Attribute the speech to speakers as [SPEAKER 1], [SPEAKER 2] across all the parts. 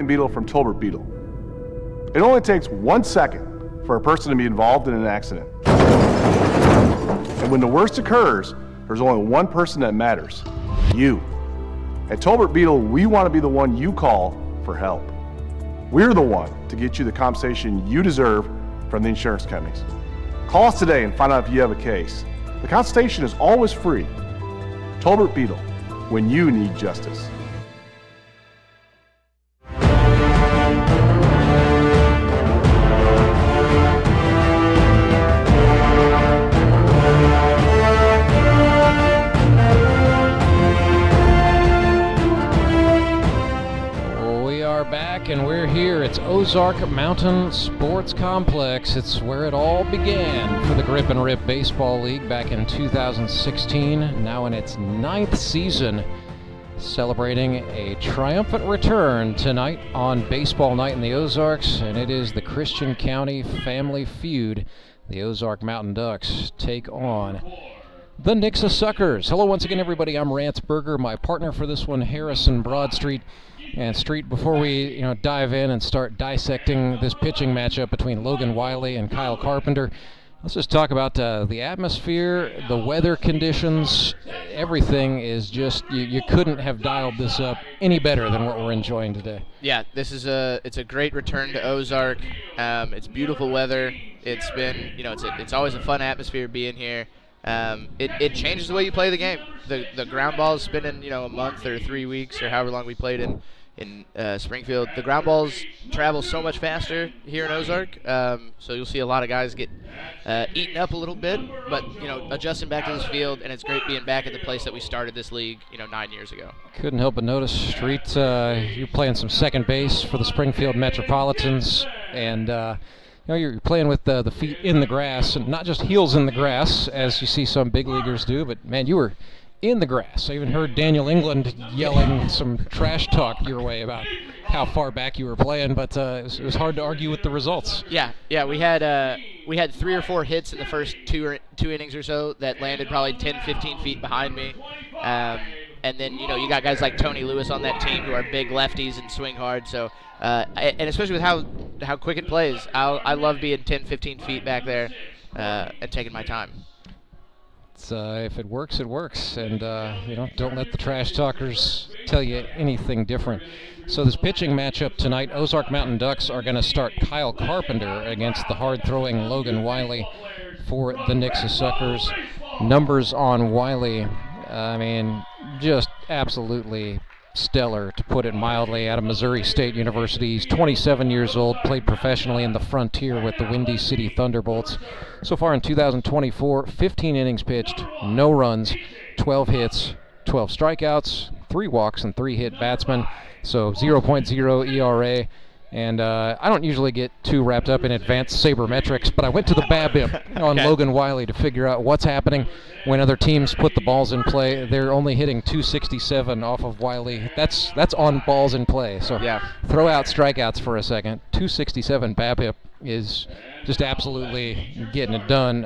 [SPEAKER 1] Beetle from Tolbert Beetle. It only takes 1 second for a person to be involved in an accident. And when the worst occurs, there's only one person that matters, you. At Tolbert Beetle, we want to be the one you call for help. We're the one to get you the compensation you deserve from the insurance companies. Call us today and find out if you have a case. The consultation is always free. Tolbert Beetle, when you need justice.
[SPEAKER 2] And we're here. It's Ozark Mountain Sports Complex. It's where it all began for the Grip and Rip Baseball League back in 2016, now in its 9th season, celebrating a triumphant return tonight on Baseball Night in the Ozarks, and it is the Christian County Family Feud. The Ozark Mountain Ducks take on the Nixa Suckers. Hello once again, everybody. I'm Rance Berger. My partner for this one, Harrison Broadstreet. And Street, before we dive in and start dissecting this pitching matchup between Logan Wiley and Kyle Carpenter, let's just talk about the atmosphere, the weather conditions. Everything is just, you couldn't have dialed this up any better than what we're enjoying today.
[SPEAKER 3] Yeah, it's a great return to Ozark. It's beautiful weather. It's been, it's always a fun atmosphere being here. It changes the way you play the game. The ground balls spinning, a month or 3 weeks or however long we played in Springfield. The ground balls travel so much faster here in Ozark, so you'll see a lot of guys get eaten up a little bit, but adjusting back to this field, and it's great being back at the place that we started this league 9 years ago.
[SPEAKER 2] Couldn't help but notice, Street, you're playing some second base for the Springfield Metropolitans, and you're playing with the feet in the grass, and not just heels in the grass, as you see some big leaguers do, but, man, you were in the grass. I even heard Daniel England yelling some trash talk your way about how far back you were playing, but it was hard to argue with the results.
[SPEAKER 3] Yeah, we had 3 or 4 hits in the first two innings or so that landed probably 10, 15 feet behind me. And then, you got guys like Tony Lewis on that team who are big lefties and swing hard. So, and especially with how quick it plays, I love being 10, 15 feet back there and taking my time.
[SPEAKER 2] If it works, it works. And, don't let the trash talkers tell you anything different. So this pitching matchup tonight, Ozark Mountain Ducks are going to start Kyle Carpenter against the hard-throwing Logan Wiley for the Nixa Suckers. Numbers on Wiley, just absolutely stellar, to put it mildly, out of Missouri State University. He's 27 years old, played professionally in the Frontier with the Windy City Thunderbolts. So far in 2024, 15 innings pitched, no runs, 12 hits, 12 strikeouts, 3 walks, and 3 hit batsmen. So 0.0 ERA. And I don't usually get too wrapped up in advanced sabermetrics, but I went to the BABIP on Logan Wiley to figure out what's happening when other teams put the balls in play. They're only hitting 267 off of Wiley. That's on balls in play. So throw out strikeouts for a second. 267 BABIP is just absolutely getting it done.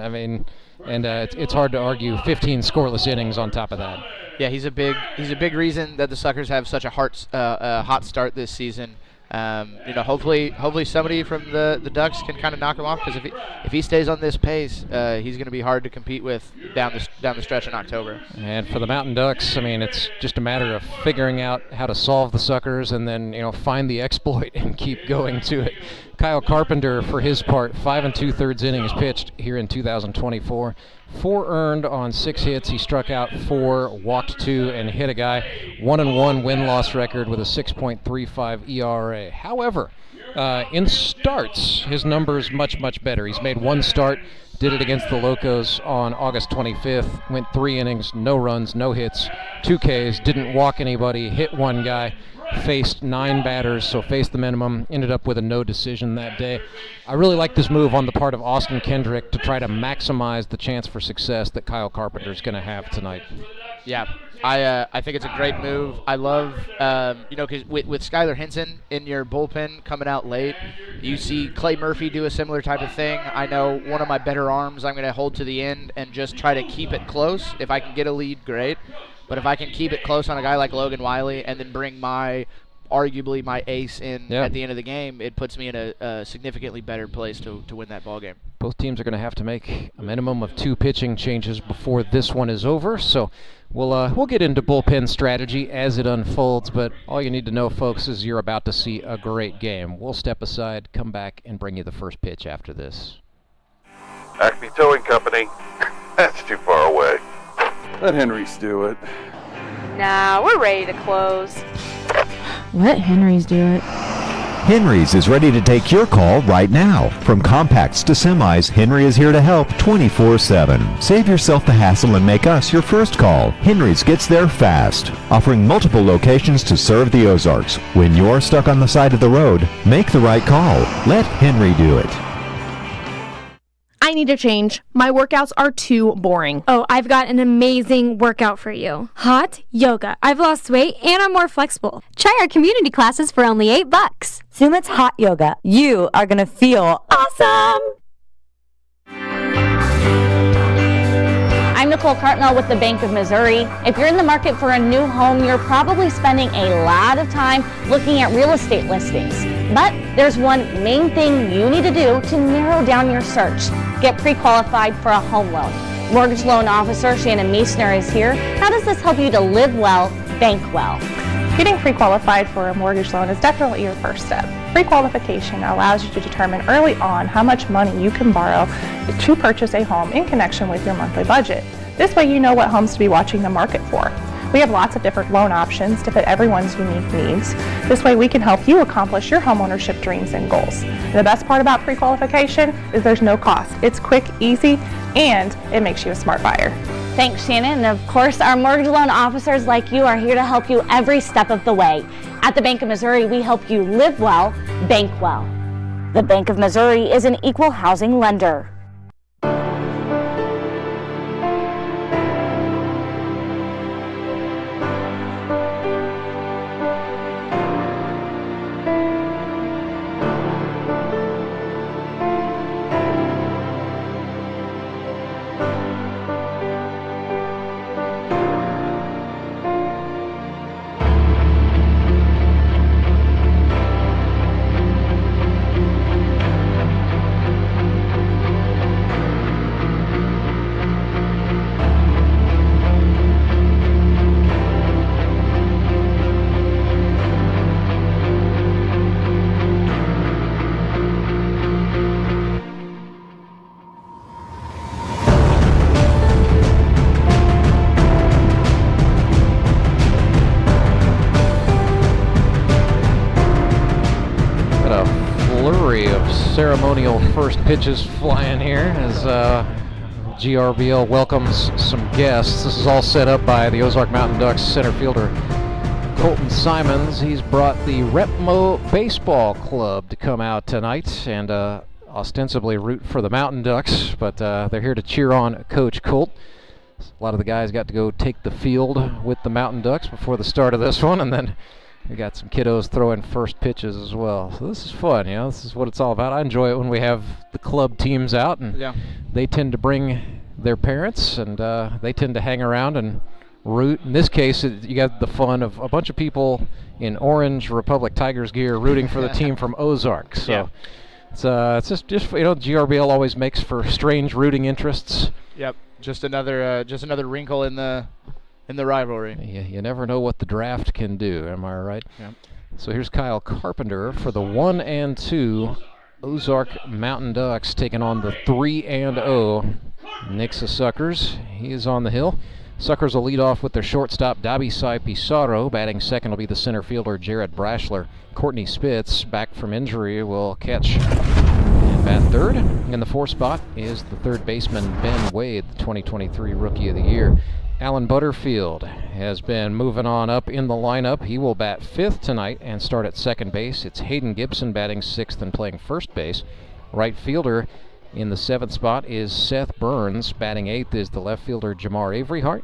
[SPEAKER 2] It's hard to argue 15 scoreless innings on top of that.
[SPEAKER 3] Yeah, he's a big reason that the Suckers have such a hot start this season. Hopefully somebody from the Ducks can kind of knock him off, because if he stays on this pace, he's going to be hard to compete with down the stretch in October.
[SPEAKER 2] And for the Mountain Ducks, it's just a matter of figuring out how to solve the Suckers and then find the exploit and keep going to it. Kyle Carpenter, for his part, 5 2/3 innings pitched here in 2024. 4 earned on 6 hits. He struck out 4, walked 2, and hit a guy. 1-1 win-loss record with a 6.35 ERA. However, in starts, his numbers much better. He's made 1 start, did it against the Locos on August 25th, went 3 innings, no runs, no hits, 2 Ks, didn't walk anybody, hit 1 guy, faced 9 batters, so faced the minimum, ended up with a no decision that day. I really like this move on the part of Austin Kendrick to try to maximize the chance for success that Kyle Carpenter is going to have tonight.
[SPEAKER 3] Yeah, I think it's a great move. I love, because with Skylar Henson in your bullpen coming out late, you see Clay Murphy do a similar type of thing. I know one of my better arms I'm going to hold to the end and just try to keep it close. If I can get a lead, great. But if I can keep it close on a guy like Logan Wiley and then bring my arguably my ace in
[SPEAKER 2] Yeah.
[SPEAKER 3] at the end of the game, it puts me in a significantly better place to win that ball game.
[SPEAKER 2] Both teams are going to have to make a minimum of 2 pitching changes before this one is over. So we'll get into bullpen strategy as it unfolds. But all you need to know, folks, is you're about to see a great game. We'll step aside, come back, and bring you the first pitch after this.
[SPEAKER 4] Acme Towing Company. That's too far away.
[SPEAKER 5] Let Henry's do it.
[SPEAKER 6] Nah, we're ready to close.
[SPEAKER 7] Let Henry's do it.
[SPEAKER 8] Henry's is ready to take your call right now. From compacts to semis, Henry is here to help 24/7. Save yourself the hassle and make us your first call. Henry's gets there fast, offering multiple locations to serve the Ozarks. When you're stuck on the side of the road, make the right call. Let Henry do it.
[SPEAKER 9] I need a change. My workouts are too boring.
[SPEAKER 10] Oh, I've got an amazing workout for you. Hot yoga. I've lost weight and I'm more flexible.
[SPEAKER 11] Try our community classes for only $8. Sumit's Hot Yoga. You are going to feel awesome.
[SPEAKER 12] I'm Nicole Cartmel with the Bank of Missouri. If you're in the market for a new home, you're probably spending a lot of time looking at real estate listings. But there's one main thing you need to do to narrow down your search. Get pre-qualified for a home loan. Mortgage loan officer Shannon Meissner is here. How does this help you to live well, bank well?
[SPEAKER 13] Getting pre-qualified for a mortgage loan is definitely your first step. Pre-qualification allows you to determine early on how much money you can borrow to purchase a home in connection with your monthly budget. This way you know what homes to be watching the market for. We have lots of different loan options to fit everyone's unique needs. This way we can help you accomplish your homeownership dreams and goals. And the best part about pre-qualification is there's no cost. It's quick, easy, and it makes you a smart buyer.
[SPEAKER 12] Thanks, Shannon. And of course, our mortgage loan officers like you are here to help you every step of the way. At the Bank of Missouri, we help you live well, bank well. The Bank of Missouri is an equal housing lender.
[SPEAKER 2] Ceremonial first pitches flying here as GRBL welcomes some guests. This is all set up by the Ozark Mountain Ducks center fielder Colton Simons. He's brought the Repmo Baseball Club to come out tonight and ostensibly root for the Mountain Ducks, but they're here to cheer on Coach Colt. A lot of the guys got to go take the field with the Mountain Ducks before the start of this one, and then we got some kiddos throwing first pitches as well. So this is fun, you know. This is what it's all about. I enjoy it when we have the club teams out, and they tend to bring their parents, and they tend to hang around and root. In this case, you got the fun of a bunch of people in orange Republic Tigers gear rooting for the team from Ozark. So it's just you know, GRBL always makes for strange rooting interests.
[SPEAKER 3] Yep, just another wrinkle in the rivalry.
[SPEAKER 2] You never know what the draft can do, am I right?
[SPEAKER 3] Yep.
[SPEAKER 2] So here's Kyle Carpenter for the 1-2 Ozark Mountain Ducks taking on the 3-0 Nixa Suckers. He is on the hill. Suckers will lead off with their shortstop, Dabisai Pizarro. Batting second will be the center fielder, Jared Brashler. Courtney Spitz, back from injury, will catch and bat third. In the fourth spot is the third baseman, Ben Wade, the 2023 Rookie of the Year. Alan Butterfield has been moving on up in the lineup. He will bat fifth tonight and start at second base. It's Hayden Gibson batting sixth and playing first base. Right fielder in the seventh spot is Seth Burns. Batting eighth is the left fielder Jamar Averyhart.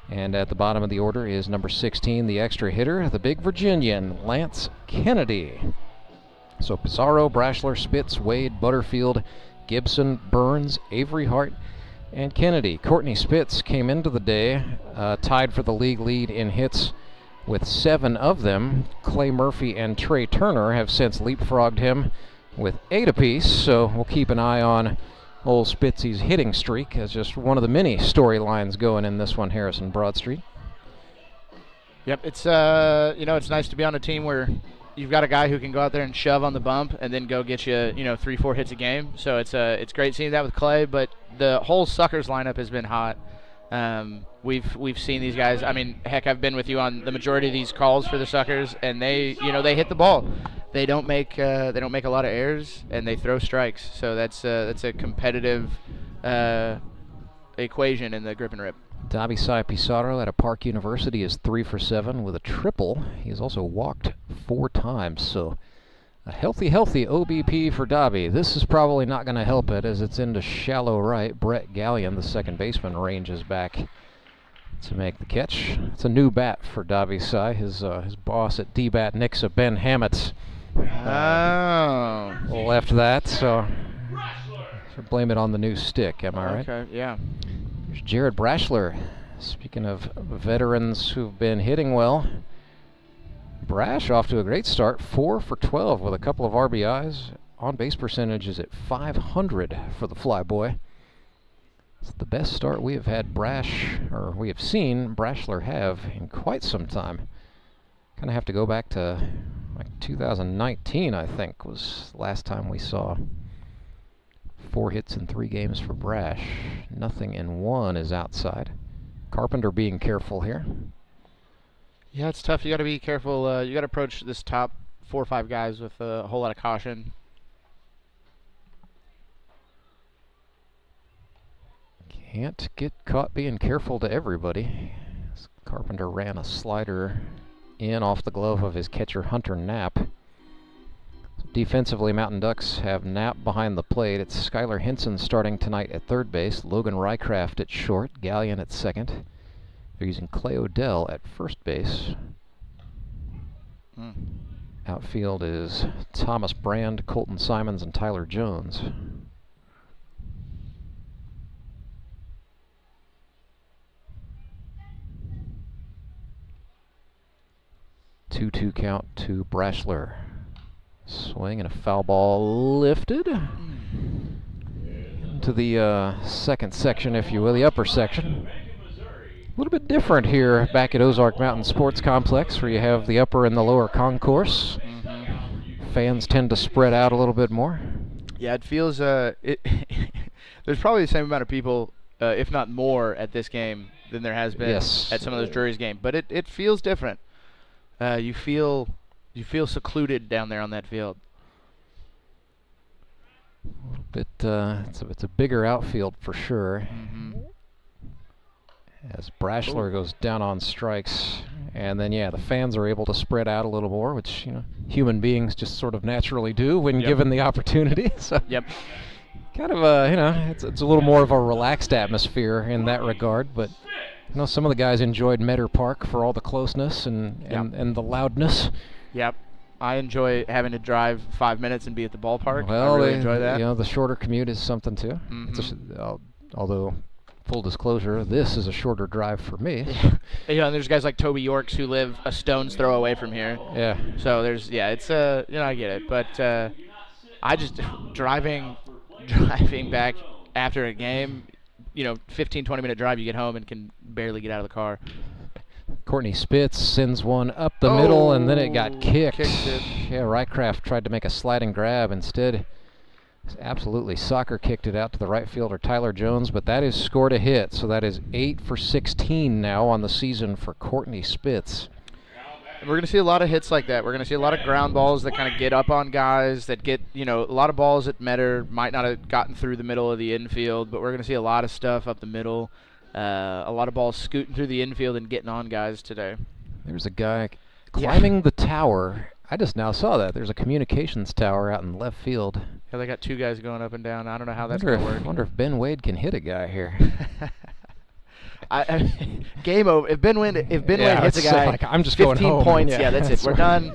[SPEAKER 2] And at the bottom of the order is number 16, the extra hitter, the big Virginian, Lance Kennedy. So Pizarro, Brashler, Spitz, Wade, Butterfield, Gibson, Burns, Averyhart, and Kennedy. Courtney Spitz came into the day tied for the league lead in hits with 7 of them. Clay Murphy and Trey Turner have since leapfrogged him with 8 apiece, so we'll keep an eye on old Spitzy's hitting streak as just one of the many storylines going in this one, Harrison Broadstreet.
[SPEAKER 3] Yep, it's it's nice to be on a team where you've got a guy who can go out there and shove on the bump and then go get you 3-4 hits a game. So it's great seeing that with Clay, but the whole Suckers lineup has been hot. We've seen these guys. I mean, heck, I've been with you on the majority of these calls for the Suckers, and they hit the ball. They don't make a lot of errors, and they throw strikes. So that's a competitive equation in the grip and rip.
[SPEAKER 2] Dobby Sai Pizarro at Park University is 3 for 7 with a triple. He has also walked 4 times, so a healthy OBP for Dobby. This is probably not going to help it as it's into shallow right. Brett Gallion, the second baseman, ranges back to make the catch. It's a new bat for Dobby Sai. His boss at D-Bat Nixa, Ben Hammett, left that, so blame it on the new stick, am I right?
[SPEAKER 3] Okay, yeah.
[SPEAKER 2] There's Jared Brashler. Speaking of veterans who've been hitting well, Brash off to a great start, 4 for 12 with a couple of RBIs. On-base percentage is at .500 for the Flyboy. It's the best start we have seen Brashler have in quite some time. Kind of have to go back to like 2019, I think, was the last time we saw 4 hits in 3 games for Brash. Nothing in 1 is outside. Carpenter being careful here.
[SPEAKER 3] Yeah, it's tough. You got to be careful. You got to approach this top 4 or 5 guys with a whole lot of caution.
[SPEAKER 2] Can't get caught being careful to everybody. Carpenter ran a slider in off the glove of his catcher Hunter Knapp. Defensively, Mountain Ducks have Knapp behind the plate. It's Skylar Henson starting tonight at third base, Logan Rycraft at short, Gallion at second. They're using Clay Odell at first base. Outfield is Thomas Brand, Colton Simons, and Tyler Jones. 2-2 count to Brashler. Swing and a foul ball lifted into the second section, if you will, the upper section. A little bit different here back at Ozark Mountain Sports Complex, where you have the upper and the lower concourse. Fans tend to spread out a little bit more.
[SPEAKER 3] Yeah, it feels there's probably the same amount of people, if not more, at this game than there has been at some of those Drury's games. But it feels different. You feel secluded down there on that field.
[SPEAKER 2] But it's a bigger outfield for sure. As Brashler goes down on strikes, and then the fans are able to spread out a little more, which human beings just sort of naturally do when given the opportunity. So kind of it's a little more of a relaxed atmosphere in that regard, but some of the guys enjoyed Metter Park for all the closeness and the loudness.
[SPEAKER 3] Yep. I enjoy having to drive 5 minutes and be at the ballpark.
[SPEAKER 2] Well,
[SPEAKER 3] I really enjoy that.
[SPEAKER 2] The shorter commute is something too. Although, full disclosure, this is a shorter drive for me.
[SPEAKER 3] And there's guys like Toby Yorks who live a stone's throw away from here.
[SPEAKER 2] Yeah.
[SPEAKER 3] So it's I get it, but I just driving back after a game, 15-20 minute drive, you get home and can barely get out of the car.
[SPEAKER 2] Courtney Spitz sends one up the middle, and then it got kicked. Rycraft tried to make a sliding grab. Instead, absolutely soccer kicked it out to the right fielder, Tyler Jones, but that is scored a hit. So that is 8 for 16 now on the season for Courtney Spitz.
[SPEAKER 3] And we're going to see a lot of hits like that. We're going to see a lot of ground balls that kind of get up on guys, that get, a lot of balls that Metter might not have gotten through the middle of the infield, but we're going to see a lot of stuff up the middle. A lot of balls scooting through the infield and getting on guys today.
[SPEAKER 2] There's a guy climbing the tower. I just now saw that. There's a communications tower out in left field.
[SPEAKER 3] Yeah, they got 2 guys going up and down. I don't know how that's going to work.
[SPEAKER 2] I wonder if Ben Wade can hit a guy here.
[SPEAKER 3] Game over. If Ben Wade hits a guy,
[SPEAKER 2] I'm just
[SPEAKER 3] 15
[SPEAKER 2] going home.
[SPEAKER 3] points. Yeah, that's it. We're done.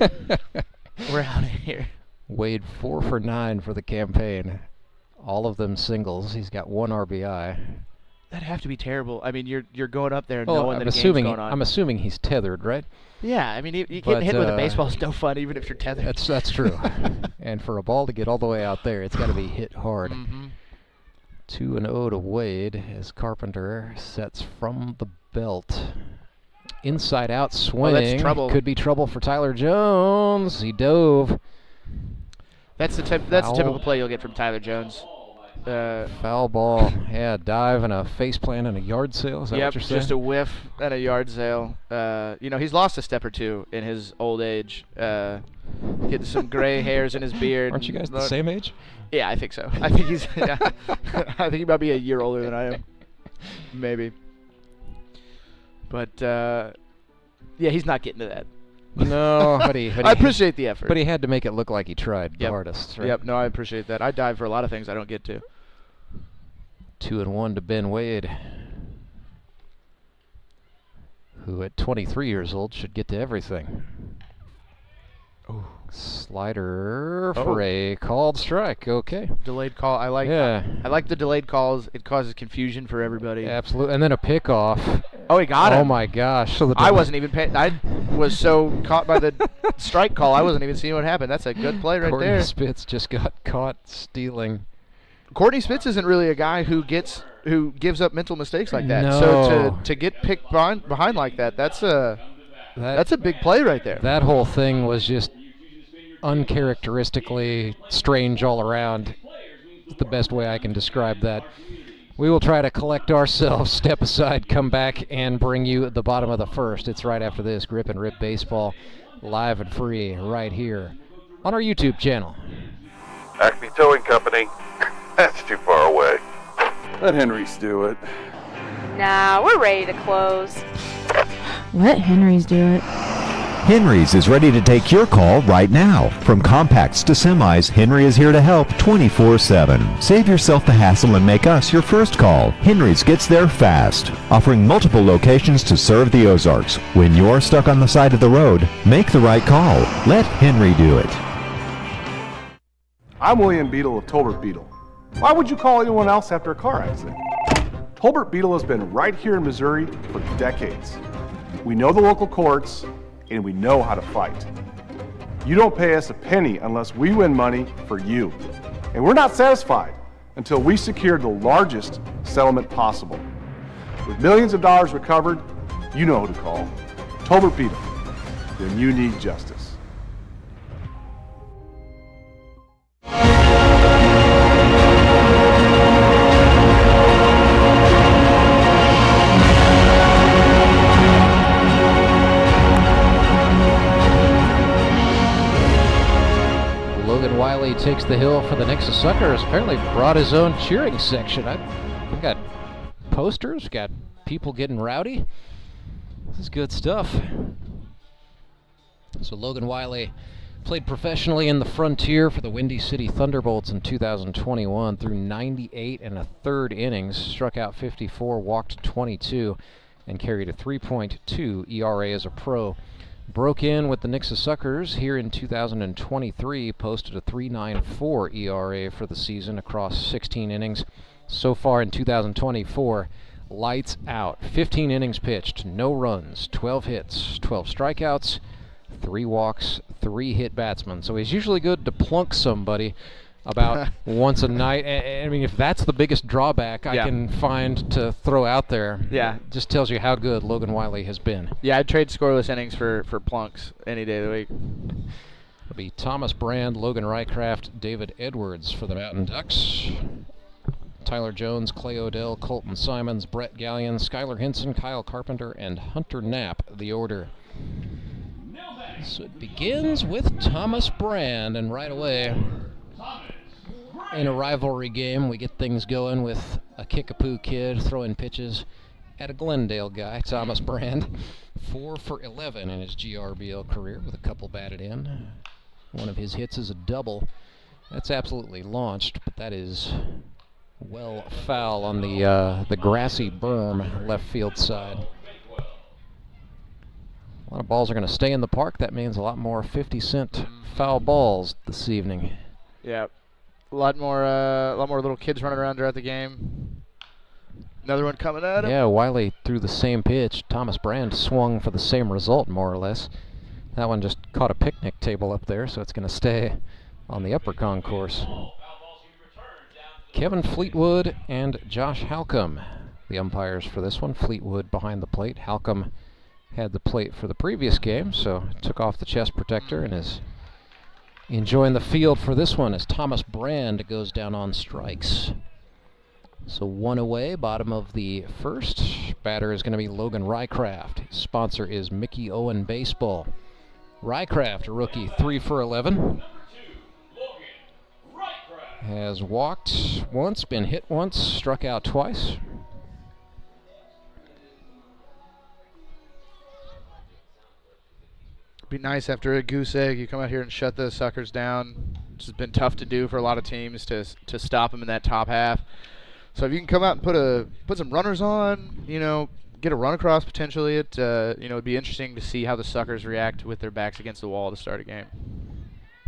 [SPEAKER 3] We're out of here.
[SPEAKER 2] Wade 4 for 9 for the campaign. All of them singles. He's got 1 RBI.
[SPEAKER 3] That'd have to be terrible. I mean, you're going up there knowing that
[SPEAKER 2] I'm
[SPEAKER 3] game's going on.
[SPEAKER 2] I'm assuming he's tethered, right?
[SPEAKER 3] Yeah, I mean, you getting hit with a baseball is no fun, even if you're tethered.
[SPEAKER 2] That's true. And for a ball to get all the way out there, it's got to be hit hard. 2-0 to Wade as Carpenter sets from the belt. Inside out swing.
[SPEAKER 3] That's trouble.
[SPEAKER 2] Could be trouble for Tyler Jones. He dove.
[SPEAKER 3] That's a typical play you'll get from Tyler Jones.
[SPEAKER 2] Foul ball. Yeah, dive and a face plant and a yard sale. Is that what you're saying?
[SPEAKER 3] Just a whiff and a yard sale. He's lost a step or two in his old age. Getting some gray hairs in his beard.
[SPEAKER 2] Aren't you guys the same age?
[SPEAKER 3] Yeah, I think so. I think he's. Yeah. I think he might be a year older than I am. Maybe. But he's not getting to that.
[SPEAKER 2] No, but
[SPEAKER 3] I appreciate the effort.
[SPEAKER 2] But he had to make it look like he tried the hardest. Right?
[SPEAKER 3] Yep. No, I appreciate that. I dive for a lot of things I don't get to.
[SPEAKER 2] 2-1 to Ben Wade, who at 23 years old should get to everything. Oh, slider for a called strike. Okay.
[SPEAKER 3] Delayed call. I like.
[SPEAKER 2] Yeah.
[SPEAKER 3] I like the delayed calls. It causes confusion for everybody.
[SPEAKER 2] Absolutely. And then a pickoff.
[SPEAKER 3] Oh, he got him.
[SPEAKER 2] Oh my gosh. So
[SPEAKER 3] I wasn't even paying. I was so caught by the strike call, I wasn't even seeing what happened. That's a good play right
[SPEAKER 2] Courtney
[SPEAKER 3] there.
[SPEAKER 2] Spitz just got caught stealing.
[SPEAKER 3] Courtney Spitz isn't really a guy who gives up mental mistakes like that.
[SPEAKER 2] No.
[SPEAKER 3] So to get picked behind like that, that's a big play right there.
[SPEAKER 2] That whole thing was just uncharacteristically strange all around. It's the best way I can describe that. We will try to collect ourselves, step aside, come back, and bring you the bottom of the first. It's right after this. Grip and Rip Baseball, live and free right here on our YouTube channel.
[SPEAKER 4] Acme Towing Company. That's too far away.
[SPEAKER 5] Let Henry's do it.
[SPEAKER 6] Nah, we're ready to close.
[SPEAKER 7] Let Henry's do it.
[SPEAKER 8] Henry's is ready to take your call right now. From compacts to semis, Henry is here to help 24/7. Save yourself the hassle and make us your first call. Henry's gets there fast, offering multiple locations to serve the Ozarks. When you're stuck on the side of the road, make the right call. Let Henry do it.
[SPEAKER 1] I'm William Beadle of Tolbert Beadle. Why would you call anyone else after a car accident? Tolbert Beadle has been right here in Missouri for decades. We know the local courts, and we know how to fight. You don't pay us a penny unless we win money for you. And we're not satisfied until we secure the largest settlement possible. With millions of dollars recovered, you know who to call. Tolbert Beadle, when you need justice.
[SPEAKER 2] Logan Wiley takes the hill for the Nixa Suckers. Apparently brought his own cheering section. We got posters, got people getting rowdy. This is good stuff. So Logan Wiley played professionally in the Frontier for the Windy City Thunderbolts in 2021 through 98 and a third innings, struck out 54, walked 22, and carried a 3.2 ERA as a pro. Broke in with the Nixa Suckers here in 2023, posted a 3.94 ERA for the season across 16 innings. So far in 2024, lights out. 15 innings pitched, no runs, 12 hits, 12 strikeouts, 3 walks, 3 hit batsmen. So he's usually good to plunk somebody about once a night. I mean, if that's the biggest drawback I can find to throw out there, it just tells you how good Logan Wiley has been.
[SPEAKER 3] Yeah, I'd trade scoreless innings for plunks any day of the week.
[SPEAKER 2] It'll be Thomas Brand, Logan Rycraft, David Edwards for the Mountain Ducks. Tyler Jones, Clay Odell, Colton Simons, Brett Gallion, Skylar Hinson, Kyle Carpenter, and Hunter Knapp, the order. So it begins with Thomas Brand, and right away, in a rivalry game, we get things going with a Kickapoo kid throwing pitches at a Glendale guy, Thomas Brand. 4 for 11 in his GRBL career with a couple batted in. One of his hits is a double. That's absolutely launched, but that is well foul on the grassy berm left field side. A lot of balls are going to stay in the park. That means a lot more 50-cent foul balls this evening.
[SPEAKER 3] Yeah. A lot more little kids running around throughout the game. Another one coming at him.
[SPEAKER 2] Yeah, Wiley threw the same pitch. Thomas Brand swung for the same result, more or less. That one just caught a picnic table up there, so it's going to stay on the upper concourse. Kevin Fleetwood and Josh Halcomb, the umpires for this one. Fleetwood behind the plate. Halcomb had the plate for the previous game, so took off the chest protector and is enjoying the field for this one as Thomas Brand goes down on strikes. So one away, bottom of the first. Batter is going to be Logan Rycraft. His sponsor is Mickey Owen Baseball. Rycraft, a rookie, 3 for 11. Has walked once, been hit once, struck out twice.
[SPEAKER 3] Be nice after a goose egg, you come out here and shut those suckers down. It's been tough to do for a lot of teams to stop them in that top half. So if you can come out and put some runners on, you know, get a run across potentially, it'd be interesting to see how the suckers react with their backs against the wall to start a game.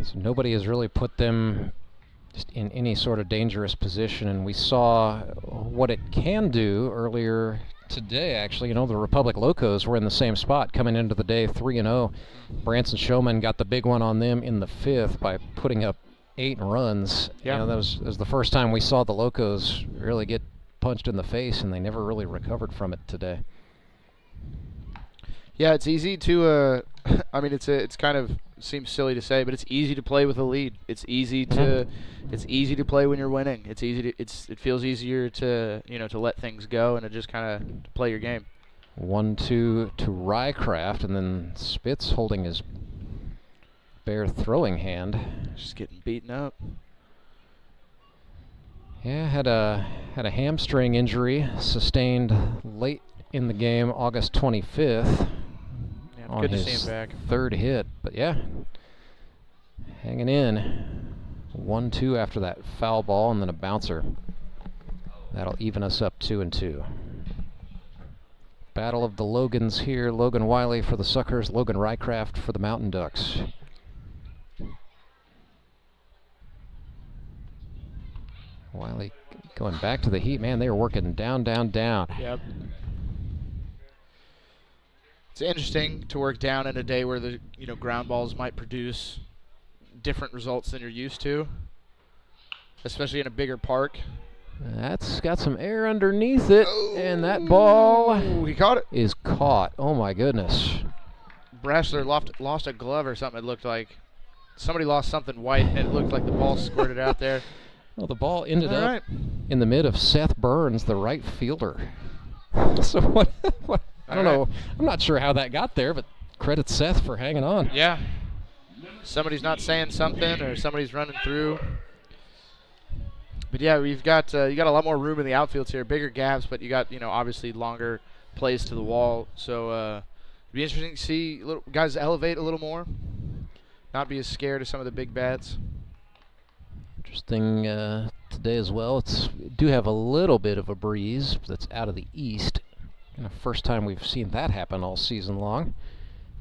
[SPEAKER 2] So nobody has really put them just in any sort of dangerous position, and we saw what it can do earlier today, actually. You know, the Republic Locos were in the same spot coming into the day, 3-0. Branson Showman got the big one on them in the 5th by putting up 8 runs.
[SPEAKER 3] Yeah.
[SPEAKER 2] You know, that was the first time we saw the Locos really get punched in the face, and they never really recovered from it today.
[SPEAKER 3] Yeah, it's easy to I mean, it's kind of seems silly to say, but it's easy to play with a lead. It's easy to play when you're winning. It feels easier to to let things go and to just kind of play your game.
[SPEAKER 2] 1-2 to Rycraft, and then Spitz holding his bare throwing hand.
[SPEAKER 3] Just getting beaten up.
[SPEAKER 2] Yeah, had a hamstring injury sustained late in the game, August 25th.
[SPEAKER 3] Yeah,
[SPEAKER 2] on
[SPEAKER 3] good to
[SPEAKER 2] his
[SPEAKER 3] see him back.
[SPEAKER 2] 3rd hit, but yeah, hanging in. 1-2 after that foul ball, and then a bouncer. That'll even us up 2-2. Battle of the Logans here. Logan Wiley for the Suckers, Logan Rycraft for the Mountain Ducks. Wiley going back to the heat. Man, they were working down, down, down.
[SPEAKER 3] Yep. It's interesting to work down in a day where the ground balls might produce different results than you're used to, especially in a bigger park.
[SPEAKER 2] That's got some air underneath it, and that ball
[SPEAKER 3] he caught it.
[SPEAKER 2] Is caught. Oh my goodness.
[SPEAKER 3] Brashler lost a glove or something. It looked like somebody lost something white, and it looked like the ball squirted out there.
[SPEAKER 2] Well, the ball ended up in the mid of Seth Burns, the right fielder. So what? I don't know. I'm not sure how that got there, but credit Seth for hanging on.
[SPEAKER 3] Yeah. Somebody's not saying something, or somebody's running through. But yeah, we've got you got a lot more room in the outfields here, bigger gaps, but you got obviously longer plays to the wall. So it'd be interesting to see guys elevate a little more, not be as scared of some of the big bats.
[SPEAKER 2] Interesting today as well. We do have a little bit of a breeze that's out of the east. And the first time we've seen that happen all season long.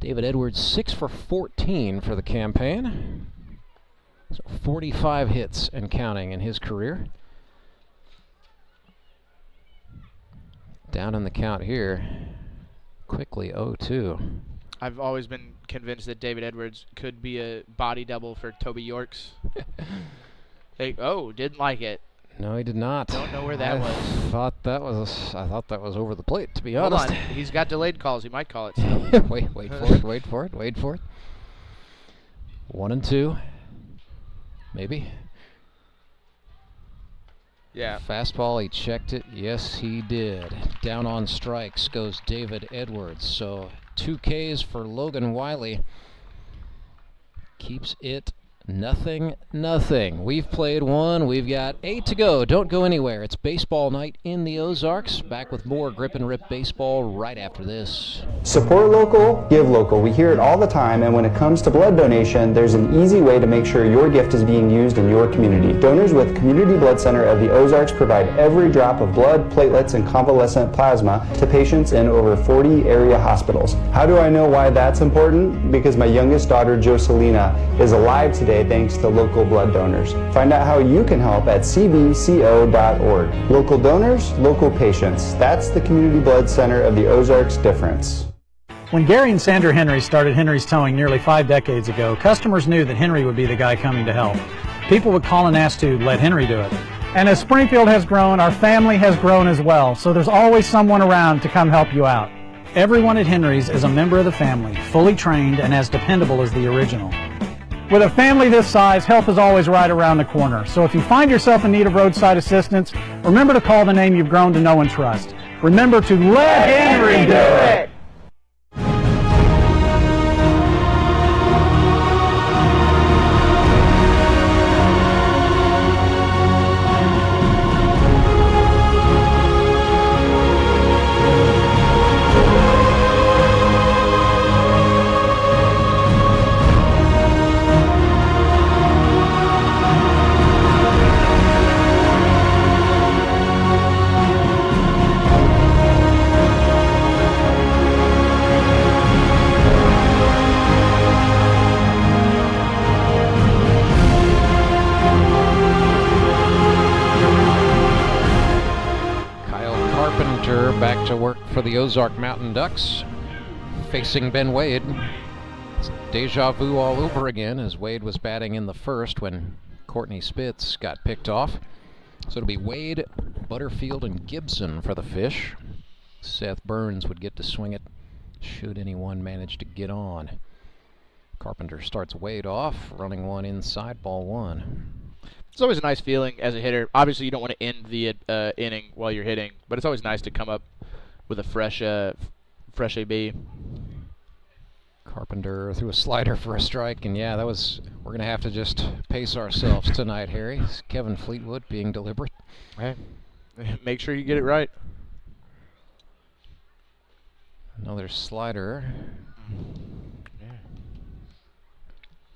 [SPEAKER 2] David Edwards 6 for 14 for the campaign. So 45 hits and counting in his career. Down in the count here. Quickly 0-2.
[SPEAKER 3] I've always been convinced that David Edwards could be a body double for Toby Yorks. Didn't like it.
[SPEAKER 2] No, he did not.
[SPEAKER 3] Don't know where that was.
[SPEAKER 2] I thought that was over the plate, to be
[SPEAKER 3] Hold
[SPEAKER 2] honest.
[SPEAKER 3] on. He's got delayed calls. He might call it still.
[SPEAKER 2] Wait for it. 1-2. Maybe.
[SPEAKER 3] Yeah.
[SPEAKER 2] Fastball, he checked it. Yes, he did. Down on strikes goes David Edwards. So 2 Ks for Logan Wiley. Keeps it 0-0. We've played 1. We've got 8 to go. Don't go anywhere. It's baseball night in the Ozarks. Back with more Grip and Rip baseball right after this.
[SPEAKER 14] Support local, give local. We hear it all the time, and when it comes to blood donation, there's an easy way to make sure your gift is being used in your community. Donors with Community Blood Center of the Ozarks provide every drop of blood, platelets, and convalescent plasma to patients in over 40 area hospitals. How do I know why that's important? Because my youngest daughter, Joselina, is alive today day thanks to local blood donors. Find out how you can help at cbco.org. Local donors, local patients. That's the Community Blood Center of the Ozarks difference.
[SPEAKER 15] When Gary and Sandra Henry started Henry's Towing nearly 5 decades ago, customers knew that Henry would be the guy coming to help. People would call and ask to let Henry do it. And as Springfield has grown, our family has grown as well, so there's always someone around to come help you out. Everyone at Henry's is a member of the family, fully trained and as dependable as the original. With a family this size, help is always right around the corner. So if you find yourself in need of roadside assistance, remember to call the name you've grown to know and trust. Remember to let Henry do it!
[SPEAKER 2] Back to work for the Ozark Mountain Ducks, facing Ben Wade. It's deja vu all over again, as Wade was batting in the first when Courtney Spitz got picked off. So it'll be Wade, Butterfield, and Gibson for the Fish. Seth Burns would get to swing it should anyone manage to get on. Carpenter starts Wade off, running one inside, ball one.
[SPEAKER 3] It's always a nice feeling as a hitter. Obviously, you don't want to end the inning while you're hitting, but it's always nice to come up with a fresh AB.
[SPEAKER 2] Carpenter threw a slider for a strike, and yeah, we're going to have to just pace ourselves tonight, Harry. Kevin Fleetwood being deliberate.
[SPEAKER 3] Hey, make sure you get it right.
[SPEAKER 2] Another slider.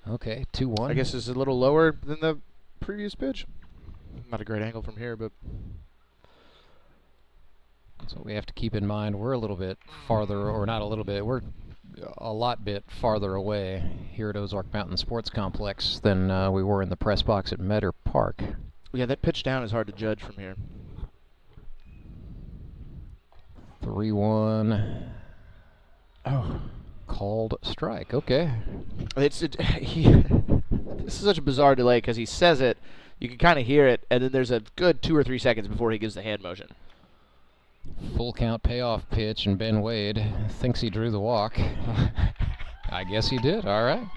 [SPEAKER 2] Okay, 2-1.
[SPEAKER 3] I guess it's a little lower than the previous pitch. Not a great angle from here, but
[SPEAKER 2] that's what we have to keep in mind. We're a little bit farther, or not a little bit, we're a lot bit farther away here at Ozark Mountain Sports Complex than we were in the press box at Meadow Park.
[SPEAKER 3] Yeah, that pitch down is hard to judge from here.
[SPEAKER 2] 3-1. Oh. Called strike. Okay.
[SPEAKER 3] This is such a bizarre delay because he says it, you can kind of hear it, and then there's a good 2 or 3 seconds before he gives the hand motion.
[SPEAKER 2] Full count payoff pitch, and Ben Wade thinks he drew the walk. I guess he did. All right.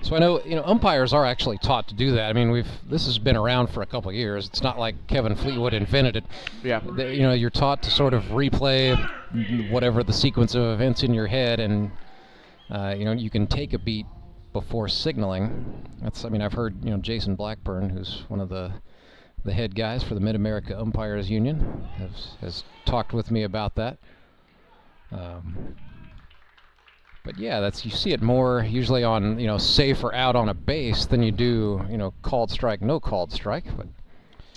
[SPEAKER 2] So I know, umpires are actually taught to do that. I mean, this has been around for a couple of years. It's not like Kevin Fleetwood invented it.
[SPEAKER 3] Yeah.
[SPEAKER 2] You're taught to sort of replay whatever the sequence of events in your head, and you can take a beat before signaling. I've heard, Jason Blackburn, who's one of the head guys for the Mid-America Umpires Union, has talked with me about that. But yeah, you see it more usually on, safe or out on a base than you do, called strike, no called strike. But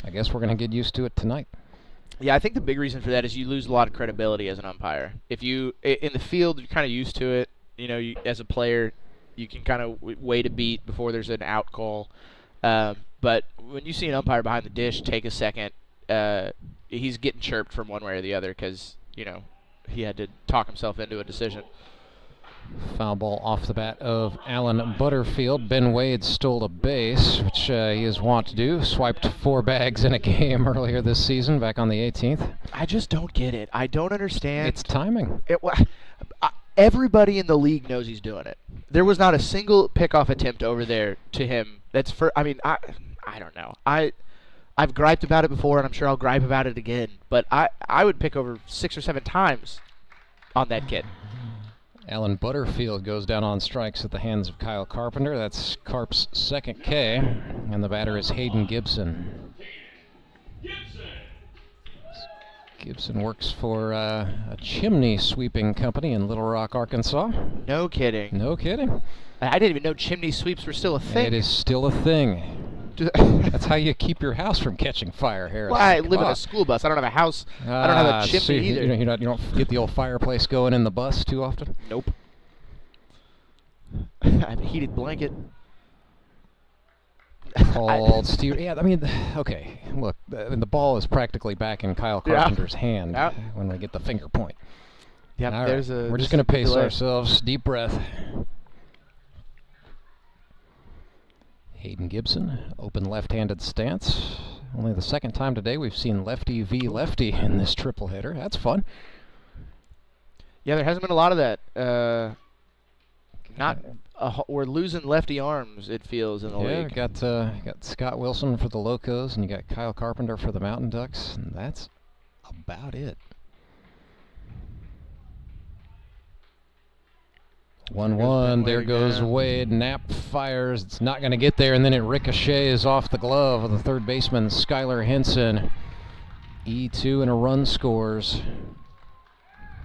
[SPEAKER 2] I guess we're going to get used to it tonight.
[SPEAKER 3] Yeah, I think the big reason for that is you lose a lot of credibility as an umpire. If you, in the field, you're kind of used to it. As a player, you can kind of wait a beat before there's an out call. But when you see an umpire behind the dish take a second, he's getting chirped from one way or the other because, he had to talk himself into a decision.
[SPEAKER 2] Foul ball off the bat of Alan Butterfield. Ben Wade stole a base, which he is wont to do. Swiped 4 bags in a game earlier this season, back on the 18th.
[SPEAKER 3] I just don't get it. I don't understand.
[SPEAKER 2] It's timing.
[SPEAKER 3] Everybody in the league knows he's doing it. There was not a single pickoff attempt over there to him. I don't know. I've griped about it before, and I'm sure I'll gripe about it again. But I would pick over 6 or 7 times on that kid.
[SPEAKER 2] Alan Butterfield goes down on strikes at the hands of Kyle Carpenter. That's Carp's second K, and the batter is Hayden Gibson. Gibson works for a chimney sweeping company in Little Rock, Arkansas.
[SPEAKER 3] No kidding.
[SPEAKER 2] No kidding.
[SPEAKER 3] I didn't even know chimney sweeps were still a thing.
[SPEAKER 2] It is still a thing. That's how you keep your house from catching fire, Harris.
[SPEAKER 3] Well, I live in a school bus. I don't have a house. I don't have a chimney either.
[SPEAKER 2] You don't get the old fireplace going in the bus too often?
[SPEAKER 3] Nope. I have a heated blanket.
[SPEAKER 2] Called steer. Yeah, I mean, okay. Look, the ball is practically back in Kyle Carpenter's hand when we get the finger point.
[SPEAKER 3] Yep,
[SPEAKER 2] All
[SPEAKER 3] there's
[SPEAKER 2] right.
[SPEAKER 3] a.
[SPEAKER 2] We're just going to pace ourselves. Deep breath. Hayden Gibson, open left-handed stance. Only the second time today we've seen lefty v lefty in this triple hitter. That's fun.
[SPEAKER 3] Yeah, there hasn't been a lot of that. We're losing lefty arms, it feels, in the league.
[SPEAKER 2] Yeah, got Scott Wilson for the Locos, and you got Kyle Carpenter for the Mountain Ducks, and that's about it. 1-1, there goes Wade. Knapp fires, it's not going to get there, and then it ricochets off the glove of the third baseman, Skylar Henson. E2 and a run scores.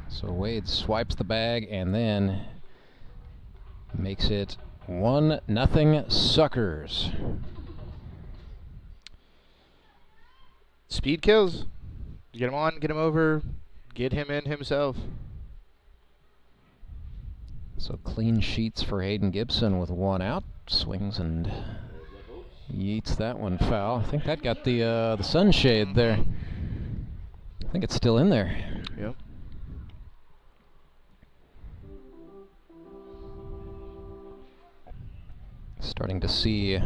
[SPEAKER 2] So Wade swipes the bag and then makes it 1-0 Suckers.
[SPEAKER 3] Speed kills. Get him on, get him over, get him in himself.
[SPEAKER 2] So clean sheets for Hayden Gibson with 1 out. Swings and yeets that one foul. I think that got the sunshade there. I think it's still in there.
[SPEAKER 3] Yep.
[SPEAKER 2] Starting to see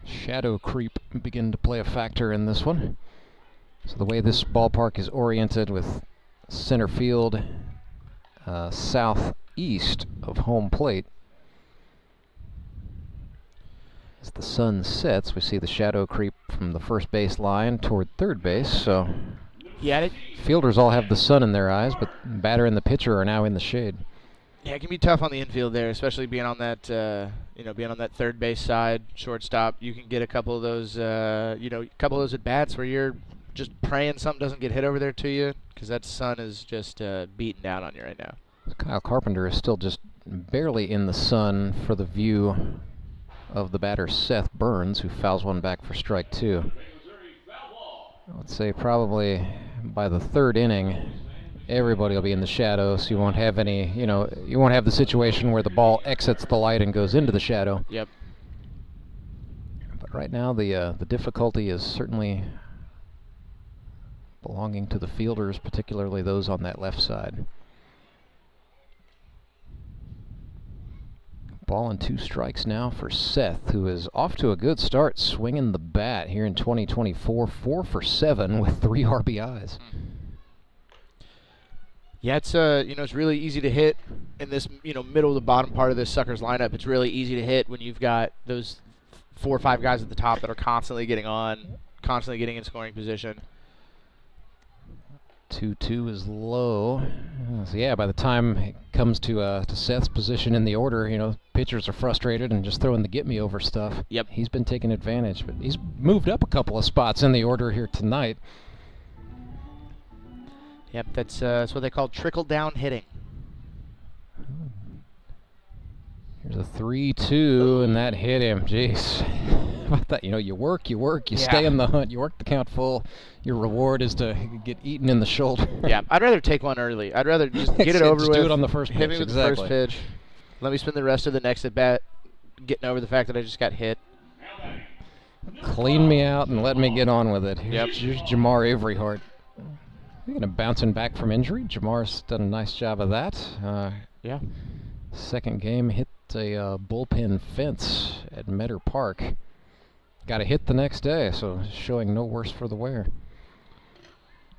[SPEAKER 2] shadow creep begin to play a factor in this one. So the way this ballpark is oriented with center field southeast of home plate, as the sun sets, we see the shadow creep from the first base line toward third base. So
[SPEAKER 3] yeah,
[SPEAKER 2] fielders all have the sun in their eyes, but batter and the pitcher are now in the shade.
[SPEAKER 3] Yeah, it can be tough on the infield there, especially being on that, being on that third base side, shortstop. You can get a couple of those, couple of those at bats where you're just praying something doesn't get hit over there to you, because that sun is just beating down on you right now.
[SPEAKER 2] Kyle Carpenter is still just barely in the sun for the view of the batter Seth Burns, who fouls one back for strike 2. I would say probably by the third inning, everybody will be in the shadow, so you won't have any, you won't have the situation where the ball exits the light and goes into the shadow.
[SPEAKER 3] Yep.
[SPEAKER 2] But right now, the difficulty is certainly belonging to the fielders, particularly those on that left side. Ball and 2 strikes now for Seth, who is off to a good start swinging the bat here in 2024, 4 for 7 with 3 RBIs.
[SPEAKER 3] Yeah, it's it's really easy to hit in this middle to bottom part of this Suckers lineup. It's really easy to hit when you've got those 4 or 5 guys at the top that are constantly getting on, constantly getting in scoring position.
[SPEAKER 2] 2-2 is low. So yeah, by the time it comes to Seth's position in the order, pitchers are frustrated and just throwing the get-me-over stuff.
[SPEAKER 3] Yep.
[SPEAKER 2] He's been taking advantage, but he's moved up a couple of spots in the order here tonight.
[SPEAKER 3] Yep, that's what they call trickle-down hitting.
[SPEAKER 2] Here's a 3-2, and that hit him. Jeez. How about that? You work, you stay in the hunt, you work the count full. Your reward is to get eaten in the shoulder.
[SPEAKER 3] Yeah, I'd rather take one early. I'd rather just get it over
[SPEAKER 2] just
[SPEAKER 3] with.
[SPEAKER 2] do it on the first pitch.
[SPEAKER 3] Hit me with
[SPEAKER 2] exactly.
[SPEAKER 3] the first pitch. Let me spend the rest of the next at bat getting over the fact that I just got hit.
[SPEAKER 2] Clean me out and let me get on with it.
[SPEAKER 3] Yep.
[SPEAKER 2] Here's Jamar Averyhart. Speaking of bouncing back from injury, Jamar's done a nice job of that.
[SPEAKER 3] Yeah.
[SPEAKER 2] Second game, hit a bullpen fence at Metter Park. Got a hit the next day, so showing no worse for the wear.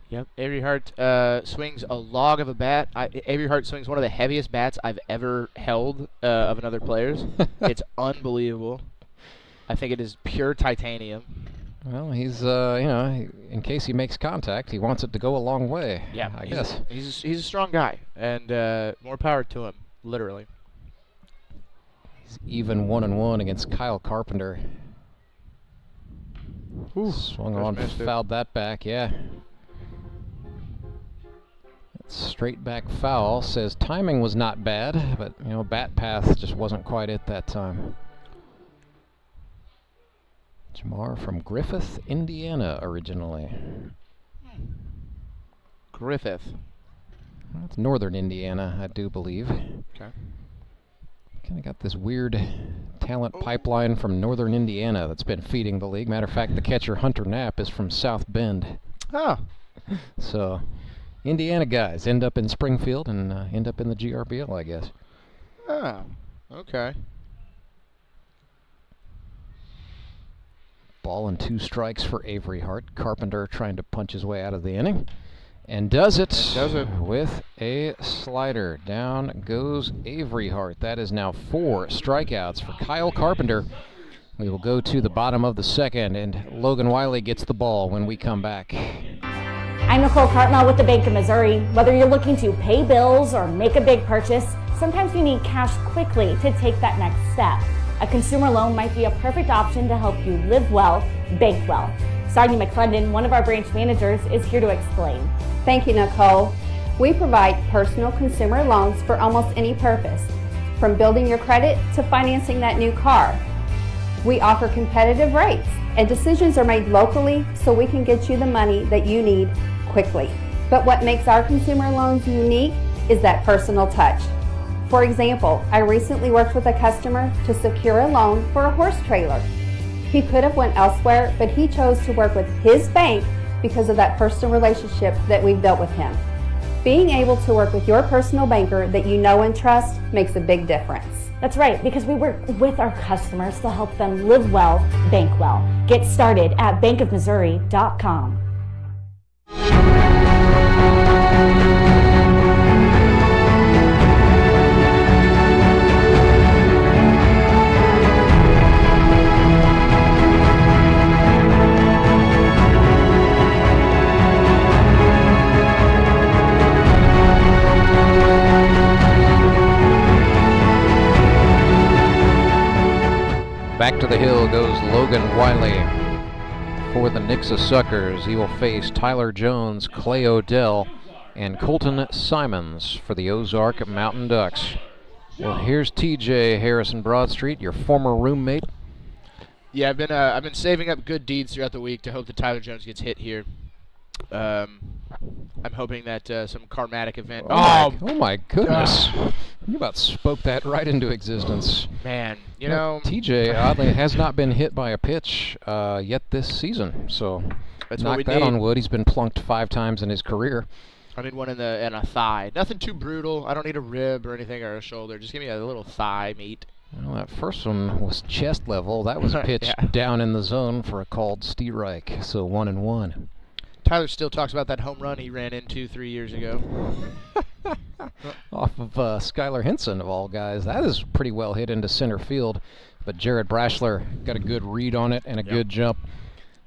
[SPEAKER 3] Yep, Averyhart swings a log of a bat. Averyhart swings one of the heaviest bats I've ever held of another player's. It's unbelievable. I think it is pure titanium.
[SPEAKER 2] Well, he's, in case he makes contact, he wants it to go a long way.
[SPEAKER 3] Yeah,
[SPEAKER 2] I guess.
[SPEAKER 3] He's a strong guy, and more power to him, literally.
[SPEAKER 2] He's even 1-1 against Kyle Carpenter.
[SPEAKER 3] Ooh,
[SPEAKER 2] swung on, fouled that back, yeah. Straight back foul. Says timing was not bad, but bat path just wasn't quite it that time. Jamar from Griffith, Indiana, originally.
[SPEAKER 3] Griffith.
[SPEAKER 2] That's northern Indiana, I do believe.
[SPEAKER 3] Okay.
[SPEAKER 2] kind of got this weird talent pipeline from northern Indiana that's been feeding the league. Matter of fact, the catcher Hunter Knapp is from South Bend.
[SPEAKER 3] Oh.
[SPEAKER 2] So, Indiana guys end up in Springfield and end up in the GRBL, I guess.
[SPEAKER 3] Oh, okay.
[SPEAKER 2] Ball and 2 strikes for Avery Hart. Carpenter trying to punch his way out of the inning. And does it with a slider. Down goes Avery Hart. That is now 4 strikeouts for Kyle Carpenter. We will go to the bottom of the second, and Logan Wiley gets the ball when we come back.
[SPEAKER 12] I'm Nicole Cartmel with the Bank of Missouri. Whether you're looking to pay bills or make a big purchase, sometimes you need cash quickly to take that next step. A consumer loan might be a perfect option to help you live well, bank well. Sonia McClendon, one of our branch managers, is here to explain.
[SPEAKER 16] Thank you, Nicole. We provide personal consumer loans for almost any purpose, from building your credit to financing that new car. We offer competitive rates, and decisions are made locally so we can get you the money that you need quickly. But what makes our consumer loans unique is that personal touch. For example, I recently worked with a customer to secure a loan for a horse trailer. He could have went elsewhere, but he chose to work with his bank because of that personal relationship that we've built with him. Being able to work with your personal banker that you know and trust makes a big difference.
[SPEAKER 12] That's right, because we work with our customers to help them live well, bank well. Get started at bankofmissouri.com.
[SPEAKER 2] Back to the hill goes Logan Wiley for the Nixa Suckers. He will face Tyler Jones, Clay Odell, and Colton Simons for the Ozark Mountain Ducks. Well, here's TJ Harrison Broadstreet, your former roommate.
[SPEAKER 3] Yeah, I've been saving up good deeds throughout the week to hope that Tyler Jones gets hit here. I'm hoping that some karmatic event.
[SPEAKER 2] Oh my goodness! You about spoke that right into existence.
[SPEAKER 3] Man, you know,
[SPEAKER 2] TJ oddly has not been hit by a pitch yet this season. So
[SPEAKER 3] that's
[SPEAKER 2] knock that on wood. He's been plunked 5 times in his career.
[SPEAKER 3] I need one in a thigh. Nothing too brutal. I don't need a rib or anything or a shoulder. Just give me a little thigh meat.
[SPEAKER 2] Well, that first one was chest level. That was pitched down in the zone for a called strike. So 1-1.
[SPEAKER 3] Tyler still talks about that home run he ran into 3 years ago.
[SPEAKER 2] Off of Skylar Henson, of all guys. That is pretty well hit into center field. But Jared Brashler got a good read on it and a good jump.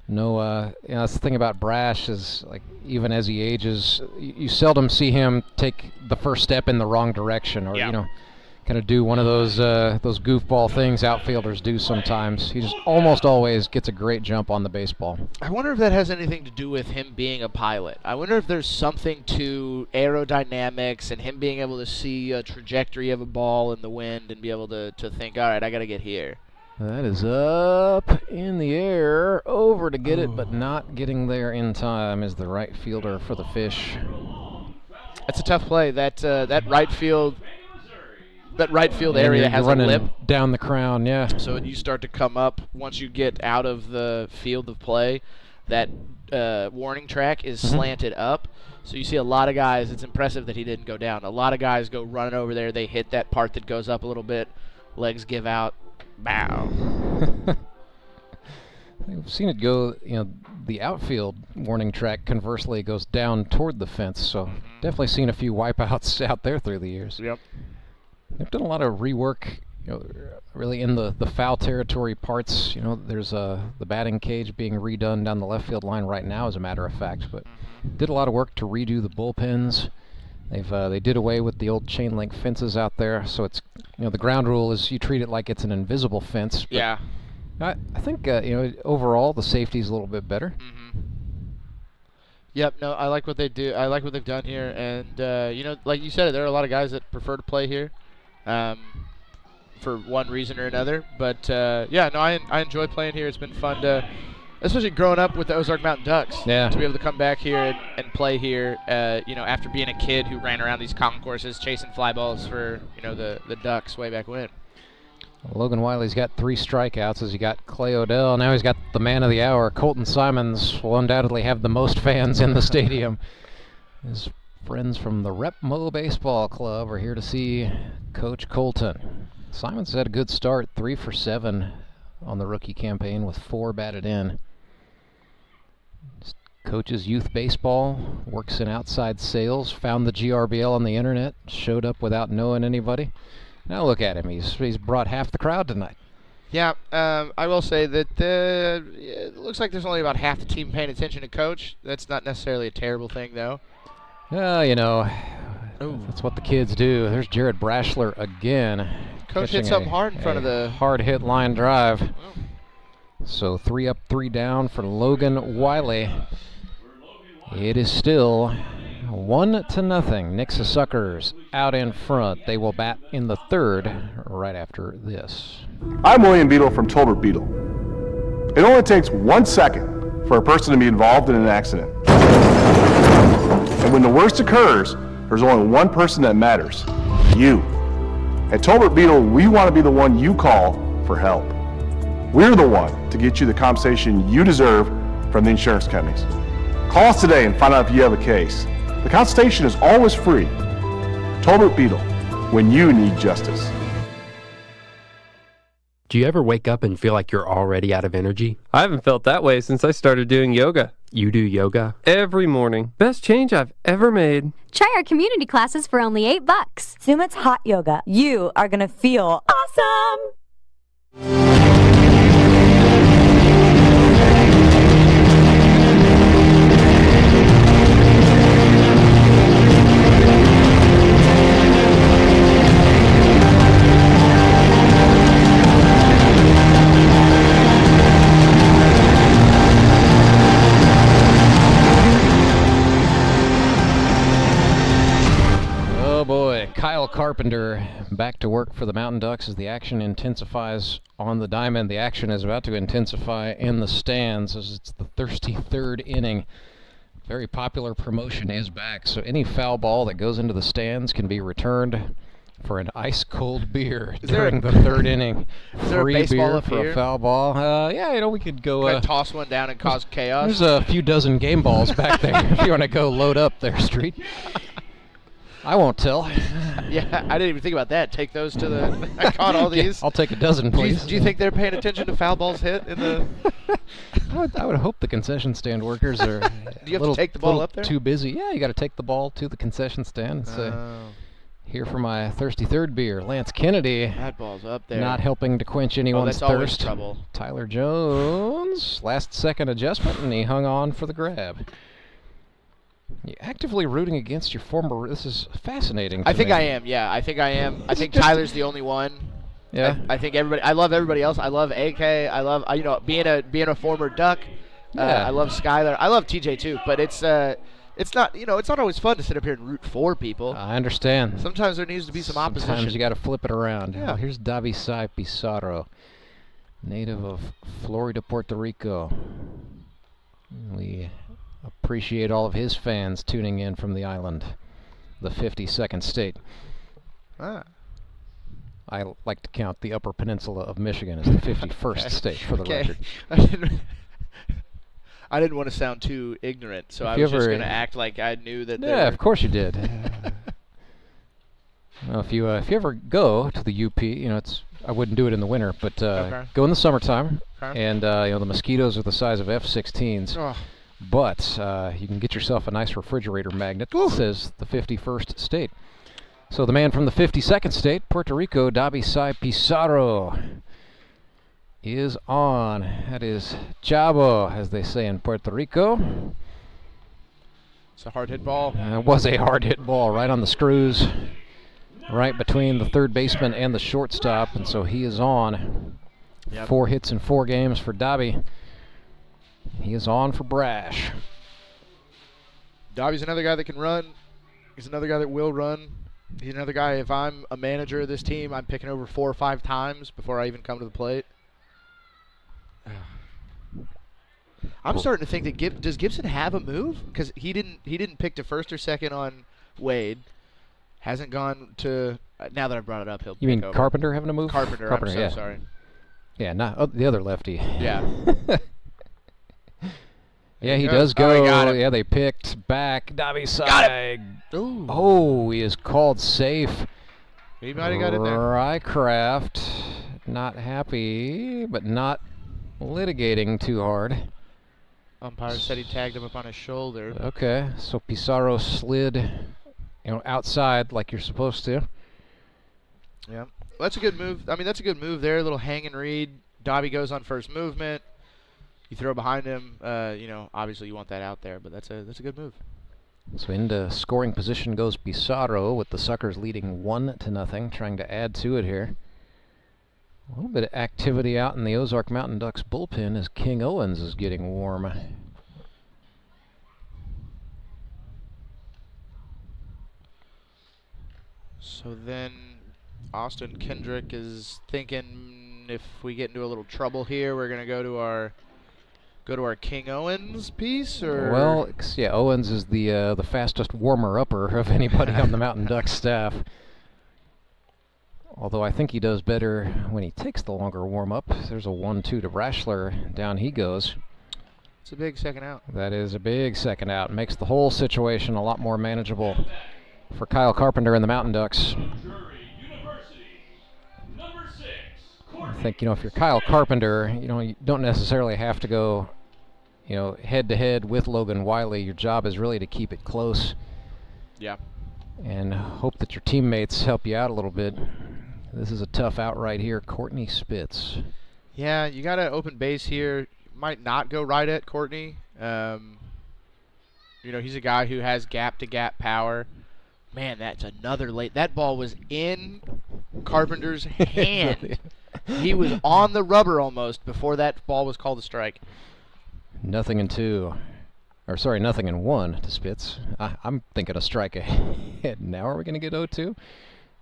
[SPEAKER 2] No, that's the thing about Brash is, like, even as he ages, you seldom see him take the first step in the wrong direction or, you know, kind of do one of those goofball things outfielders do sometimes. He just almost always gets a great jump on the baseball.
[SPEAKER 3] I wonder if that has anything to do with him being a pilot. I wonder if there's something to aerodynamics and him being able to see a trajectory of a ball in the wind and be able to think, all right, I got to get here.
[SPEAKER 2] That is up in the air, over to get it, but not getting there in time is the right fielder for the Fish.
[SPEAKER 3] That's a tough play. That right field area has a lip
[SPEAKER 2] down the crown, yeah.
[SPEAKER 3] So when you start to come up, once you get out of the field of play, that warning track is slanted up. So you see a lot of guys. It's impressive that he didn't go down. A lot of guys go running over there. They hit that part that goes up a little bit. Legs give out. Bow.
[SPEAKER 2] I've seen it go, the outfield warning track conversely goes down toward the fence, so definitely seen a few wipeouts out there through the years.
[SPEAKER 3] Yep.
[SPEAKER 2] They've done a lot of rework, really in the foul territory parts. There's the batting cage being redone down the left field line right now, as a matter of fact, but did a lot of work to redo the bullpens. They did away with the old chain link fences out there, so it's the ground rule is you treat it like it's an invisible fence.
[SPEAKER 3] Yeah.
[SPEAKER 2] I think overall the safety's a little bit better.
[SPEAKER 3] Yep. No, I like what they do. I like what they've done here, and like you said, there are a lot of guys that prefer to play here, for one reason or another. But I enjoy playing here. It's been fun to. Especially growing up with the Ozark Mountain Ducks, to be able to come back here and play here, after being a kid who ran around these concourses chasing fly balls for, the Ducks way back when.
[SPEAKER 2] Logan Wiley's got 3 strikeouts as he got Clay Odell. Now he's got the man of the hour. Colton Simons will undoubtedly have the most fans in the stadium. His friends from the Repmo Baseball Club are here to see Coach Colton. Simons had a good start, 3 for 7 on the rookie campaign with 4 batted in. Coaches youth baseball, works in outside sales, found the GRBL on the internet, showed up without knowing anybody. Now look at him, he's brought half the crowd tonight.
[SPEAKER 3] Yeah, I will say that it looks like there's only about half the team paying attention to Coach. That's not necessarily a terrible thing, though.
[SPEAKER 2] You know, that's what the kids do. There's Jared Brashler again.
[SPEAKER 3] Coach hit something hard in front of the...
[SPEAKER 2] hard hit line drive. So 3 up, 3 down for Logan Wiley. It is still 1-0. Nixa Suckers out in front. They will bat in the 3rd right after this.
[SPEAKER 1] I'm William Beetle from Tolbert Beetle. It only takes 1 second for a person to be involved in an accident. And when the worst occurs, there's only one person that matters: you. At Tolbert Beetle, we want to be the one you call for help. We're the one to get you the compensation you deserve from the insurance companies. Call us today and find out if you have a case. The consultation is always free. Tolbert Beetle, when you need justice.
[SPEAKER 17] Do you ever wake up and feel like you're already out of energy?
[SPEAKER 18] I haven't felt that way since I started doing yoga.
[SPEAKER 17] You do yoga?
[SPEAKER 18] Every morning. Best change I've ever made.
[SPEAKER 11] Try our community classes for only $8. Sumit's Hot Yoga. You are going to feel awesome!
[SPEAKER 2] Kyle Carpenter back to work for the Mountain Ducks as the action intensifies on the diamond. The action is about to intensify in the stands as it's the thirsty 3rd inning. Very popular promotion is back, so any foul ball that goes into the stands can be returned for an ice-cold beer during the 3rd inning.
[SPEAKER 3] Is there
[SPEAKER 2] Free
[SPEAKER 3] a baseball
[SPEAKER 2] beer
[SPEAKER 3] up
[SPEAKER 2] for
[SPEAKER 3] here?
[SPEAKER 2] a foul ball. Yeah, you know, we could go...
[SPEAKER 3] toss one down and cause chaos?
[SPEAKER 2] There's a few dozen game balls back there if you want to go load up there, Street. I won't tell.
[SPEAKER 3] Yeah, I didn't even think about that. Take those to the... I caught all these.
[SPEAKER 2] Yeah, I'll take a dozen, please.
[SPEAKER 3] Do you think they're paying attention to foul balls hit in the...
[SPEAKER 2] I would hope the concession stand workers are
[SPEAKER 3] Do you have to take the ball up there?
[SPEAKER 2] Too busy. Yeah, you got to take the ball to the concession stand and say, here for my thirsty 3rd beer. Lance Kennedy.
[SPEAKER 3] That ball's up there.
[SPEAKER 2] Not helping to quench anyone's
[SPEAKER 3] that's always
[SPEAKER 2] thirst.
[SPEAKER 3] Trouble.
[SPEAKER 2] Tyler Jones, last second adjustment, and he hung on for the grab. You're actively rooting against your former... This is fascinating.
[SPEAKER 3] I think I am, yeah. I think I am. I think Tyler's the only one.
[SPEAKER 2] Yeah.
[SPEAKER 3] I think everybody... I love everybody else. I love AK. I love, you know, being a former Duck. I love Skyler. I love TJ too, but it's not, you know, it's not always fun to sit up here and root for people.
[SPEAKER 2] I understand.
[SPEAKER 3] Sometimes there needs to be some opposition.
[SPEAKER 2] Sometimes you got to flip it around.
[SPEAKER 3] Yeah.
[SPEAKER 2] Well, here's Davisai Pizarro, native of Florida, Puerto Rico. We appreciate all of his fans tuning in from the island, the 52nd state.
[SPEAKER 3] Ah.
[SPEAKER 2] I like to count the Upper Peninsula of Michigan as the 51st state for the record.
[SPEAKER 3] I didn't want to sound too ignorant, so I was just going to act like I knew that.
[SPEAKER 2] Yeah, of course you did. Well, if you ever go to the UP, you know, I wouldn't do it in the winter, but go in the summertime, and you know, the mosquitoes are the size of F-16s.
[SPEAKER 3] Oh.
[SPEAKER 2] But you can get yourself a nice refrigerator magnet that says the 51st state. So the man from the 52nd state, Puerto Rico, Davisai Pizarro, is on. That is Chavo, as they say in Puerto Rico.
[SPEAKER 3] It's a hard hit ball.
[SPEAKER 2] It was a hard hit ball right on the screws, right between the third baseman and the shortstop, and so he is on. Yep. 4 hits in 4 games for Dobby. He is on for Brash.
[SPEAKER 3] Dobby's another guy that can run. He's another guy that will run. He's another guy, if I'm a manager of this team, I'm picking over 4 or 5 times before I even come to the plate. I'm starting to think that does Gibson have a move? Because he didn't pick to first or second on Wade. Hasn't gone to now that I've brought it up, he'll.
[SPEAKER 2] You mean
[SPEAKER 3] pick over.
[SPEAKER 2] Carpenter having to move?
[SPEAKER 3] Carpenter. I'm so sorry.
[SPEAKER 2] Yeah, not the other lefty.
[SPEAKER 3] Yeah.
[SPEAKER 2] Yeah, he does go.
[SPEAKER 3] Oh, he got it.
[SPEAKER 2] Yeah, they picked back. Dobby
[SPEAKER 3] Got
[SPEAKER 2] side.
[SPEAKER 3] Ooh.
[SPEAKER 2] Oh, he is called safe.
[SPEAKER 3] He might have got in there.
[SPEAKER 2] Rycraft, not happy, but not litigating too hard.
[SPEAKER 3] Umpire said he tagged him up on his shoulder.
[SPEAKER 2] Okay, so Pizarro slid, outside like you're supposed to.
[SPEAKER 3] Yeah, well, that's a good move. I mean, that's a good move there. A little hang and read. Dobby goes on first movement. You throw behind him. Obviously you want that out there, but that's a good move.
[SPEAKER 2] So into scoring position goes Pizarro with the Suckers leading 1-0, trying to add to it here. A little bit of activity out in the Ozark Mountain Ducks bullpen as King Owens is getting warm.
[SPEAKER 3] So then Austin Kendrick is thinking if we get into a little trouble here, we're gonna go to our King Owens piece, or
[SPEAKER 2] well, yeah, Owens is the fastest warmer-upper of anybody on the Mountain Ducks staff. Although I think he does better when he takes the longer warm-up. There's a 1-2 to Brashler. Down he goes.
[SPEAKER 3] It's a big second out.
[SPEAKER 2] That is a big second out. Makes the whole situation a lot more manageable for Kyle Carpenter and the Mountain Ducks. I think, if you're Kyle Carpenter, you don't necessarily have to go, head-to-head with Logan Wiley. Your job is really to keep it close.
[SPEAKER 3] Yeah.
[SPEAKER 2] And hope that your teammates help you out a little bit. This is a tough out right here. Courtney Spitz.
[SPEAKER 3] Yeah, you got to open base here. Might not go right at Courtney. He's a guy who has gap-to-gap power. Man, that's another late. That ball was in Carpenter's hand. He was on the rubber almost before that ball was called a strike.
[SPEAKER 2] 0-2. Or sorry, 0-1 to Spitz. I'm thinking a strike ahead. Now are we going to get 0-2?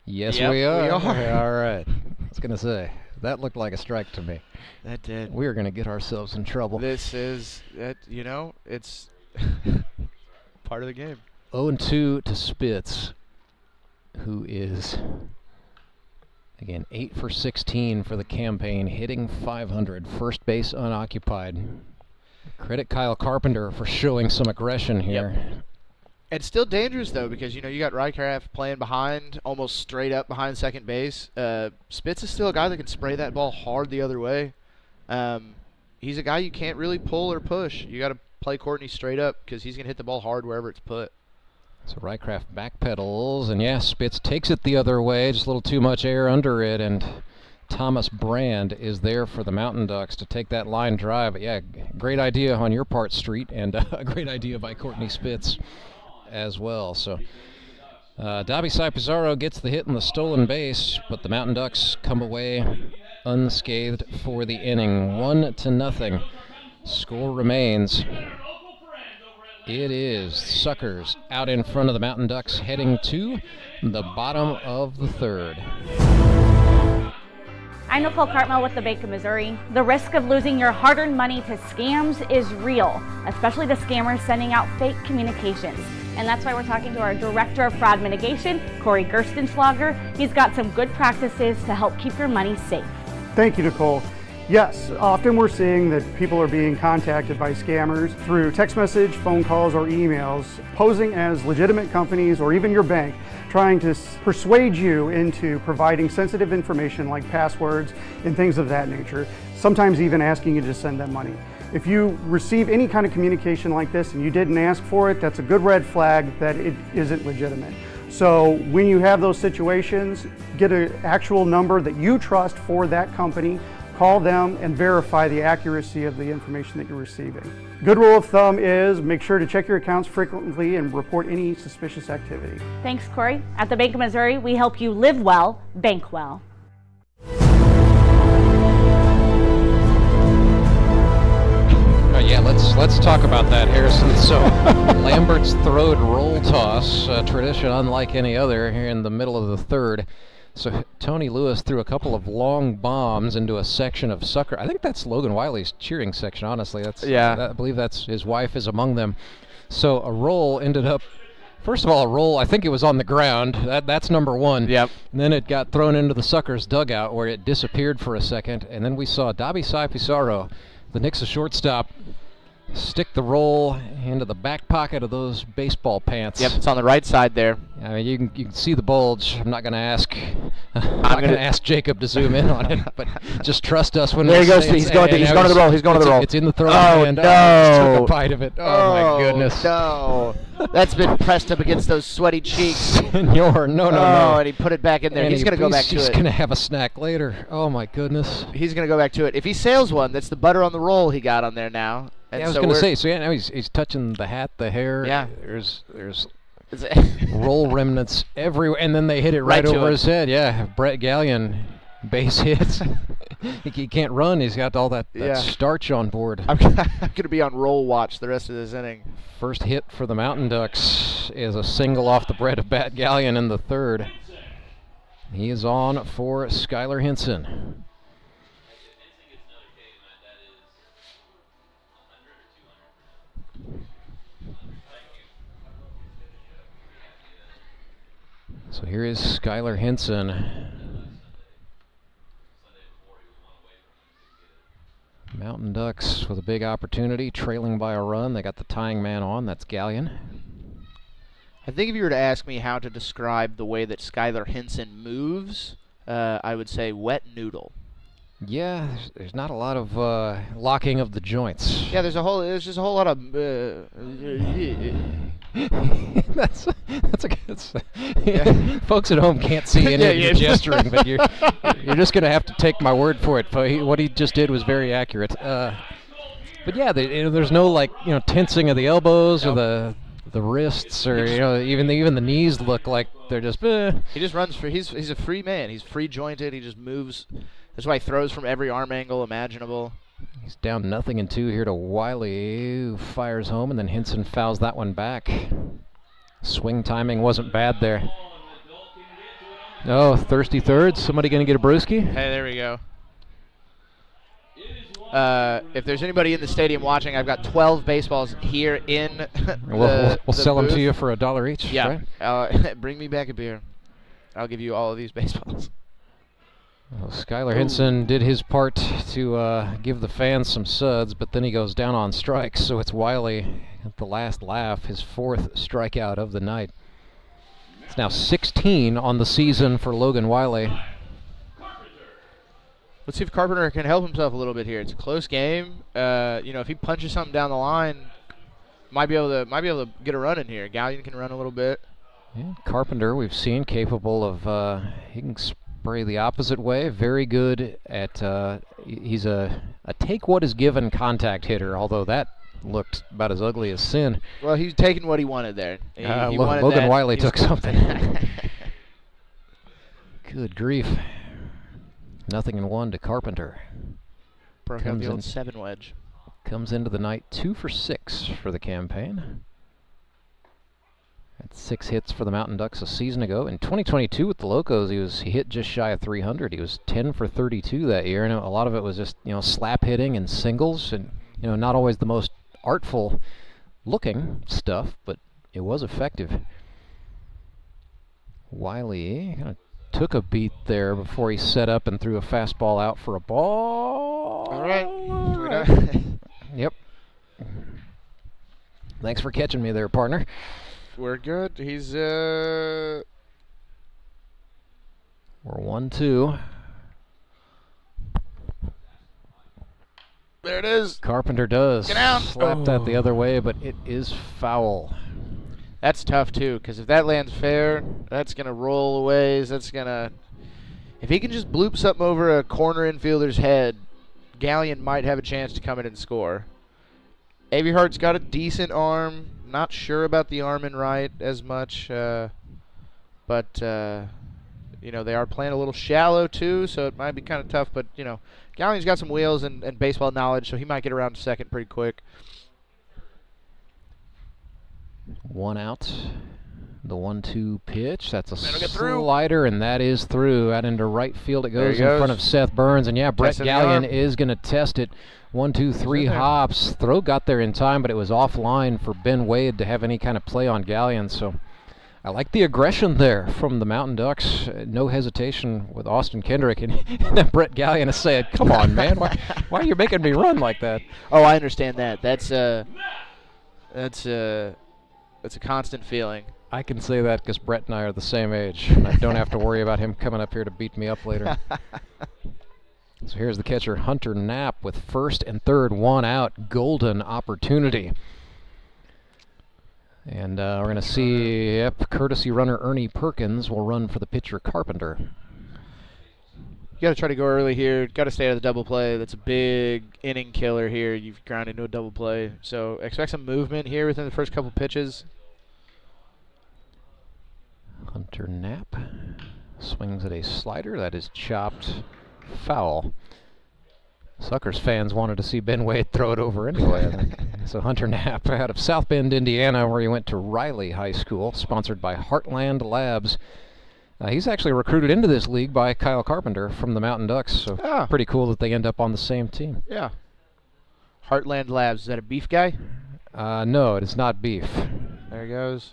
[SPEAKER 2] Yes,
[SPEAKER 3] yep,
[SPEAKER 2] we are.
[SPEAKER 3] We are.
[SPEAKER 2] All right. I was going to say, that looked like a strike to me.
[SPEAKER 3] That did.
[SPEAKER 2] We're going to get ourselves in trouble.
[SPEAKER 3] This is, it's part of the game.
[SPEAKER 2] 0-2 to Spitz, who is, again, 8 for 16 for the campaign, hitting .500, first base unoccupied. Credit Kyle Carpenter for showing some aggression here.
[SPEAKER 3] Yep. It's still dangerous, though, because, you got Rycraft playing behind, almost straight up behind second base. Spitz is still a guy that can spray that ball hard the other way. He's a guy you can't really pull or push. You got to play Courtney straight up because he's going to hit the ball hard wherever it's put.
[SPEAKER 2] So Rycraft backpedals, and yeah, Spitz takes it the other way, just a little too much air under it, and Thomas Brand is there for the Mountain Ducks to take that line drive. But yeah, great idea on your part, Street, and a great idea by Courtney Spitz as well. So Dobby Pizarro gets the hit in the stolen base, but the Mountain Ducks come away unscathed for the inning. 1-0. Score remains. It is Suckers out in front of the Mountain Ducks, heading to the bottom of the third.
[SPEAKER 12] I'm Nicole Cartmel with the Bank of Missouri. The risk of losing your hard-earned money to scams is real, especially the scammers sending out fake communications. And that's why we're talking to our Director of Fraud Mitigation, Corey Gerstenschlager. He's got some good practices to help keep your money safe.
[SPEAKER 19] Thank you, Nicole. Yes, often we're seeing that people are being contacted by scammers through text message, phone calls, or emails, posing as legitimate companies or even your bank, trying to persuade you into providing sensitive information like passwords and things of that nature, sometimes even asking you to send them money. If you receive any kind of communication like this and you didn't ask for it, that's a good red flag that it isn't legitimate. So when you have those situations, get an actual number that you trust for that company, call them and verify the accuracy of the information that you're receiving. Good rule of thumb is make sure to check your accounts frequently and report any suspicious activity.
[SPEAKER 12] Thanks, Corey. At the Bank of Missouri, we help you live well, bank well.
[SPEAKER 2] Yeah, let's talk about that, Harrison. So Lambert's throwed roll toss, tradition unlike any other, here in the middle of the third. So Tony Lewis threw a couple of long bombs into a section of Sucker. I think that's Logan Wiley's cheering section, honestly. I believe that's his wife is among them. So a roll ended up First of all, a roll, I think it was on the ground. That's number one.
[SPEAKER 3] Yep.
[SPEAKER 2] And then it got thrown into the sucker's dugout where it disappeared for a second. And then we saw Dabi Sai Pizarro, the Nixa shortstop, stick the roll into the back pocket of those baseball pants.
[SPEAKER 3] Yep, it's on the right side there.
[SPEAKER 2] I mean, you can see the bulge. I'm not going to ask. I'm not going to ask Jacob to zoom in on it, but just trust us when
[SPEAKER 3] there
[SPEAKER 2] we
[SPEAKER 3] he goes.
[SPEAKER 2] say
[SPEAKER 3] He's going to the roll. He's going to the roll.
[SPEAKER 2] It's in the throw.
[SPEAKER 3] Oh
[SPEAKER 2] hand.
[SPEAKER 3] no!
[SPEAKER 2] Just took a bite of it. Oh my goodness!
[SPEAKER 3] No, that's been pressed up against those sweaty cheeks.
[SPEAKER 2] Senor, no.
[SPEAKER 3] And he put it back in there. He's going to go back to it.
[SPEAKER 2] He's going to have a snack later. Oh my goodness!
[SPEAKER 3] He's going to go back to it. If he sails one, that's the butter on the roll he got on there now. And
[SPEAKER 2] yeah, I was going to say. So yeah, now he's touching the hat, the hair.
[SPEAKER 3] Yeah.
[SPEAKER 2] There's roll remnants everywhere, and then they hit it right over his head. Yeah, Brett Gallion, base hits. He can't run. He's got all that starch on board.
[SPEAKER 3] I'm going to be on roll watch the rest of this inning.
[SPEAKER 2] First hit for the Mountain Ducks is a single off the bread of Bat Gallion in the third. He is on for Skylar Henson. So here is Skylar Henson. Mountain Ducks with a big opportunity, trailing by a run. They got the tying man on. That's Gallion.
[SPEAKER 3] I think if you were to ask me how to describe the way that Skylar Henson moves, I would say wet noodle.
[SPEAKER 2] Yeah, there's not a lot of locking of the joints.
[SPEAKER 3] Yeah, there's just a whole lot of.
[SPEAKER 2] that's folks at home can't see any of your gesturing, but you're just gonna have to take my word for it. What he just did was very accurate. But yeah, there's no tensing of the elbows or the wrists or even the knees look like they're just.
[SPEAKER 3] He just runs for. He's a free man. He's free jointed. He just moves. That's why he throws from every arm angle imaginable.
[SPEAKER 2] He's down 0-2 here to Wiley, who fires home, and then Henson fouls that one back. Swing timing wasn't bad there. Oh, thirsty third. Somebody going to get a brewski?
[SPEAKER 3] Hey, there we go. If there's anybody in the stadium watching, I've got 12 baseballs here in
[SPEAKER 2] we'll sell
[SPEAKER 3] booth.
[SPEAKER 2] them to you for $1 each.
[SPEAKER 3] Yeah.
[SPEAKER 2] Right?
[SPEAKER 3] Bring me back a beer. I'll give you all of these baseballs.
[SPEAKER 2] Well, Skylar Henson did his part to give the fans some suds, but then he goes down on strikes, so it's Wiley at the last laugh, his fourth strikeout of the night. It's now 16 on the season for Logan Wiley.
[SPEAKER 3] Let's see if Carpenter can help himself a little bit here. It's a close game. If he punches something down the line, might be able to get a run in here. Gallion can run a little bit.
[SPEAKER 2] Yeah, Carpenter, we've seen capable of he can spray the opposite way. Very good at he's a take what is given contact hitter, although that looked about as ugly as sin.
[SPEAKER 3] Well, he's taking what he wanted there. He wanted
[SPEAKER 2] Logan
[SPEAKER 3] that.
[SPEAKER 2] Wiley took something. Good grief. 0-1 to Carpenter.
[SPEAKER 3] Broke out the old 7 wedge.
[SPEAKER 2] Comes into the night 2 for 6 for the campaign. That's 6 hits for the Mountain Ducks a season ago. In 2022 with the Locos, he hit just shy of 300. He was 10 for 32 that year, and a lot of it was just slap hitting and singles, and not always the most artful looking stuff, but it was effective. Wiley kind of took a beat there before he set up and threw a fastball out for a ball.
[SPEAKER 3] All right.
[SPEAKER 2] Yep. Thanks for catching me there, partner.
[SPEAKER 3] We're good. He's
[SPEAKER 2] We're 1-2.
[SPEAKER 3] There it is.
[SPEAKER 2] Carpenter does.
[SPEAKER 3] Get out.
[SPEAKER 2] Slap that the other way, but it is foul.
[SPEAKER 3] That's tough too, because if that lands fair, that's gonna roll a ways. That's gonna. If he can just bloop something over a corner infielder's head, Gallion might have a chance to come in and score. Avihart's got a decent arm. Not sure about the arm and right as much, but they are playing a little shallow too, so it might be kind of tough. But Gallion's got some wheels and baseball knowledge, so he might get around to second pretty quick.
[SPEAKER 2] 1 out. The 1-2 pitch. That's a slider, and that is through. Out into right field it goes in front of Seth Burns. And yeah, Brett Gallion is going to test it. 1, 2, 3 hops. Throw got there in time, but it was offline for Ben Wade to have any kind of play on Gallion. So I like the aggression there from the Mountain Ducks. No hesitation with Austin Kendrick, and then Brett Gallion said, "Come on, man, why are you making me run like that?"
[SPEAKER 3] Oh, I understand that. That's a constant feeling.
[SPEAKER 2] I can say that because Brett and I are the same age, and I don't have to worry about him coming up here to beat me up later. So here's the catcher, Hunter Knapp, with first and third, one out, golden opportunity. And we're going to see, courtesy runner Ernie Perkins will run for the pitcher Carpenter.
[SPEAKER 3] You got to try to go early here. Got to stay out of the double play. That's a big inning killer here. You've grounded into a double play. So expect some movement here within the first couple pitches.
[SPEAKER 2] Hunter Knapp swings at a slider that is chopped foul. Suckers fans wanted to see Ben Wade throw it over anyway, I think. So Hunter Knapp out of South Bend, Indiana, where he went to Riley High School, sponsored by Heartland Labs. He's actually recruited into this league by Kyle Carpenter from the Mountain Ducks, so pretty cool that they end up on the same team.
[SPEAKER 3] Yeah. Heartland Labs, is that a beef guy?
[SPEAKER 2] No, it is not beef.
[SPEAKER 3] There he goes.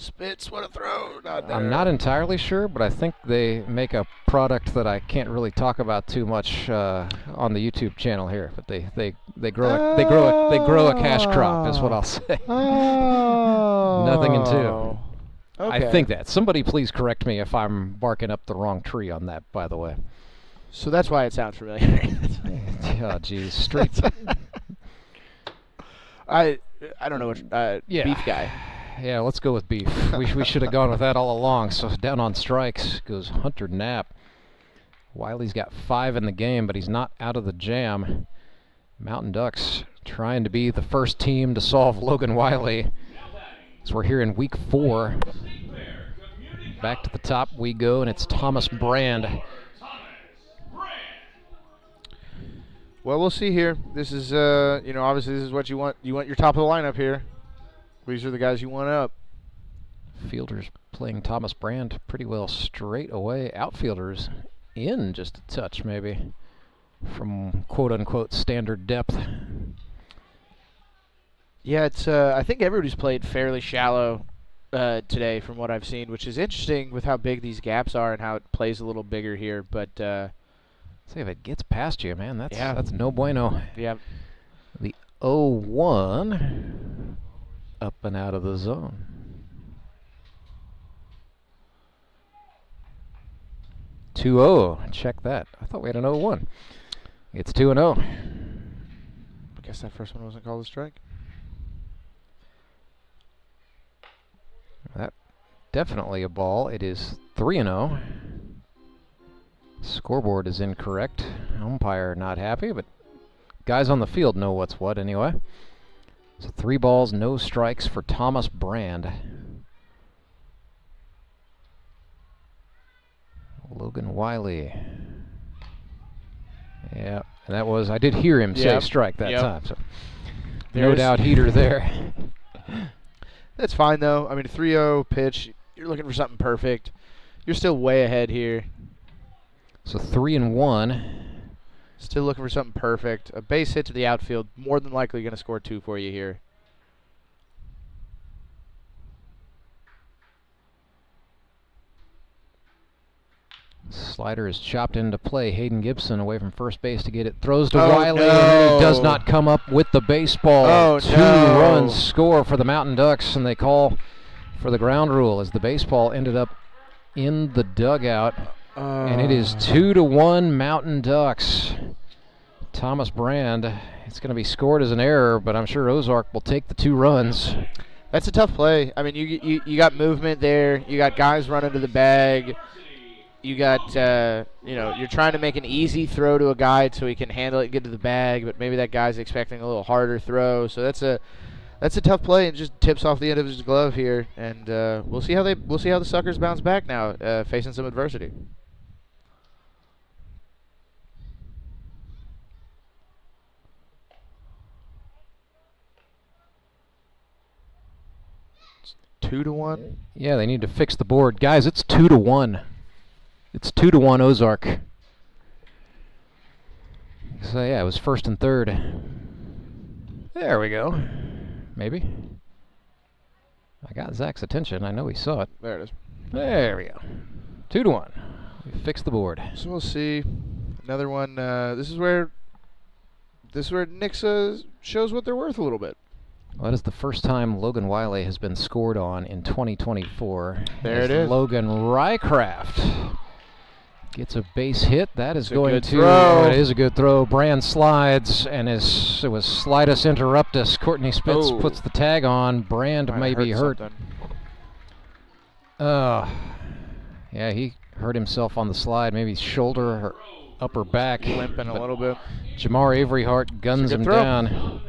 [SPEAKER 3] Spits, what a throw! Not there.
[SPEAKER 2] I'm not entirely sure, but I think they make a product that I can't really talk about too much on the YouTube channel here. But they grow a cash crop, is what I'll say.
[SPEAKER 3] Oh.
[SPEAKER 2] Nothing in two.
[SPEAKER 3] Okay.
[SPEAKER 2] I think that. Somebody please correct me if I'm barking up the wrong tree on that, by the way.
[SPEAKER 3] So that's why it sounds familiar.
[SPEAKER 2] Oh, geez, straight.
[SPEAKER 3] I don't know which beef guy.
[SPEAKER 2] Yeah, let's go with beef. we should have gone with that all along. So down on strikes goes Hunter Knapp. Wiley's got 5 in the game, but he's not out of the jam. Mountain Ducks trying to be the first team to solve Logan Wiley. So we're here in week 4. Back to the top we go, and it's Thomas Brand.
[SPEAKER 3] Well, we'll see here. This is, obviously this is what you want. You want your top of the lineup here. These are the guys you want up.
[SPEAKER 2] Fielders playing Thomas Brand pretty well straight away. Outfielders in just a touch maybe from quote-unquote standard depth.
[SPEAKER 3] Yeah, it's. I think everybody's played fairly shallow today from what I've seen, which is interesting with how big these gaps are and how it plays a little bigger here. But
[SPEAKER 2] see if it gets past you, man. That's no bueno.
[SPEAKER 3] Yeah.
[SPEAKER 2] The 0-1 up and out of the zone. Check that. I thought we had an 0-1. It's 2-0.
[SPEAKER 3] I guess that first one wasn't called a strike.
[SPEAKER 2] That definitely a ball. It is 3-0. Scoreboard is incorrect. Umpire not happy, but guys on the field know what's what anyway. So 3 balls, no strikes for Thomas Brand. Logan Wiley. Yeah, and that was, I did hear him say strike that time. So no doubt heater there.
[SPEAKER 3] That's fine though. I mean, a 3-0 pitch, you're looking for something perfect. You're still way ahead here.
[SPEAKER 2] So 3-1.
[SPEAKER 3] Still looking for something perfect. A base hit to the outfield, more than likely going to score 2 for you here.
[SPEAKER 2] Slider is chopped into play. Hayden Gibson away from first base to get it. Throws to Wiley, and he does not come up with the baseball. 2 runs score for the Mountain Ducks, and they call for the ground rule as the baseball ended up in the dugout. And it is 2-1 Mountain Ducks. Thomas Brand, it's going to be scored as an error, but I'm sure Ozark will take the 2 runs.
[SPEAKER 3] That's a tough play. I mean, you got movement there. You got guys running to the bag. You got, you're trying to make an easy throw to a guy so he can handle it and get to the bag, but maybe that guy's expecting a little harder throw. So that's a tough play and just tips off the end of his glove here. And we'll see how the Suckers bounce back now, facing some adversity. It's 2-1.
[SPEAKER 2] Yeah, they need to fix the board, guys. It's 2-1. It's 2-1 Ozark. So yeah, it was first and third. There we go. Maybe. I got Zach's attention. I know he saw it.
[SPEAKER 3] There it is.
[SPEAKER 2] There we go. 2-1. We fixed the board.
[SPEAKER 3] So we'll see. Another one. This is where Nixa shows what they're worth a little bit.
[SPEAKER 2] Well, that is the first time Logan Wiley has been scored on in 2024.
[SPEAKER 3] There it is.
[SPEAKER 2] Logan Rycraft gets a base hit. That is going
[SPEAKER 3] good
[SPEAKER 2] to.
[SPEAKER 3] throw.
[SPEAKER 2] It is a good throw. Brand slides, and it was Slidus Interruptus. Courtney Spitz puts the tag on. Brand may be hurt. Yeah, he hurt himself on the slide. Maybe shoulder or upper back.
[SPEAKER 3] Limping a little bit.
[SPEAKER 2] Jamar Avery Hart guns him down.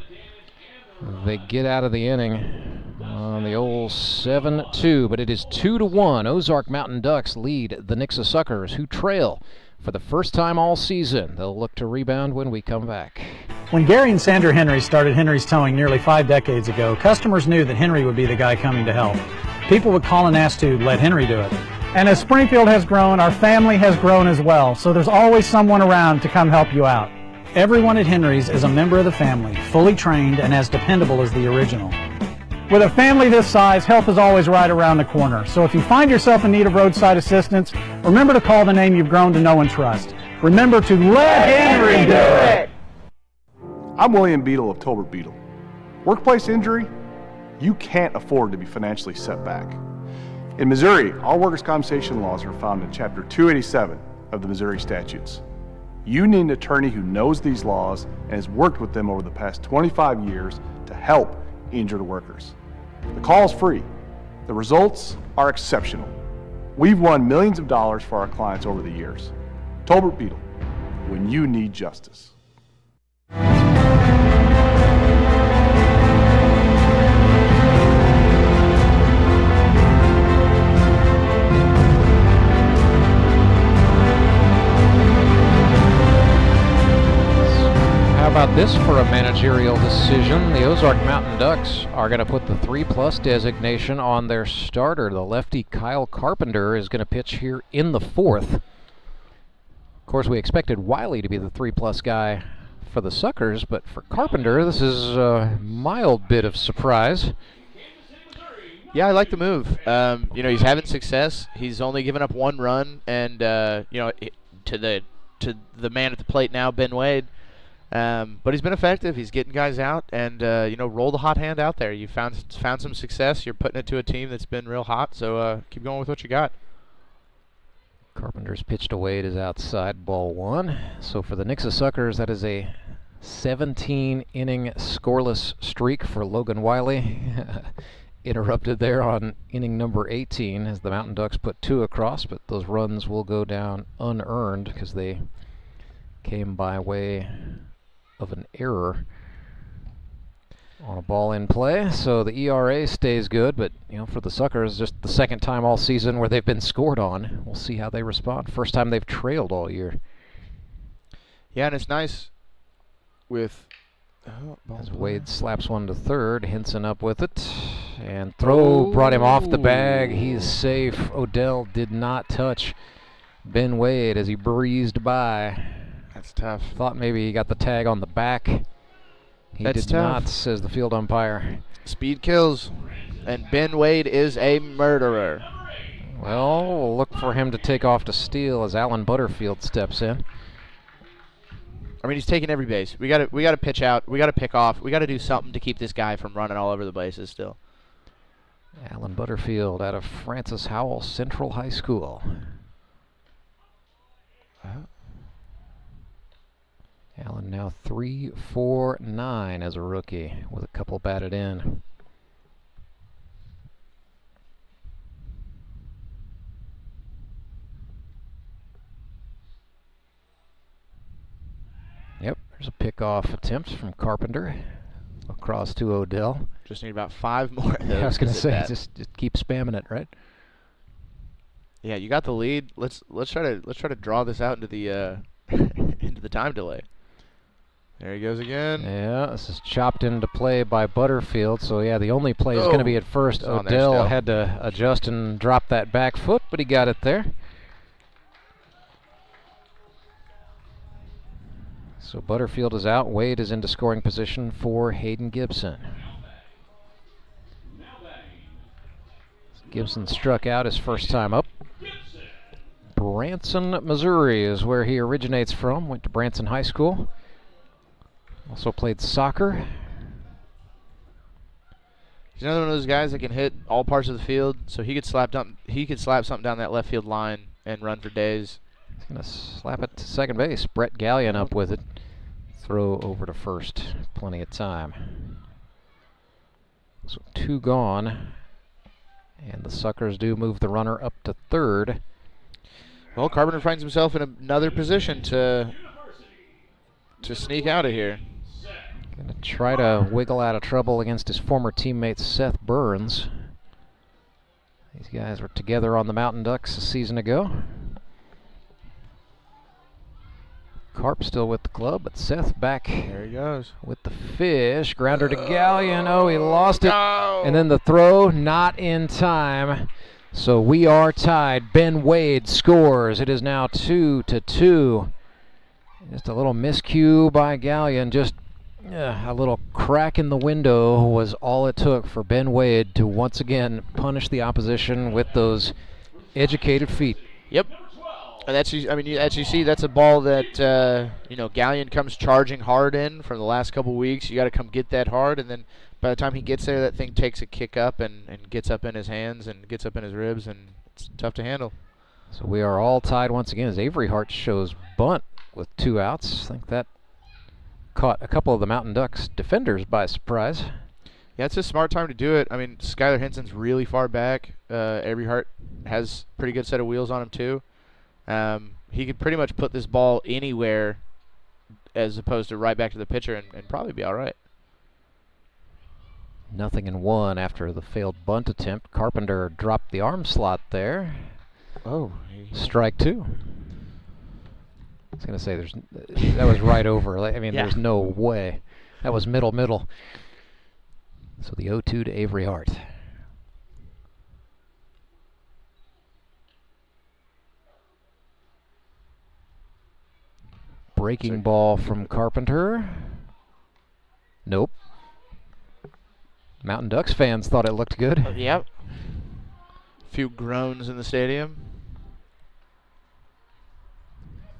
[SPEAKER 2] They get out of the inning on the old 7-2, but it is 2-1. Ozark Mountain Ducks lead the Nixa Suckers, who trail for the first time all season. They'll look to rebound when we come back.
[SPEAKER 15] When Gary and Sandra Henry started Henry's Towing nearly 5 decades ago, customers knew that Henry would be the guy coming to help. People would call and ask to let Henry do it. And as Springfield has grown, our family has grown as well, so there's always someone around to come help you out. Everyone at Henry's is a member of the family, fully trained and as dependable as the original. With a family this size, help is always right around the corner. So if you find yourself in need of roadside assistance, remember to call the name you've grown to know and trust. Remember to let Henry do it!
[SPEAKER 1] I'm William Beadle of Tolbert Beadle. Workplace injury? You can't afford to be financially set back. In Missouri, all workers' compensation laws are found in Chapter 287 of the Missouri statutes. You need an attorney who knows these laws and has worked with them over the past 25 years to help injured workers. The call is free. The results are exceptional. We've won millions of dollars for our clients over the years. Tolbert Beadle, when you need justice.
[SPEAKER 2] How about this for a managerial decision? The Ozark Mountain Ducks are going to put the 3+ designation on their starter. The lefty Kyle Carpenter is going to pitch here in the 4th. Of course, we expected Wiley to be the 3+ guy for the Suckers, but for Carpenter, this is a mild bit of surprise.
[SPEAKER 3] Yeah, I like the move. He's having success. He's only given up 1 run, and to the man at the plate now, Ben Wade. But he's been effective. He's getting guys out, and roll the hot hand out there. You found some success. You're putting it to a team that's been real hot. So keep going with what you got.
[SPEAKER 2] Carpenter's pitch to Wade is outside, ball 1. So for the Nixa Suckers, that is a 17-inning scoreless streak for Logan Wiley. Interrupted there on inning number 18 as the Mountain Ducks put 2 across, but those runs will go down unearned because they came by way of an error on a ball in play. So the ERA stays good, but for the Suckers, just the second time all season where they've been scored on. We'll see how they respond. First time they've trailed all year.
[SPEAKER 3] Yeah, and it's nice with
[SPEAKER 2] as Wade slaps one to third, Henson up with it, and throw brought him off the bag. He's safe. Odell did not touch Ben Wade as he breezed by.
[SPEAKER 3] That's tough.
[SPEAKER 2] Thought maybe he got the tag on the back. He
[SPEAKER 3] That's
[SPEAKER 2] did
[SPEAKER 3] tough.
[SPEAKER 2] not, says the field umpire.
[SPEAKER 3] Speed kills, and Ben Wade is a murderer.
[SPEAKER 2] Well, we'll look for him to take off to steal as Alan Butterfield steps in.
[SPEAKER 3] I mean, he's taking every base. We got to pitch out. We got to pick off. We got to do something to keep this guy from running all over the bases still.
[SPEAKER 2] Alan Butterfield out of Francis Howell Central High School. Allen now 3 for 9 as a rookie with a couple batted in. Yep, there's a pickoff attempt from Carpenter across to Odell.
[SPEAKER 3] Just need about 5 more of those.
[SPEAKER 2] Yeah, I was going to say, just keep spamming it, right?
[SPEAKER 3] Yeah, you got the lead. Let's try to draw this out into the into the time delay. There he goes again.
[SPEAKER 2] Yeah, this is chopped into play by Butterfield. So, yeah, the only play is going to be at first. Odell had to adjust and drop that back foot, but he got it there. So Butterfield is out. Wade is into scoring position for Hayden Gibson. Gibson struck out his first time up. Branson, Missouri is where he originates from. Went to Branson High School. Also played soccer.
[SPEAKER 3] He's another one of those guys that can hit all parts of the field, so he could slap something down that left field line and run for days.
[SPEAKER 2] He's going to slap it to second base. Brett Gallion up with it. Throw over to first. Plenty of time. So 2 gone. And the Suckers do move the runner up to third.
[SPEAKER 3] Well, Carpenter finds himself in another position to sneak out of here.
[SPEAKER 2] Gonna try to wiggle out of trouble against his former teammate Seth Burns. These guys were together on the Mountain Ducks a season ago. Carp still with the club, but Seth back.
[SPEAKER 3] There he goes.
[SPEAKER 2] With the fish. Grounder to Gallion. Oh, he lost it. And then the throw not in time. So we are tied. Ben Wade scores. It is now 2-2. Just a little miscue by Gallion. Just a little crack in the window was all it took for Ben Wade to once again punish the opposition with those educated feet.
[SPEAKER 3] Yep. And as you see, that's a ball that Gallion comes charging hard in from the last couple weeks. You got to come get that hard, and then by the time he gets there, that thing takes a kick up and gets up in his hands and gets up in his ribs, and it's tough to handle.
[SPEAKER 2] So we are all tied once again as Avery Hart shows bunt with 2 outs. I think that caught a couple of the Mountain Ducks defenders by surprise.
[SPEAKER 3] Yeah, it's a smart time to do it. I mean, Skylar Henson's really far back. Avery Hart has a pretty good set of wheels on him, too. He could pretty much put this ball anywhere as opposed to right back to the pitcher and probably be all right.
[SPEAKER 2] 0-1 after the failed bunt attempt. Carpenter dropped the arm slot there.
[SPEAKER 3] Oh.
[SPEAKER 2] Strike 2. I was going to say that was right over. I mean, There's no way. That was middle. So the 0-2 to Avery Hart. Breaking ball from Carpenter. Nope. Mountain Ducks fans thought it looked good.
[SPEAKER 3] Yep. A few groans in the stadium.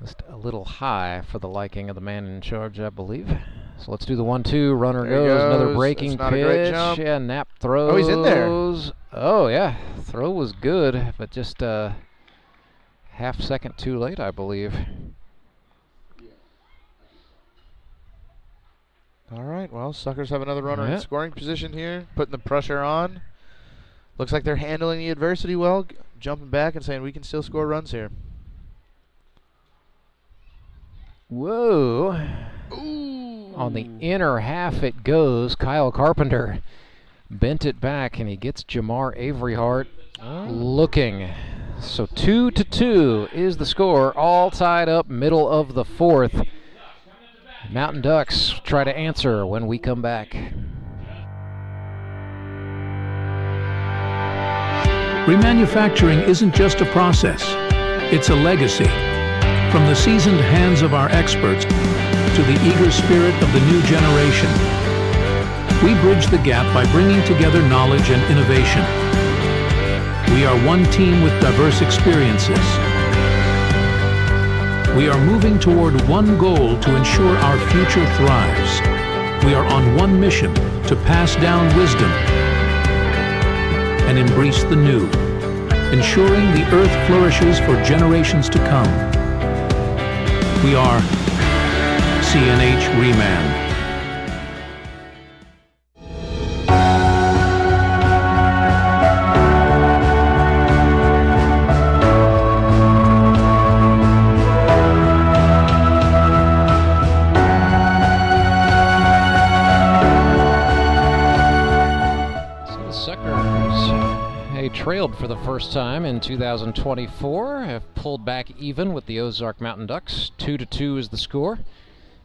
[SPEAKER 2] Just a little high for the liking of the man in charge, I believe. So let's do the 1-2. Runner goes. Another breaking pitch. Yeah, Knapp throws.
[SPEAKER 3] Oh, he's in there.
[SPEAKER 2] Oh, yeah. Throw was good, but just a half second too late, I believe.
[SPEAKER 3] All right, well, Suckers have another runner in scoring position here, putting the pressure on. Looks like they're handling the adversity well, jumping back and saying we can still score runs here.
[SPEAKER 2] Whoa.
[SPEAKER 3] Ooh.
[SPEAKER 2] On the inner half it goes. Kyle Carpenter bent it back, and he gets Jamar Avery Hart looking. So 2-2 is the score, all tied up middle of the 4th. Mountain Ducks try to answer when we come back.
[SPEAKER 20] Remanufacturing isn't just a process, it's a legacy. From the seasoned hands of our experts to the eager spirit of the new generation, we bridge the gap by bringing together knowledge and innovation. We are one team with diverse experiences. We are moving toward one goal to ensure our future thrives. We are on one mission to pass down wisdom and embrace the new, ensuring the earth flourishes for generations to come. We are CNH Reman.
[SPEAKER 2] Trailed for the first time in 2024, have pulled back even with the Ozark Mountain Ducks. 2-2 is the score.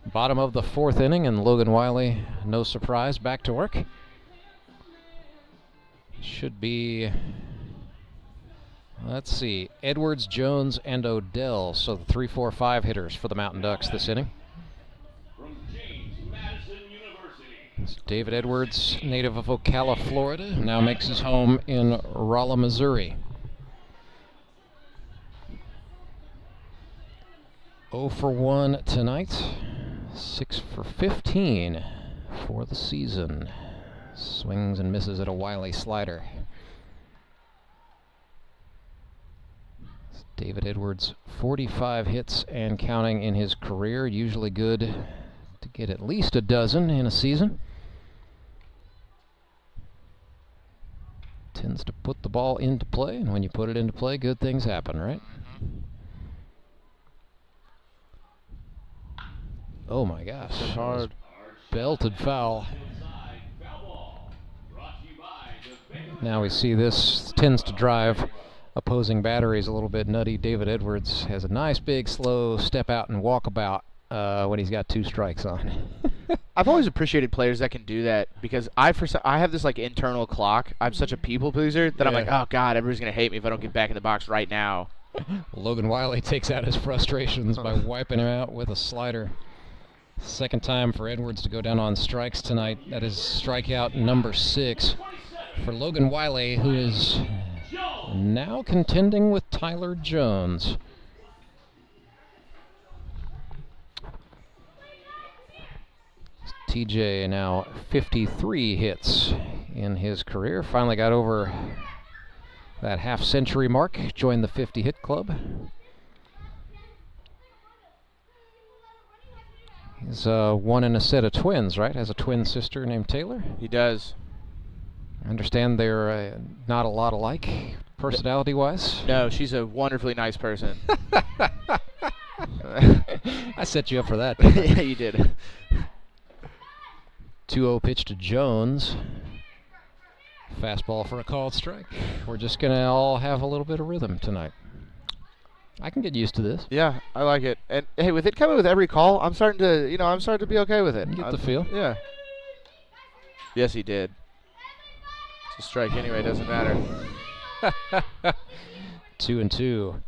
[SPEAKER 2] Bottom of the 4th inning, and Logan Wiley, no surprise, back to work. Should be, let's see, Edwards, Jones, and Odell. So the 3-4-5 hitters for the Mountain Ducks this inning. David Edwards, native of Ocala, Florida, now makes his home in Rolla, Missouri. 0 for 1 tonight, 6 for 15 for the season. Swings and misses at a Wiley slider. David Edwards, 45 hits and counting in his career, usually good to get at least a dozen in a season. Tends to put the ball into play, and when you put it into play, good things happen, right? Oh my gosh.
[SPEAKER 3] Hard.
[SPEAKER 2] Belted foul. Now we see this tends to drive opposing batteries a little bit nutty. David Edwards has a nice big slow step out and walkabout when he's got 2 strikes on.
[SPEAKER 3] I've always appreciated players that can do that because I have this like internal clock. I'm such a people pleaser that I'm like, oh God, everybody's gonna hate me if I don't get back in the box right now.
[SPEAKER 2] Logan Wiley takes out his frustrations by wiping him out with a slider. Second time for Edwards to go down on strikes tonight. That is strikeout number 6 for Logan Wiley, who is now contending with Tyler Jones. TJ now 53 hits in his career. Finally got over that half-century mark. Joined the 50-hit club. He's one in a set of twins, right? Has a twin sister named Taylor.
[SPEAKER 3] He does.
[SPEAKER 2] I understand they're not a lot alike, personality-wise.
[SPEAKER 3] No, she's a wonderfully nice person.
[SPEAKER 2] I set you up for that.
[SPEAKER 3] Yeah, you did.
[SPEAKER 2] 2-0 pitch to Jones. Fastball for a called strike. We're just going to all have a little bit of rhythm tonight. I can get used to this.
[SPEAKER 3] Yeah, I like it. And hey, with it coming with every call, I'm starting to be okay with it.
[SPEAKER 2] You get the feel.
[SPEAKER 3] Yeah. Yes, he did. It's a strike anyway, doesn't matter.
[SPEAKER 2] 2-2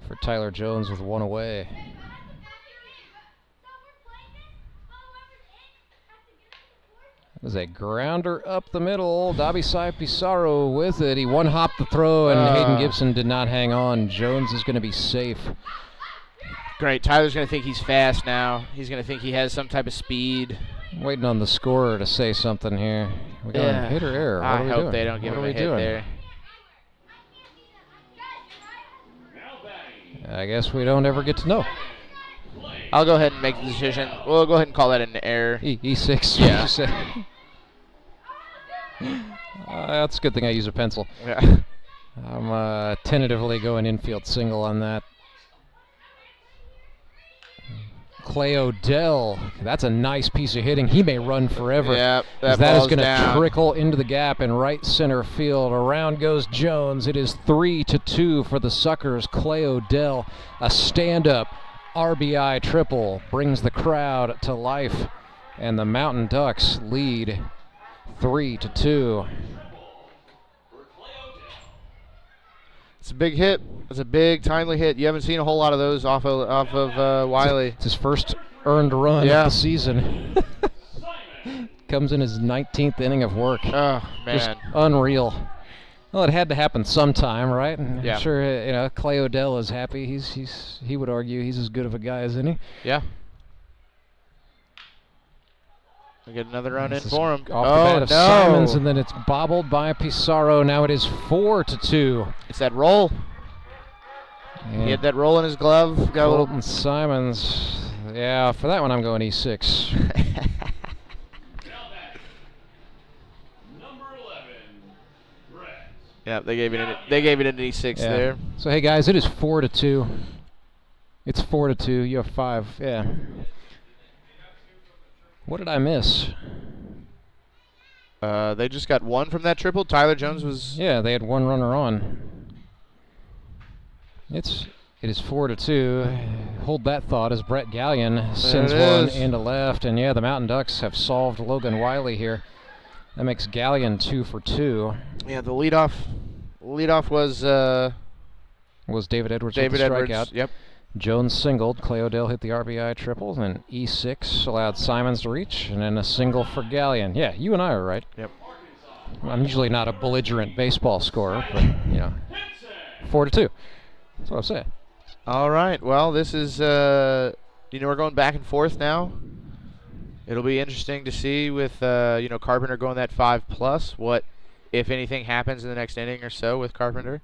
[SPEAKER 2] for Tyler Jones with 1 away. It was a grounder up the middle. Dabisai Pizarro with it. He one-hopped the throw, and Hayden Gibson did not hang on. Jones is going to be safe.
[SPEAKER 3] Great. Tyler's going to think he's fast now. He's going to think he has some type of speed.
[SPEAKER 2] I'm waiting on the scorer to say something here. We got a hit or error.
[SPEAKER 3] I hope they don't give him a hit there.
[SPEAKER 2] I guess we don't ever get to know.
[SPEAKER 3] I'll go ahead and make the decision. We'll go ahead and call that an error.
[SPEAKER 2] E6.
[SPEAKER 3] Yeah.
[SPEAKER 2] That's a good thing I use a pencil.
[SPEAKER 3] Yeah.
[SPEAKER 2] I'm tentatively going infield single on that. Clay Odell, that's a nice piece of hitting. He may run forever.
[SPEAKER 3] Yep,
[SPEAKER 2] that is going to trickle into the gap in right center field. Around goes Jones. It is 3-2 for the Suckers. Clay Odell, a stand-up RBI triple, brings the crowd to life, and the Mountain Ducks lead 3-2.
[SPEAKER 3] It's a big hit. It's a big, timely hit. You haven't seen a whole lot of those off of Wiley.
[SPEAKER 2] It's his first earned run of the season. Comes in his 19th inning of work.
[SPEAKER 3] Oh, man.
[SPEAKER 2] Just unreal. Well, it had to happen sometime, right? And
[SPEAKER 3] yeah.
[SPEAKER 2] I'm sure Clay Odell is happy. He would argue he's as good of a guy as any.
[SPEAKER 3] Yeah. We get another run in for him.
[SPEAKER 2] Off the bat of Simons, and then it's bobbled by Pizarro. Now it is 4-2.
[SPEAKER 3] It's that roll.
[SPEAKER 2] And
[SPEAKER 3] he had that roll in his glove.
[SPEAKER 2] Colton Simons. Yeah, for that one I'm going E6.
[SPEAKER 3] Yeah, they gave it an E6 there.
[SPEAKER 2] So hey guys, it is 4-2. It's 4-2. You have 5. Yeah. What did I miss?
[SPEAKER 3] They just got 1 from that triple. Tyler Jones was.
[SPEAKER 2] Yeah, they had 1 runner on. It is 4-2. Hold that thought as Brett Gallion sends one into left, and yeah, the Mountain Ducks have solved Logan Wiley here. That makes Gallion 2 for 2.
[SPEAKER 3] Yeah, the leadoff was
[SPEAKER 2] David Edwards.
[SPEAKER 3] David
[SPEAKER 2] with the
[SPEAKER 3] Edwards.
[SPEAKER 2] strikeout.
[SPEAKER 3] Yep.
[SPEAKER 2] Jones singled, Clay Odell hit the RBI triple, then E6 allowed Simons to reach, and then a single for Gallion. Yeah, you and I are right.
[SPEAKER 3] Yep.
[SPEAKER 2] I'm usually not a belligerent baseball scorer, but, 4-2. That's what I'm saying.
[SPEAKER 3] All right. Well, this is, we're going back and forth now. It'll be interesting to see with, Carpenter going that 5+, what, if anything, happens in the next inning or so with Carpenter.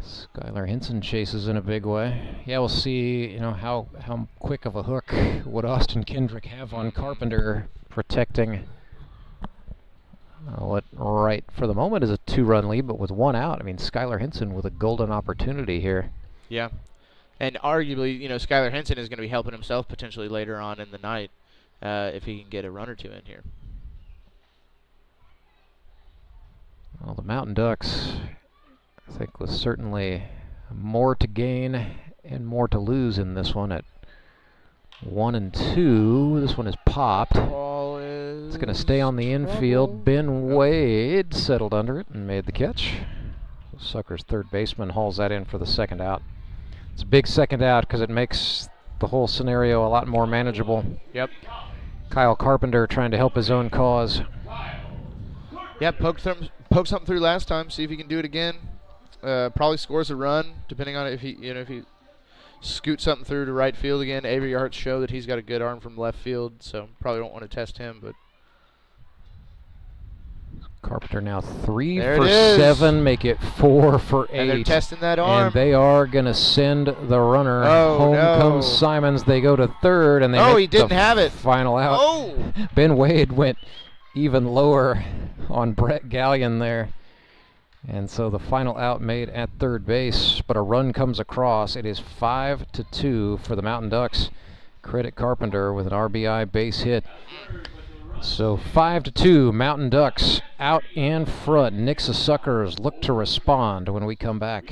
[SPEAKER 2] Skylar Hinson chases in a big way. Yeah, we'll see, how quick of a hook would Austin Kendrick have on Carpenter protecting what right for the moment is a 2-run lead, but with 1 out. I mean, Skylar Hinson with a golden opportunity here.
[SPEAKER 3] Yeah. And arguably, Skylar Hinson is going to be helping himself potentially later on in the night if he can get a run or two in here.
[SPEAKER 2] Well, the Mountain Ducks, I think, was certainly more to gain and more to lose in this one at 1-2. This one is popped. It's going to stay on the infield. Ben Wade settled under it and made the catch. Sucker's third baseman hauls that in for the second out. It's a big second out because it makes the whole scenario a lot more manageable.
[SPEAKER 3] Yep.
[SPEAKER 2] Kyle Carpenter trying to help his own cause.
[SPEAKER 3] Yeah, poke something through last time. See if he can do it again. Probably scores a run, depending on if he scoots something through to right field again. Avery Arts show that he's got a good arm from left field, so probably don't want to test him. But
[SPEAKER 2] Carpenter now 3 for 7, make it 4 for 8.
[SPEAKER 3] And they're testing that arm.
[SPEAKER 2] And they are going to send the runner. Home comes Simons. They go to third, and they
[SPEAKER 3] he
[SPEAKER 2] make
[SPEAKER 3] didn't
[SPEAKER 2] the
[SPEAKER 3] have it.
[SPEAKER 2] Final out.
[SPEAKER 3] Oh!
[SPEAKER 2] Ben Wade went even lower on Brett Gallion there. And so the final out made at third base, but a run comes across. It is 5-2 for the Mountain Ducks. Credit Carpenter with an RBI base hit. So 5-2, Mountain Ducks out in front. Nixa Suckers look to respond when we come back.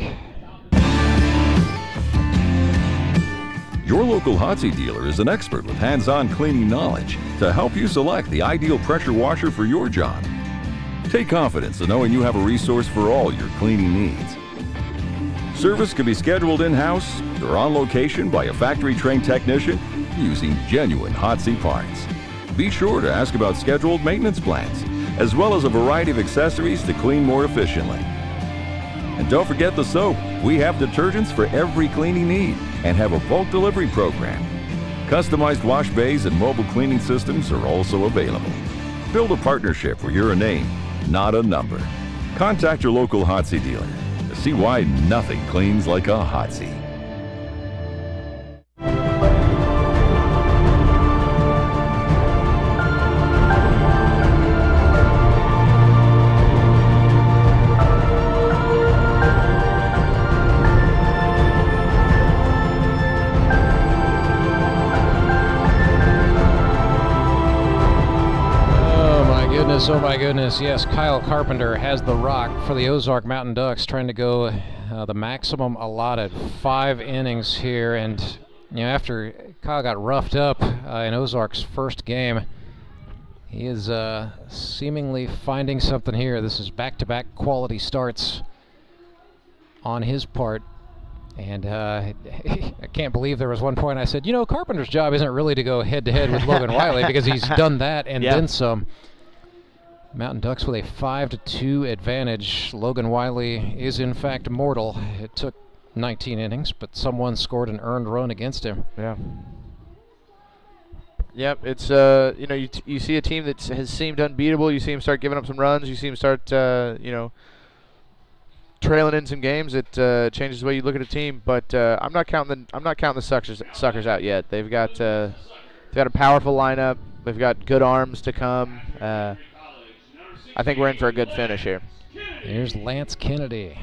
[SPEAKER 21] Your local Hotsy dealer is an expert with hands-on cleaning knowledge to help you select the ideal pressure washer for your job. Take confidence in knowing you have a resource for all your cleaning needs. Service can be scheduled in-house or on location by a factory-trained technician using genuine Hotsy parts. Be sure to ask about scheduled maintenance plans, as well as a variety of accessories to clean more efficiently. And don't forget the soap. We have detergents for every cleaning need and have a bulk delivery program. Customized wash bays and mobile cleaning systems are also available. Build a partnership where you're a name, not a number. Contact your local Hotsy dealer to see why nothing cleans like a Hotsy.
[SPEAKER 2] Oh my goodness, yes, Kyle Carpenter has the rock for the Ozark Mountain Ducks, trying to go the maximum allotted, 5 innings here. And after Kyle got roughed up in Ozark's first game, he is seemingly finding something here. This is back-to-back quality starts on his part. And I can't believe there was one point I said, Carpenter's job isn't really to go head-to-head with Logan Wiley, because he's done that and then some. Mountain Ducks with a 5-2 advantage. Logan Wiley is in fact mortal. It took 19 innings, but someone scored an earned run against him.
[SPEAKER 3] Yeah. Yep, it's you see a team that has seemed unbeatable. You see them start giving up some runs. You see them start trailing in some games. It changes the way you look at a team. But I'm not counting the suckers out yet. They've got a powerful lineup. They've got good arms to come. I think we're in for a good finish here.
[SPEAKER 2] Here's Lance Kennedy,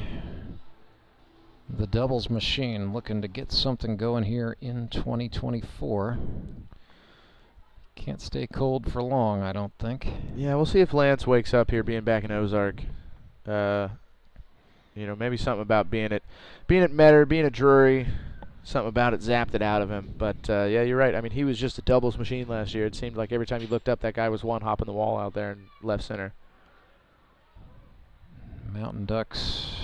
[SPEAKER 2] the doubles machine, looking to get something going here in 2024. Can't stay cold for long, I don't think.
[SPEAKER 3] Yeah, we'll see if Lance wakes up here being back in Ozark. Maybe something about being at Metter, being at Drury, something about it zapped it out of him. But, yeah, you're right. I mean, he was just a doubles machine last year. It seemed like every time you looked up, that guy was one hopping the wall out there in left center.
[SPEAKER 2] Mountain Ducks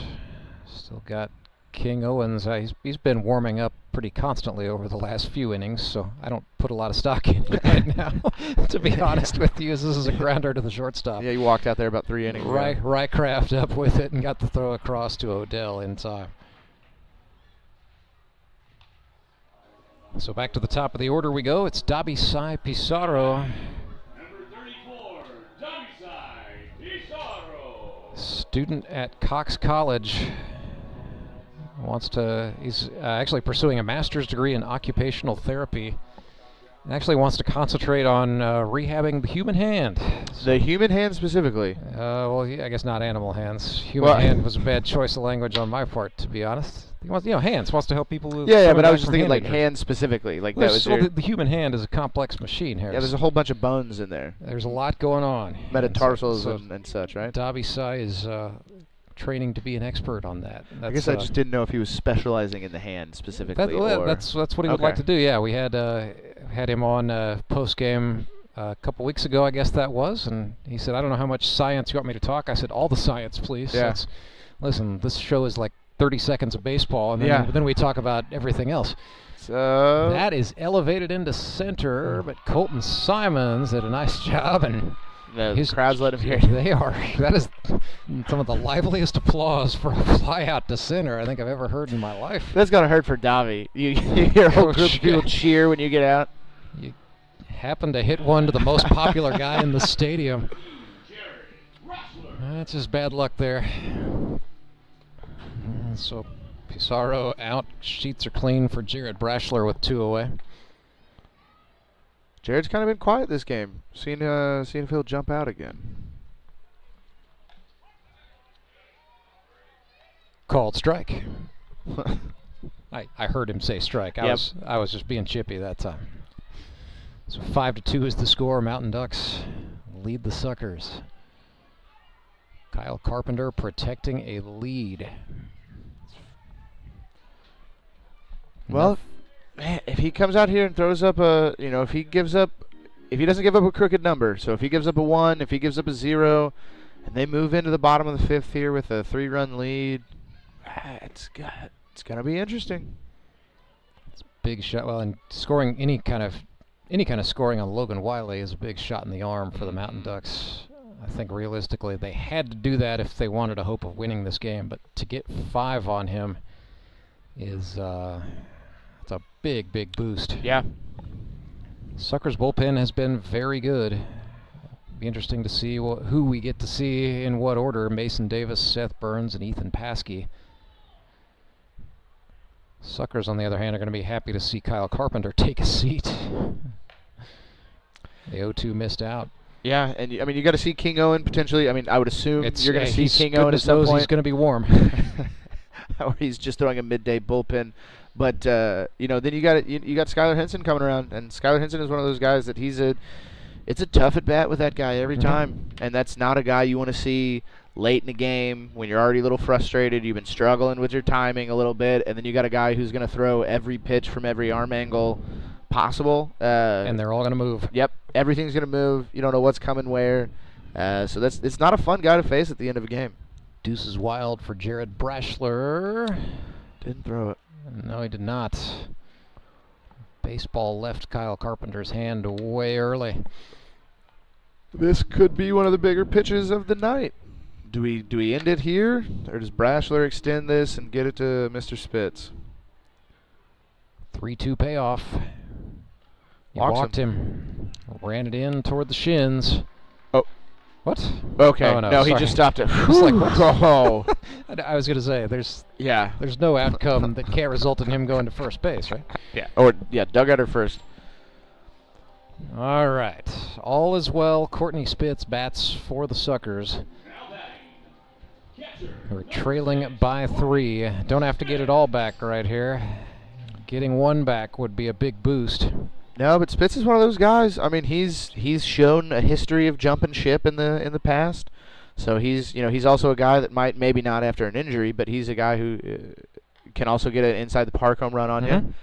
[SPEAKER 2] still got King Owens, he's been warming up pretty constantly over the last few innings, so I don't put a lot of stock in it right now, to be honest with you, as this is a grounder to the shortstop.
[SPEAKER 3] Yeah, you walked out there about 3 innings.
[SPEAKER 2] Rycraft up with it and got the throw across to Odell in time. So back to the top of the order we go. It's Dabisai Pizarro. Student at Cox College. He's actually pursuing a master's degree in occupational therapy. And actually wants to concentrate on rehabbing the human hand.
[SPEAKER 3] The human hand specifically?
[SPEAKER 2] Well, I guess not animal hands. Human hand was a bad choice of language on my part, to be honest. He wants, hands. Wants to help people.
[SPEAKER 3] Yeah, but I was just thinking like hands specifically. Like that was
[SPEAKER 2] the human hand is a complex machine here.
[SPEAKER 3] Yeah, there's a whole bunch of bones in there.
[SPEAKER 2] There's a lot going on.
[SPEAKER 3] Metatarsals and such, right?
[SPEAKER 2] Dabisai is training to be an expert on that.
[SPEAKER 3] I guess I just didn't know if he was specializing in the hand specifically.
[SPEAKER 2] That's what he would like to do. Yeah, we had him on post game a couple weeks ago, I guess that was, and he said, "I don't know how much science you want me to talk." I said, "All the science, please."
[SPEAKER 3] Yeah.
[SPEAKER 2] Listen, this show is like 30 seconds of baseball, and then we talk about everything else.
[SPEAKER 3] So
[SPEAKER 2] that is elevated into center, but Colton Simons did a nice job, and
[SPEAKER 3] his crowds let him hear.
[SPEAKER 2] They are. That is some of the liveliest applause for a fly out to center I think I've ever heard in my life.
[SPEAKER 3] That's gotta hurt for Davi. You hear a whole group of people cheer when you get out.
[SPEAKER 2] You happen to hit one to the most popular guy in the stadium. That's just bad luck there. So Pizarro out. Sheets are clean for Jared Brashler with 2 away.
[SPEAKER 3] Jared's kind of been quiet this game. Seeing if he'll jump out again.
[SPEAKER 2] Called strike. I heard him say strike. I was just being chippy that time. So 5-2 is the score. Mountain Ducks lead the Suckers. Kyle Carpenter protecting a lead.
[SPEAKER 3] Well, man, if he comes out here and throws up if he doesn't give up a crooked number, so if he gives up a 1, if he gives up a 0, and they move into the bottom of the 5th here with a 3-run lead, it's gonna be interesting.
[SPEAKER 2] It's a big shot. Well, and scoring any kind of scoring on Logan Wiley is a big shot in the arm for the Mountain Ducks. I think realistically they had to do that if they wanted a hope of winning this game, but to get 5 on him is it's a big boost.
[SPEAKER 3] Yeah.
[SPEAKER 2] Suckers bullpen has been very good. Be interesting to see who we get to see in what order. Mason Davis, Seth Burns, and Ethan Paskey. Suckers, on the other hand, are going to be happy to see Kyle Carpenter take a seat. The 0-2 missed out.
[SPEAKER 3] Yeah, and I mean, you got to see King Owen potentially. I mean, I would assume you're going to see King Owen at some point.
[SPEAKER 2] He's going to be warm.
[SPEAKER 3] Or he's just throwing a midday bullpen. But then you got Skylar Henson coming around, and Skylar Henson is one of those guys that it's a tough at bat with that guy every time, and that's not a guy you want to see late in the game when you're already a little frustrated. You've been struggling with your timing a little bit, and then you got a guy who's going to throw every pitch from every arm angle possible.
[SPEAKER 2] And they're all going to move.
[SPEAKER 3] Yep, everything's going to move. You don't know what's coming where. So it's not a fun guy to face at the end of a game.
[SPEAKER 2] Deuces wild for Jared Brashler.
[SPEAKER 3] Didn't throw it.
[SPEAKER 2] No, he did not. Baseball left Kyle Carpenter's hand way early.
[SPEAKER 3] This could be one of the bigger pitches of the night. Do we end it here, or does Brashler extend this and get it to Mr. Spitz?
[SPEAKER 2] 3-2 payoff. He walked him. Ran it in toward the shins.
[SPEAKER 3] Oh.
[SPEAKER 2] What?
[SPEAKER 3] Okay.
[SPEAKER 2] Oh,
[SPEAKER 3] no, he just stopped it.
[SPEAKER 2] Like,
[SPEAKER 3] oh.
[SPEAKER 2] I was going to say, there's no outcome that can't result in him going to first base, right?
[SPEAKER 3] Yeah. Dugout or first.
[SPEAKER 2] All right. All is well. Courtney Spitz bats for the Suckers. We're trailing by 3. Don't have to get it all back right here. Getting 1 back would be a big boost.
[SPEAKER 3] No, but Spitz is one of those guys. I mean, he's shown a history of jumping ship in the past. So he's also a guy that might, maybe not after an injury, but he's a guy who can also get an inside the park home run on you.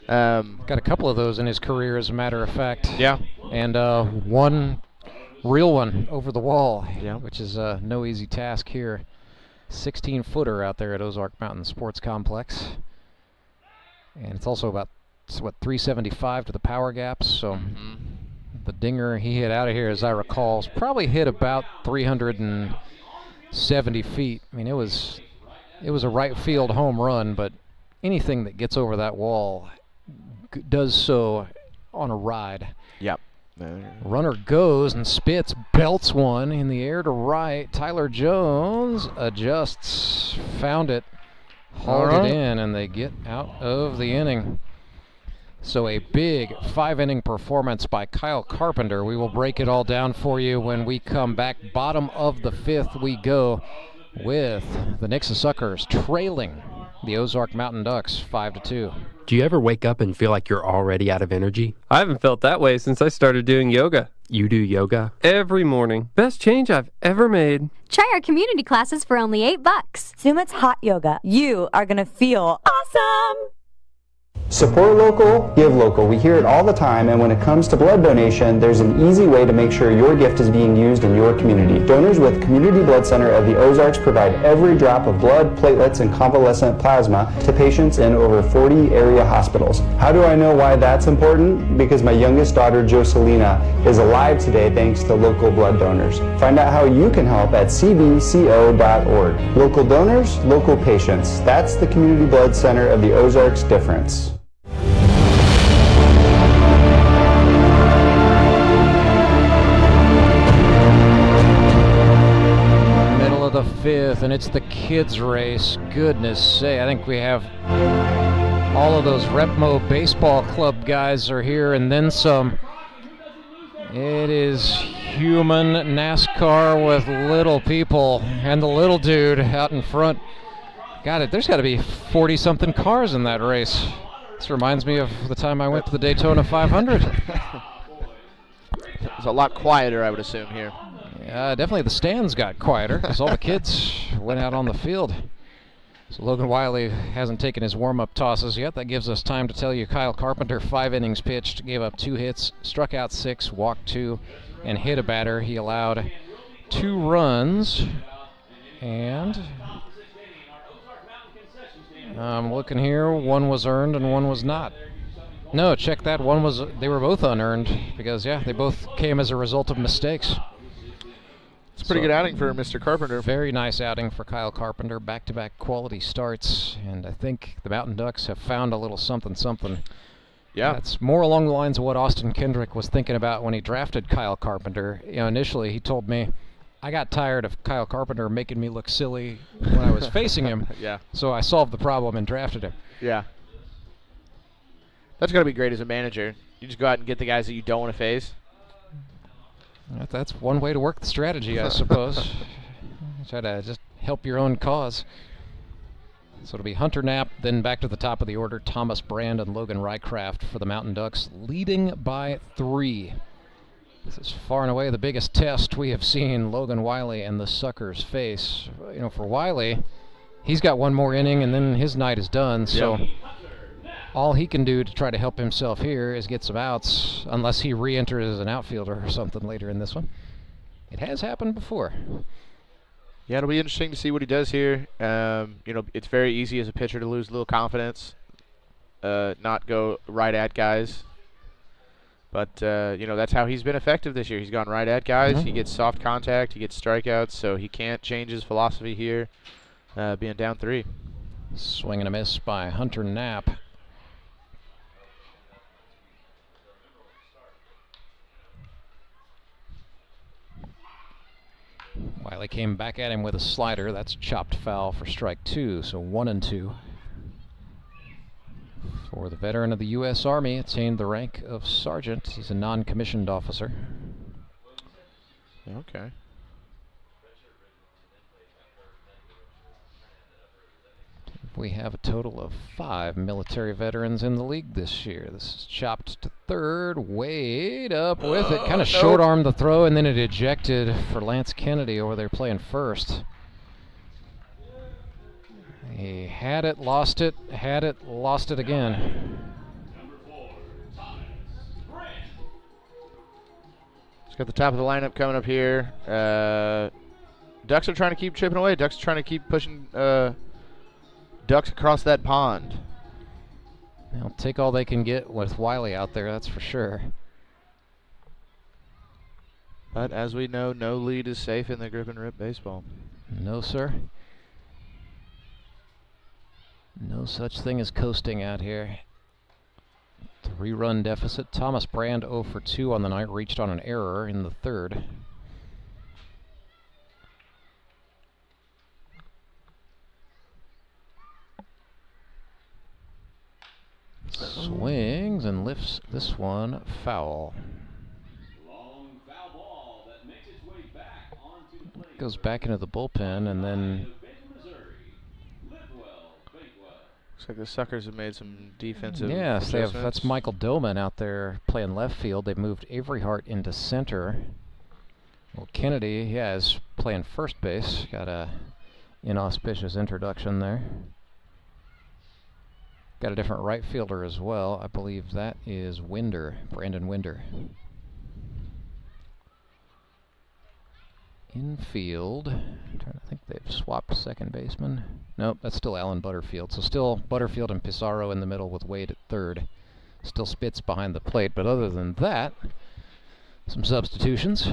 [SPEAKER 2] Got a couple of those in his career, as a matter of fact.
[SPEAKER 3] Yeah.
[SPEAKER 2] And one real one over the wall,
[SPEAKER 3] yeah,
[SPEAKER 2] which is no easy task here. 16-footer out there at Ozark Mountain Sports Complex. And it's also about, 375 to the power gaps. So the dinger he hit out of here, as I recall, is probably hit about 370 feet. I mean, it was a right field home run, but anything that gets over that wall does so on a ride.
[SPEAKER 3] Yep.
[SPEAKER 2] Runner goes and spits, belts one in the air to right. Tyler Jones adjusts, found it, hauled it in, and they get out of the inning. So a big 5-inning performance by Kyle Carpenter. We will break it all down for you when we come back. Bottom of the 5th we go with the Nixa Suckers trailing the Ozark Mountain Ducks 5-2.
[SPEAKER 17] Do you ever wake up and feel like you're already out of energy?
[SPEAKER 18] I haven't felt that way since I started doing yoga.
[SPEAKER 17] You do yoga?
[SPEAKER 18] Every morning. Best change I've ever made.
[SPEAKER 11] Try our community classes for only $8. Sumit's Hot Yoga. You are going to feel awesome.
[SPEAKER 14] Support local, give local. We hear it all the time, and when it comes to blood donation, there's an easy way to make sure your gift is being used in your community. Donors with Community Blood Center of the Ozarks provide every drop of blood, platelets, and convalescent plasma to patients in over 40 area hospitals. How do I know why that's important? Because my youngest daughter, Joselina, is alive today thanks to local blood donors. Find out how you can help at cbco.org. Local donors, local patients. That's the Community Blood Center of the Ozarks difference.
[SPEAKER 2] The 5th, and it's the kids race. Goodness sake, I think we have all of those Repmo Baseball Club guys are here and then some. It is human NASCAR with little people, and the little dude out in front. Got it. There's got to be 40-something cars in that race. This reminds me of the time I went to the Daytona 500.
[SPEAKER 3] It's a lot quieter, I would assume, here.
[SPEAKER 2] Definitely the stands got quieter because all the kids went out on the field. So Logan Wiley hasn't taken his warm-up tosses yet. That gives us time to tell you Kyle Carpenter, 5 innings pitched, gave up 2 hits, struck out 6, walked 2, and hit a batter. He allowed 2 runs. And I'm looking here. 1 was earned and 1 was not. No, check that. They were both unearned because, they both came as a result of mistakes.
[SPEAKER 3] It's a pretty good outing for Mr. Carpenter.
[SPEAKER 2] Very nice outing for Kyle Carpenter. Back-to-back quality starts, and I think the Mountain Ducks have found a little something.
[SPEAKER 3] Yeah.
[SPEAKER 2] That's more along the lines of what Austin Kendrick was thinking about when he drafted Kyle Carpenter. Initially he told me, I got tired of Kyle Carpenter making me look silly when I was facing him.
[SPEAKER 3] Yeah.
[SPEAKER 2] So I solved the problem and drafted him.
[SPEAKER 3] Yeah. That's going to be great as a manager. You just go out and get the guys that you don't want to face.
[SPEAKER 2] That's one way to work the strategy, I suppose. Try to just help your own cause. So it'll be Hunter Knapp, then back to the top of the order, Thomas Brand and Logan Rycraft for the Mountain Ducks, leading by 3. This is far and away the biggest test we have seen Logan Wiley and the Suckers face. For Wiley, he's got 1 more inning and then his night is done. So all he can do to try to help himself here is get some outs, unless he re-enters as an outfielder or something later in this one. It has happened before.
[SPEAKER 3] Yeah, it'll be interesting to see what he does here. It's very easy as a pitcher to lose a little confidence, not go right at guys. But, that's how he's been effective this year. He's gone right at guys. He gets soft contact. He gets strikeouts, so he can't change his philosophy here, being down 3.
[SPEAKER 2] Swing and a miss by Hunter Knapp. Wiley came back at him with a slider. That's chopped foul for strike 2, so 1-2. For the veteran of the U.S. Army, attained the rank of sergeant. He's a non-commissioned officer.
[SPEAKER 3] Okay.
[SPEAKER 2] We have a total of 5 military veterans in the league this year. This is chopped to third. Wade up with it. Kind of short-armed the throw, and then it ejected for Lance Kennedy over there playing first. He had it, lost it, lost it again.
[SPEAKER 3] He's got the top of the lineup coming up here. Ducks are trying to keep chipping away. Ducks are trying to keep pushing Ducks across that pond.
[SPEAKER 2] They'll take all they can get with Wiley out there, that's for sure.
[SPEAKER 3] But as we know, no lead is safe in the grip and rip baseball.
[SPEAKER 2] No, sir. No such thing as coasting out here. 3-run deficit. Thomas Brand 0 for 2 on the night, reached on an error in the third. Swings and lifts this one foul. Goes back into the bullpen, and then
[SPEAKER 3] looks like the Suckers have made some defensive
[SPEAKER 2] yes, they have.
[SPEAKER 3] adjustments.
[SPEAKER 2] That's Michael Doman out there playing left field. They moved Avery Hart into center. Well, Kennedy, yeah, is playing first base. Got a inauspicious introduction there. Got a different right fielder as well. I believe that is Winder, Brandon Winder. Infield, I think they've swapped second baseman. Nope, that's still Alan Butterfield. So still Butterfield and Pizarro in the middle with Wade at third. Still Spitz behind the plate, but other than that, some substitutions.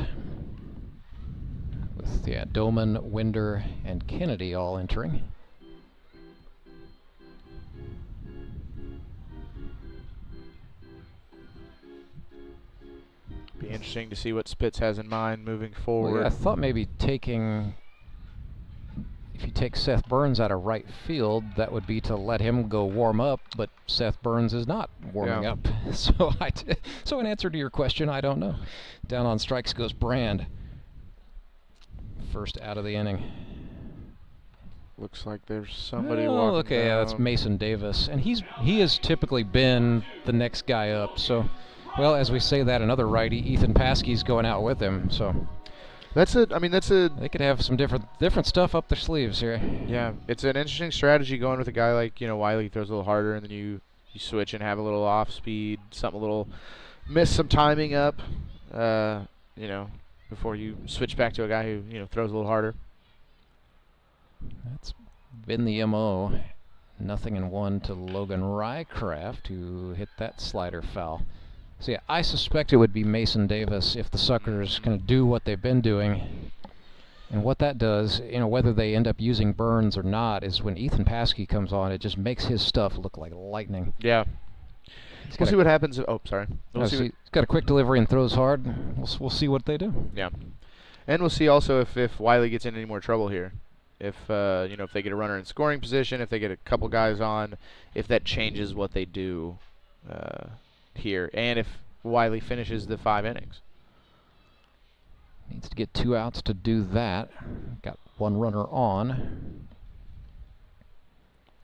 [SPEAKER 2] With, yeah, Doman, Winder, and Kennedy all entering.
[SPEAKER 3] Be interesting to see what Spitz has in mind moving forward.
[SPEAKER 2] Well, yeah, I thought maybe taking, if you take Seth Burns out of right field, that would be to let him go warm up, but Seth Burns is not warming up. So so in answer to your question, I don't know. Down on strikes goes Brand. First out of the inning.
[SPEAKER 3] Looks like there's somebody walking
[SPEAKER 2] okay,
[SPEAKER 3] down.
[SPEAKER 2] Yeah, that's Mason Davis, and he has typically been the next guy up. So, well, as we say that, another righty, Ethan Paskey's going out with him. So
[SPEAKER 3] that's a. I mean, that's a.
[SPEAKER 2] They could have some different stuff up their sleeves here.
[SPEAKER 3] Yeah, it's an interesting strategy going with a guy like Wiley throws a little harder, and then you switch and have a little off speed, something a little miss some timing up. Before you switch back to a guy who throws a little harder.
[SPEAKER 2] That's been the MO. 0-1 to Logan Rycraft, who hit that slider foul. So yeah, I suspect it would be Mason Davis if the Suckers kind of do what they've been doing. And what that does, whether they end up using Burns or not, is when Ethan Paskey comes on, it just makes his stuff look like lightning.
[SPEAKER 3] Yeah. We'll see what happens. Oh, sorry.
[SPEAKER 2] He's got a quick delivery and throws hard. We'll see what they do.
[SPEAKER 3] Yeah. And we'll see also if Wiley gets in any more trouble here. If if they get a runner in scoring position, if they get a couple guys on, if that changes what they do here, and if Wiley finishes the 5 innings.
[SPEAKER 2] Needs to get 2 outs to do that. Got 1 runner on.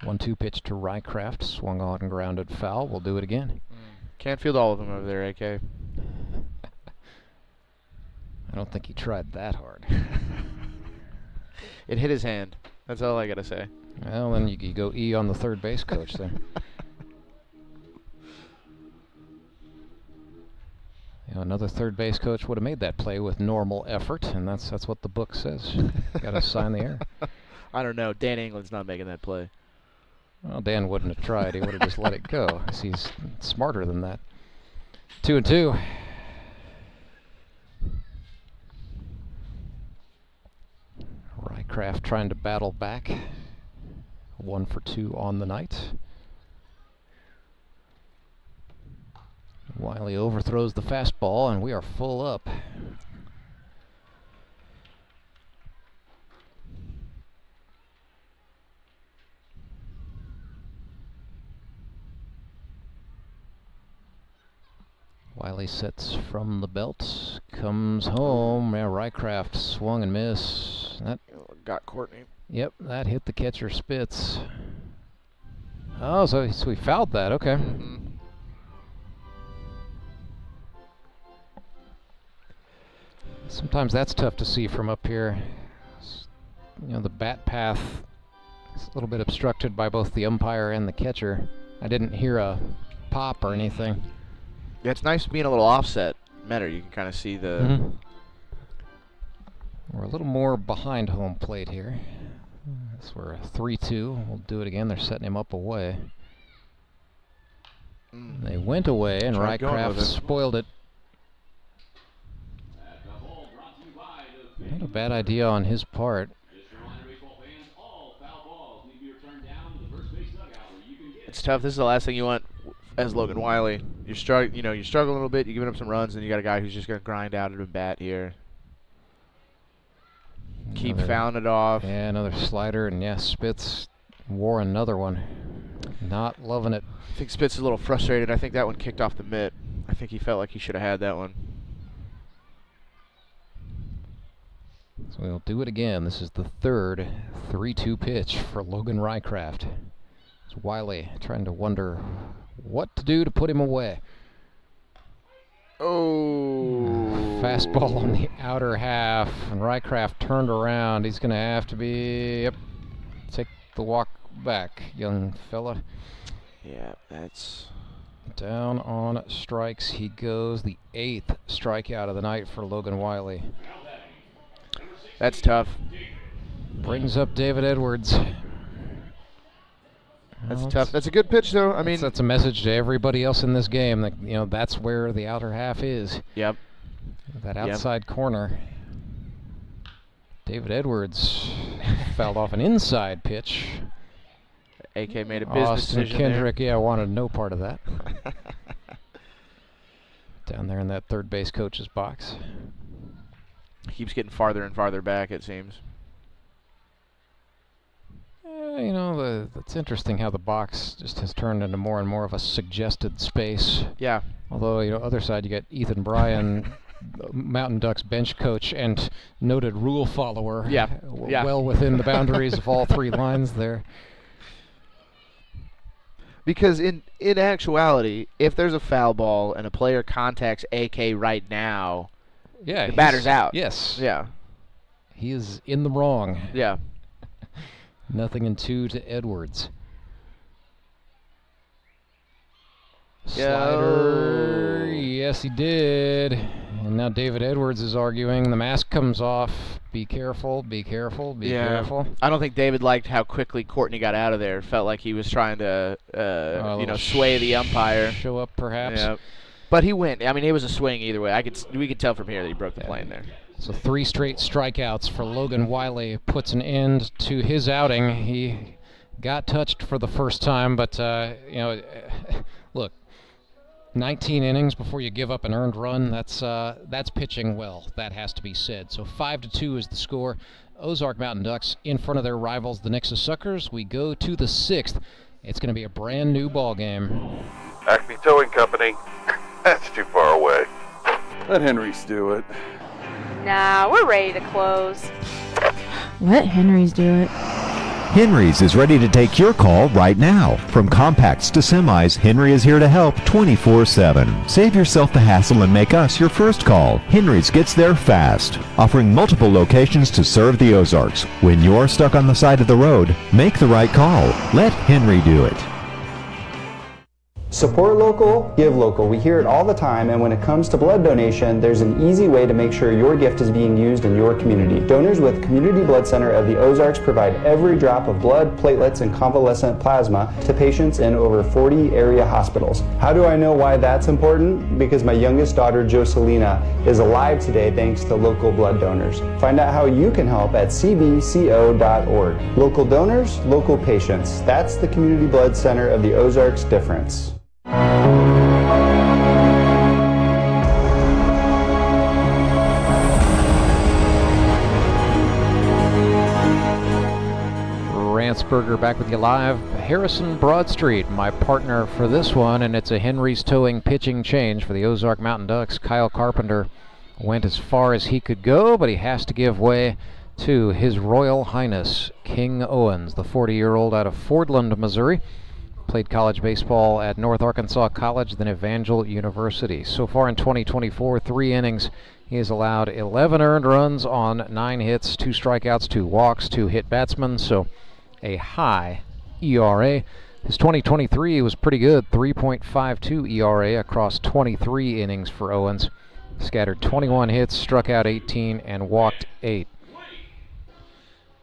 [SPEAKER 2] 1-2 pitch to Rycraft, swung on and grounded foul. We'll do it again.
[SPEAKER 3] Can't field all of them over there, AK.
[SPEAKER 2] I don't think he tried that hard.
[SPEAKER 3] It hit his hand. That's all I gotta say.
[SPEAKER 2] Well, then you go E on the third base coach there. Another third base coach would have made that play with normal effort, and that's what the book says. Got to sign the error.
[SPEAKER 3] I don't know. Dan England's not making that play.
[SPEAKER 2] Well, Dan wouldn't have tried. He would have just let it go. He's smarter than that. 2-2. Rycraft trying to battle back. 1 for 2 on the night. Wiley overthrows the fastball, and we are full up. Wiley sets from the belt, comes home. Yeah, Rycraft swung and missed. That
[SPEAKER 3] got Courtney.
[SPEAKER 2] Yep, that hit the catcher Spitz. Oh, so he fouled that. Okay. Sometimes that's tough to see from up here. The bat path is a little bit obstructed by both the umpire and the catcher. I didn't hear a pop or anything.
[SPEAKER 3] Yeah, it's nice being a little offset. You can kind of see the
[SPEAKER 2] We're a little more behind home plate here. So we're 3-2. We'll do it again. They're setting him up away. They went away, and Rycraft spoiled it. Not a bad idea on his part.
[SPEAKER 3] It's tough. This is the last thing you want as Logan Wiley. You're struggling a little bit. You're giving up some runs, and you got a guy who's just going to grind out at a bat here. Keep fouling it off.
[SPEAKER 2] Yeah, another slider, and yeah, Spitz wore another one. Not loving it.
[SPEAKER 3] I think Spitz is a little frustrated. I think that one kicked off the mitt. I think he felt like he should have had that one.
[SPEAKER 2] So we'll do it again. This is the third 3-2 pitch for Logan Rycraft. It's Wiley trying to wonder what to do to put him away.
[SPEAKER 3] Oh.
[SPEAKER 2] Fastball on the outer half, and Rycraft turned around. He's going to have to take the walk back, young fella.
[SPEAKER 3] Yeah, that's...
[SPEAKER 2] Down on strikes he goes. The 8th strikeout of the night for Logan Wiley.
[SPEAKER 3] That's tough.
[SPEAKER 2] Brings up David Edwards.
[SPEAKER 3] That's tough. That's a good pitch, though. I mean,
[SPEAKER 2] that's a message to everybody else in this game that that's where the outer half is.
[SPEAKER 3] Yep.
[SPEAKER 2] That outside corner. David Edwards fouled off an inside pitch.
[SPEAKER 3] AK made a business decision
[SPEAKER 2] Kendrick,
[SPEAKER 3] there.
[SPEAKER 2] wanted no part of that. Down there in that third base coach's box.
[SPEAKER 3] Keeps getting farther and farther back, it seems.
[SPEAKER 2] It's interesting how the box just has turned into more and more of a suggested space.
[SPEAKER 3] Yeah.
[SPEAKER 2] Although, other side, you got Ethan Bryan, Mountain Ducks bench coach and noted rule follower.
[SPEAKER 3] Yeah.
[SPEAKER 2] Well within the boundaries of all three lines there.
[SPEAKER 3] Because in actuality, if there's a foul ball and a player contacts AK right now, the batter's out.
[SPEAKER 2] Yes.
[SPEAKER 3] Yeah.
[SPEAKER 2] He is in the wrong.
[SPEAKER 3] Yeah.
[SPEAKER 2] Nothing in 2 to Edwards. Slider. Yes, he did. And now David Edwards is arguing. The mask comes off. Be careful, be careful, be careful.
[SPEAKER 3] I don't think David liked how quickly Courtney got out of there. Felt like he was trying to, sway the umpire.
[SPEAKER 2] Show up, perhaps.
[SPEAKER 3] Yeah. But he went. I mean, it was a swing either way. We could tell from here that he broke the plane there.
[SPEAKER 2] So 3 straight strikeouts for Logan Wiley puts an end to his outing. He got touched for the first time, but look, 19 innings before you give up an earned run. That's pitching well. That has to be said. So 5-2 is the score. Ozark Mountain Ducks in front of their rivals, the Nixa Suckers. We go to the 6th. It's going to be a brand new ball game.
[SPEAKER 4] Acme Towing Company. That's too far away.
[SPEAKER 5] Let Henry's do it.
[SPEAKER 6] Nah, we're ready to close.
[SPEAKER 7] Let Henry's do it.
[SPEAKER 8] Henry's is ready to take your call right now. From compacts to semis, Henry is here to help 24/7. Save yourself the hassle and make us your first call. Henry's gets there fast, offering multiple locations to serve the Ozarks. When you're stuck on the side of the road, make the right call. Let Henry do it.
[SPEAKER 14] Support local, give local. We hear it all the time, and when it comes to blood donation, there's an easy way to make sure your gift is being used in your community. Donors with Community Blood Center of the Ozarks provide every drop of blood, platelets, and convalescent plasma to patients in over 40 area hospitals. How do I know why that's important? Because my youngest daughter, Jocelina, is alive today thanks to local blood donors. Find out how you can help at cbco.org. Local donors, local patients. That's the Community Blood Center of the Ozarks difference.
[SPEAKER 2] Rance Burger back with you live. Harrison Broadstreet, my partner for this one, and it's a Henry's Towing pitching change for the Ozark Mountain Ducks. Kyle Carpenter went as far as he could go, but he has to give way to His Royal Highness King Owens, the 40-year-old out of Fordland, Missouri. Played college baseball at North Arkansas College, then Evangel University. So far in 2024, 3 innings. He has allowed 11 earned runs on 9 hits, 2 strikeouts, 2 walks, 2 hit batsmen. So a high ERA. His 2023 was pretty good, 3.52 ERA across 23 innings for Owens. Scattered 21 hits, struck out 18, and walked 8.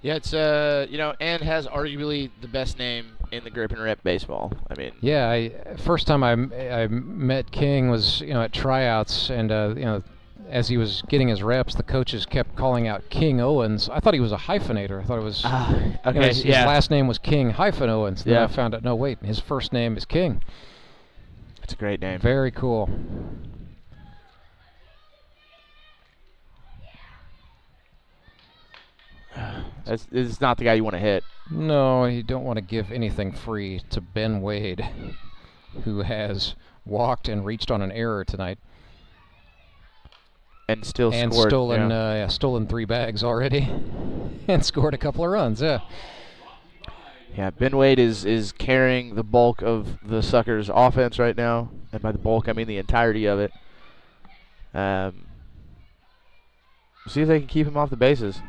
[SPEAKER 3] Yeah, it's and has arguably the best name in the grip and rip baseball. I mean,
[SPEAKER 2] yeah. First time I met King was at tryouts, and as he was getting his reps, the coaches kept calling out King Owens. I thought he was a hyphenator. I thought it was
[SPEAKER 3] okay.
[SPEAKER 2] His last name was King hyphen Owens. Then I found out no, wait, his first name is King.
[SPEAKER 3] It's a great name.
[SPEAKER 2] Very cool.
[SPEAKER 3] This is not the guy you want to hit.
[SPEAKER 2] No, you don't want to give anything free to Ben Wade, who has walked and reached on an error tonight.
[SPEAKER 3] And still
[SPEAKER 2] and
[SPEAKER 3] scored.
[SPEAKER 2] stolen 3 bags already and scored a couple of runs, yeah.
[SPEAKER 3] Yeah, Ben Wade is carrying the bulk of the Suckers' offense right now. And by the bulk, I mean the entirety of it. See if they can keep him off the bases.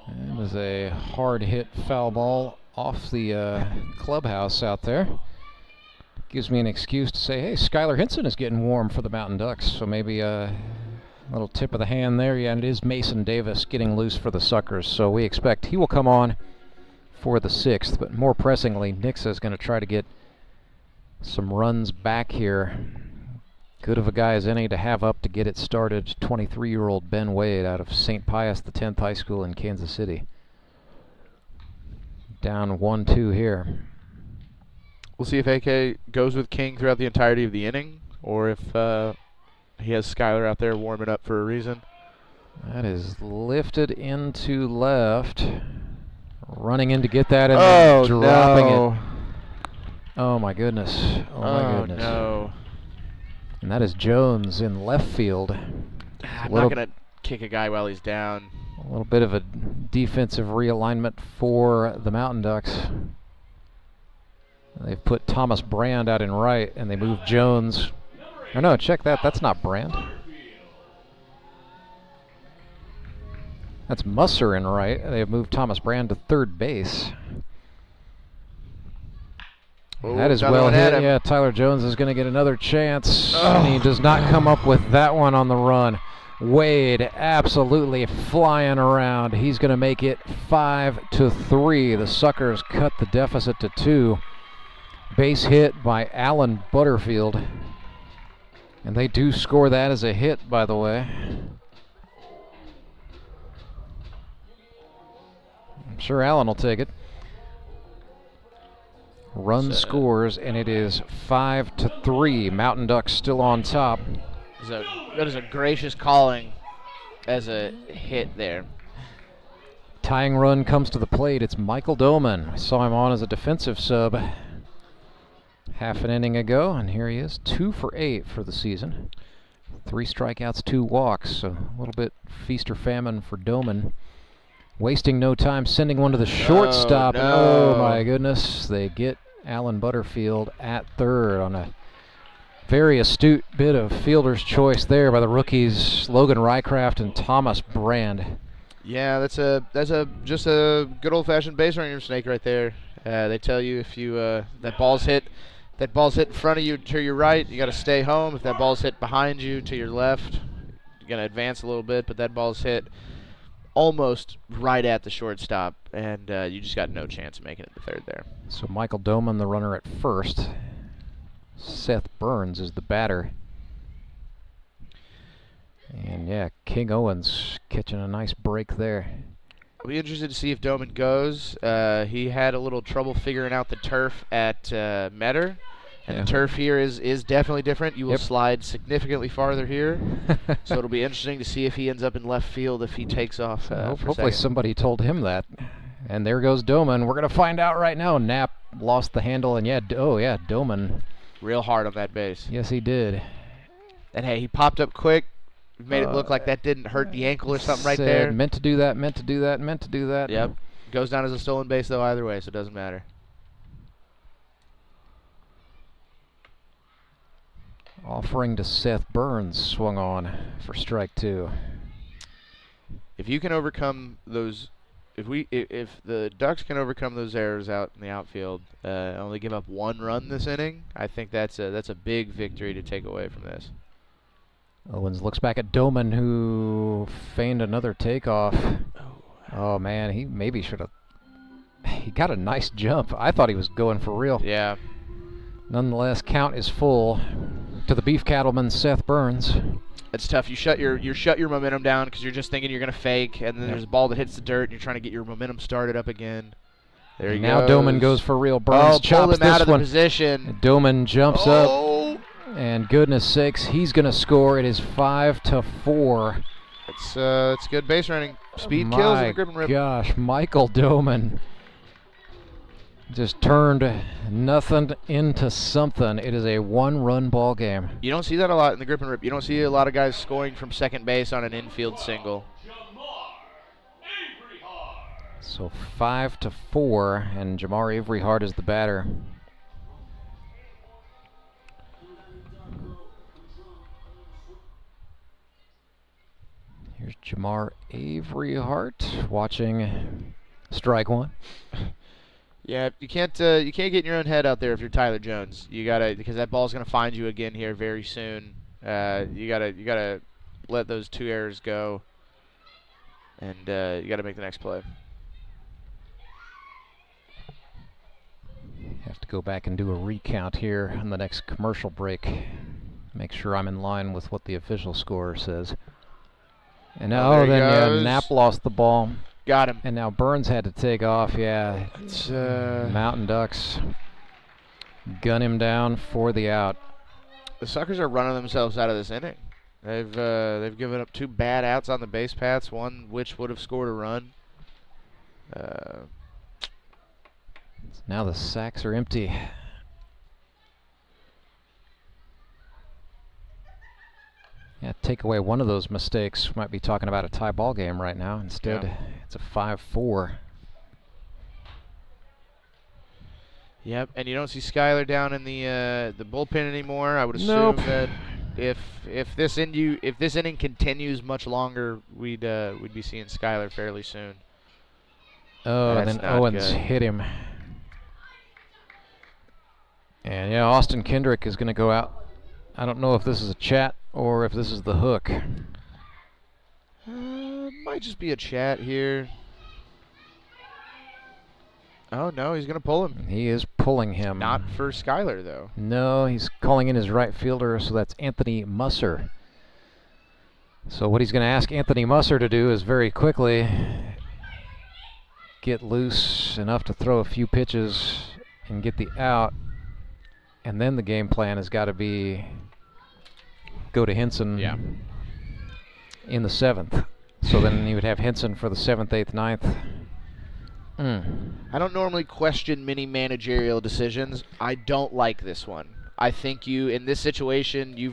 [SPEAKER 2] It was a hard hit foul ball off the clubhouse out there. Gives me an excuse to say, hey, Skylar Henson is getting warm for the Mountain Ducks. So maybe a little tip of the hand there. Yeah, and it is Mason Davis getting loose for the Suckers. So we expect he will come on for the 6th. But more pressingly, Nixa is going to try to get some runs back here. Good of a guy as any to have up to get it started. 23-year-old Ben Wade out of St. Pius X High School in Kansas City. Down 1-2 here.
[SPEAKER 3] We'll see if AK goes with King throughout the entirety of the inning, or if he has Skylar out there warming up for a reason.
[SPEAKER 2] That is lifted into left. Running in to get that and then dropping it. Oh, my goodness. Oh, my goodness.
[SPEAKER 3] No.
[SPEAKER 2] And that is Jones in left field.
[SPEAKER 3] I'm not going to kick a guy while he's down.
[SPEAKER 2] A little bit of a defensive realignment for the Mountain Ducks. They've put Thomas Brand out in right, and they moved Jones. Oh, no, check that. That's not Brand. That's Musser in right. They've moved Thomas Brand to third base.
[SPEAKER 3] Ooh,
[SPEAKER 2] that is well hit. Yeah, Tyler Jones is going to get another chance. And he does not come up with that one on the run. Wade absolutely flying around. He's going to make it 5-3. The Suckers cut the deficit to 2. Base hit by Alan Butterfield. And they do score that as a hit, by the way. I'm sure Alan will take it. Run scores, and it is 5-3. Mountain Ducks still on top.
[SPEAKER 3] That is a gracious calling as a hit there.
[SPEAKER 2] Tying run comes to the plate. It's Michael Doman. I saw him on as a defensive sub half an inning ago, and here he is, 2 for 8 for the season. 3 strikeouts, 2 walks, so a little bit feast or famine for Doman. Wasting no time, sending one to the shortstop.
[SPEAKER 3] No.
[SPEAKER 2] Oh my goodness, they get Alan Butterfield at third on a very astute bit of fielder's choice there by the rookies Logan Rycraft and Thomas Brand.
[SPEAKER 3] Yeah, that's just a good old-fashioned base running snake right there. They tell you if you that ball's hit in front of you to your right, you got to stay home. If that ball's hit behind you to your left, you're gonna advance a little bit. But that ball's hit almost right at the shortstop, and you just got no chance of making it to third there.
[SPEAKER 2] So Michael Doman, the runner at first. Seth Burns is the batter. And yeah, King Owens catching a nice break there.
[SPEAKER 3] I'll be interested to see if Doman goes. He had a little trouble figuring out the turf at Metter. And the turf here is definitely different. You will slide significantly farther here. So it'll be interesting to see if he ends up in left field if he takes off.
[SPEAKER 2] Hopefully somebody told him that. And there goes Doman. We're going to find out right now. Knapp lost the handle, and Doman.
[SPEAKER 3] Real hard on that base.
[SPEAKER 2] Yes, he did.
[SPEAKER 3] And hey, he popped up quick. Made it look like that didn't hurt the ankle or something right there.
[SPEAKER 2] Meant to do that, meant to do that, meant to do that.
[SPEAKER 3] Yep. Goes down as a stolen base, though, either way, so it doesn't matter.
[SPEAKER 2] Offering to Seth Burns, swung on for strike 2.
[SPEAKER 3] If you can overcome those, if the Ducks can overcome those errors out in the outfield, only give up 1 run this inning, I think that's a big victory to take away from this.
[SPEAKER 2] Owens looks back at Doman, who feigned another takeoff. Oh man, he maybe should have. He got a nice jump. I thought he was going for real.
[SPEAKER 3] Yeah.
[SPEAKER 2] Nonetheless, count is full to the beef cattleman Seth Burns.
[SPEAKER 3] It's tough. You shut your momentum down because you're just thinking you're gonna fake, and then there's a ball that hits the dirt, and you're trying to get your momentum started up again. There he goes.
[SPEAKER 2] Now Doman goes for real. Burns chops
[SPEAKER 3] pulled him out
[SPEAKER 2] this
[SPEAKER 3] of the
[SPEAKER 2] one.
[SPEAKER 3] position.
[SPEAKER 2] Doman jumps up, and goodness sakes, he's gonna score. It is 5-4.
[SPEAKER 3] It's good base running. Speed kills in the grip and rip.
[SPEAKER 2] My gosh, Michael Doman just turned nothing into something. It is a one-run ball game.
[SPEAKER 3] You don't see that a lot in the grip and rip. You don't see a lot of guys scoring from second base on an infield single.
[SPEAKER 2] So 5-4, and Jamar Avery Hart is the batter. Here's Jamar Avery Hart watching strike one.
[SPEAKER 3] Yeah, you can't get in your own head out there if you're Tyler Jones. You gotta, because that ball's gonna find you again here very soon. You gotta let those 2 errors go, and you gotta make the next play.
[SPEAKER 2] Have to go back and do a recount here on the next commercial break. Make sure I'm in line with what the official scorer says. And then Knapp lost the ball.
[SPEAKER 3] Got him.
[SPEAKER 2] And now Burns had to take off. Yeah, it's Mountain Ducks gun him down for the out.
[SPEAKER 3] The Suckers are running themselves out of this inning. They've given up 2 bad outs on the base paths, one which would have scored a run.
[SPEAKER 2] Now the sacks are empty. Yeah, take away one of those mistakes. We might be talking about a tie ball game right now. Instead, it's a 5-4.
[SPEAKER 3] Yep, and you don't see Skyler down in the bullpen anymore. I would assume that if this inning continues much longer, we'd be seeing Skyler fairly soon.
[SPEAKER 2] Oh, and then Owens hit him. And yeah, Austin Kendrick is going to go out. I don't know if this is a chat or if this is the hook.
[SPEAKER 3] Might just be a chat here. Oh, no, he's going to pull him.
[SPEAKER 2] He is pulling him.
[SPEAKER 3] Not for Skyler, though.
[SPEAKER 2] No, he's calling in his right fielder, so that's Anthony Musser. So what he's going to ask Anthony Musser to do is very quickly get loose enough to throw a few pitches and get the out. And then the game plan has got to be go to Henson in the 7th. So then you would have Henson for the 7th, 8th, 9th.
[SPEAKER 3] I don't normally question many managerial decisions. I don't like this one. I think in this situation, you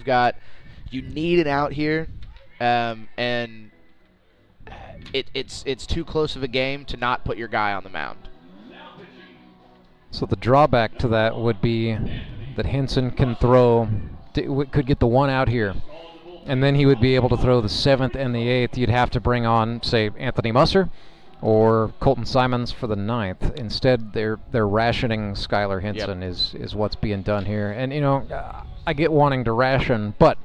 [SPEAKER 3] need an out here, and it's too close of a game to not put your guy on the mound.
[SPEAKER 2] So the drawback to that would be that Henson can could get the 1 out here, and then he would be able to throw the 7th and the 8th. You'd have to bring on, say, Anthony Musser or Colton Simons for the 9th. Instead, they're rationing Skyler Henson is what's being done here. And I get wanting to ration, but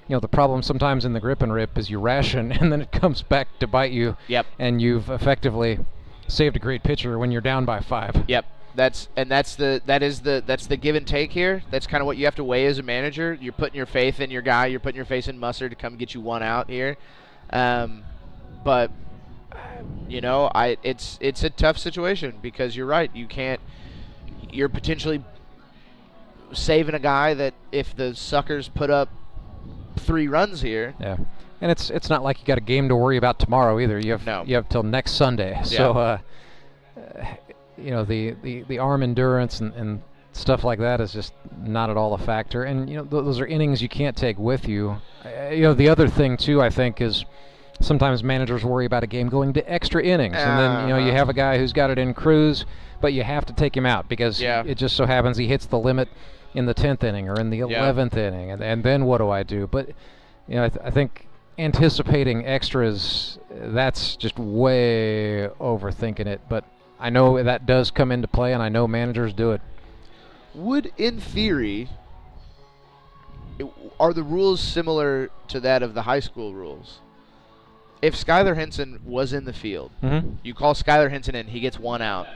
[SPEAKER 2] the problem sometimes in the grip and rip is you ration and then it comes back to bite you.
[SPEAKER 3] Yep.
[SPEAKER 2] And you've effectively saved a great pitcher when you're down by 5.
[SPEAKER 3] Yep. That's the give and take here. That's kind of what you have to weigh as a manager. You're putting your faith in your guy. You're putting your faith in Musser to come get you 1 out here. But it's a tough situation because you're right. You're potentially saving a guy that if the Suckers put up 3 runs here.
[SPEAKER 2] Yeah. And it's not like you got a game to worry about tomorrow either. You have till next Sunday. So the arm endurance and stuff like that is just not at all a factor. And those are innings you can't take with you. The other thing too, I think, is sometimes managers worry about a game going to extra innings, and then you have a guy who's got it in cruise, but you have to take him out because it just so happens he hits the limit in the 10th inning or in the 11th inning, and then what do I do? But I think anticipating extras, that's just way overthinking it. But I know that does come into play, and I know managers do it.
[SPEAKER 3] Would, in theory, are the rules similar to that of the high school rules? If Skylar Henson was in the field, you call Skylar Henson in, he gets 1 out.